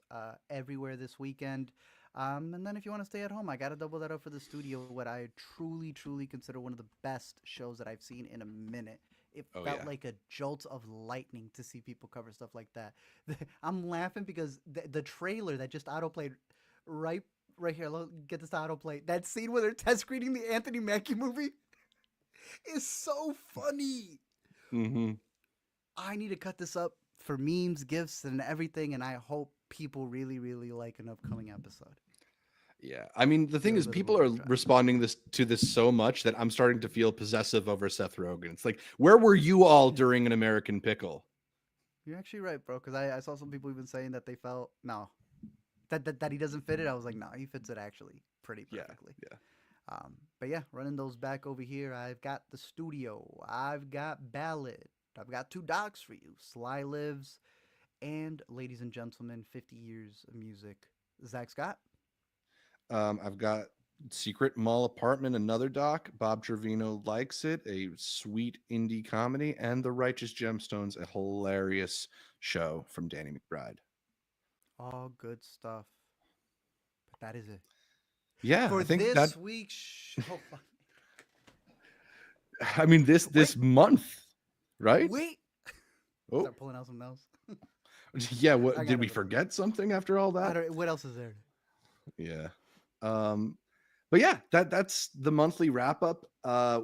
everywhere this weekend. And then if you want to stay at home, I got to double that up for the studio. What I truly, truly consider one of the best shows that I've seen in a minute. It Oh felt yeah. like a jolt of lightning to see people cover stuff like that. I'm laughing because the trailer that just autoplayed right right here. Get this to autoplay. That scene where they're test screening the Anthony Mackie movie is so funny. Mm-hmm. I need to cut this up for memes, gifs, and everything, and I hope people really, really like an upcoming episode. Yeah. I mean, the thing Really is, lit a people movie are to try. responding to this so much that I'm starting to feel possessive over Seth Rogen. It's like, where were you all during An American Pickle? You're actually right, bro. Because I saw some people even saying that they felt no, that he doesn't fit it. I was like, no, he fits it actually pretty Yeah. perfectly. Yeah. But yeah, running those back over here. I've got the studio. I've got Ballad. I've got two docs for you. Sly Lives and ladies and gentlemen, 50 years of music. Zach Scott. I've got Secret Mall Apartment, another doc. Bob Trevino likes it, a sweet indie comedy, and The Righteous Gemstones, a hilarious show from Danny McBride. All good stuff. But that is it Yeah, for I think that. this week's show. I mean, this Wait, month, right? wait. Oh, Start pulling out some notes. yeah. I What got did we nothing. forget something after all I that? don't. What else is there? Yeah. Um, but yeah, that's the monthly wrap up.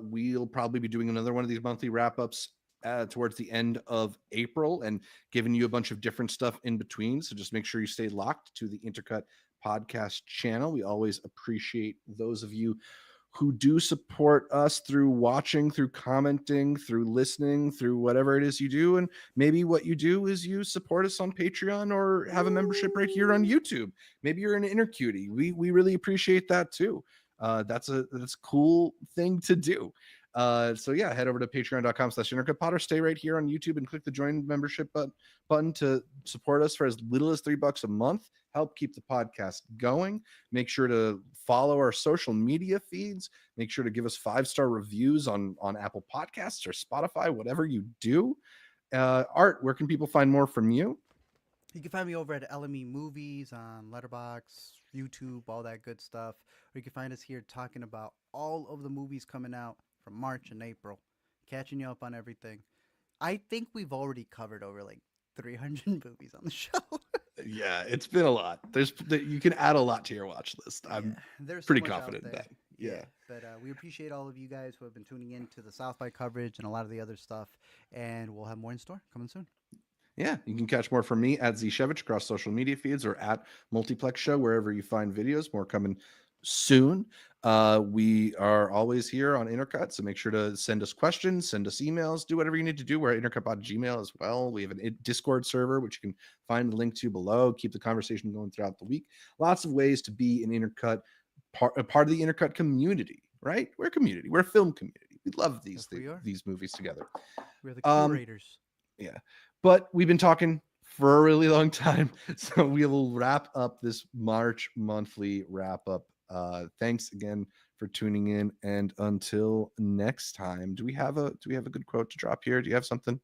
We'll probably be doing another one of these monthly wrap ups towards the end of April and giving you a bunch of different stuff in between. So just make sure you stay locked to the Intercut podcast channel. We always appreciate those of you who do support us through watching, through commenting, through listening, through whatever it is you do. And maybe what you do is you support us on Patreon or have a membership right here on YouTube. Maybe you're an inner cutie. We really appreciate that too. That's a cool thing to do. So yeah, head over to patreon.com/intercutpod or stay right here on YouTube and click the join membership button to support us for as little as $3 a month. Help keep the podcast going. Make sure to follow our social media feeds. Make sure to give us 5-star reviews on Apple Podcasts or Spotify, whatever you do. Art, where can people find more from you? You can find me over at LME Movies on Letterboxd, YouTube, all that good stuff. Or you can find us here talking about all of the movies coming out from March and April, catching you up on everything. I think we've already covered over like 300 movies on the show. Yeah, it's been a lot. You can add a lot to your watch list. I'm there's pretty so much confident out in there. that. Yeah. But we appreciate all of you guys who have been tuning in to the South by coverage and a lot of the other stuff. And we'll have more in store coming soon. Yeah, you can catch more from me at Zshevich across social media feeds or at Multiplex Show, wherever you find videos. More coming soon. We are always here on Intercut, so make sure to send us questions, send us emails, do whatever you need to do. We're at intercut.gmail as well. We have a Discord server, which you can find the link to below. Keep the conversation going throughout the week. Lots of ways to be an Intercut, a part of the Intercut community, right? We're a community. We're a film community. We love these movies together. We're the curators. Yeah, but we've been talking for a really long time, so we will wrap up this March monthly wrap up. Thanks again for tuning in, and until next time, do we have a good quote to drop here? Do you have something?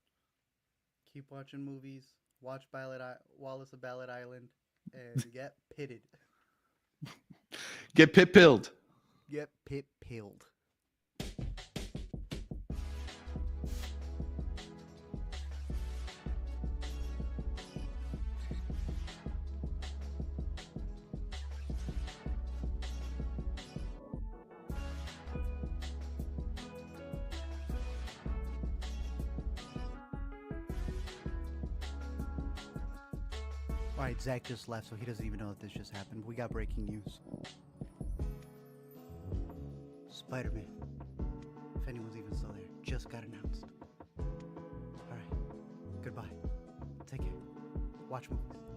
Keep watching movies, watch Wallis of Ballad Island, and get pitted. Get pit-pilled. Get pit-pilled. All right, Zach just left, so he doesn't even know that this just happened. We got breaking news. Spider-Man, if anyone's even still there, just got announced. All right, goodbye. Take care. Watch movies.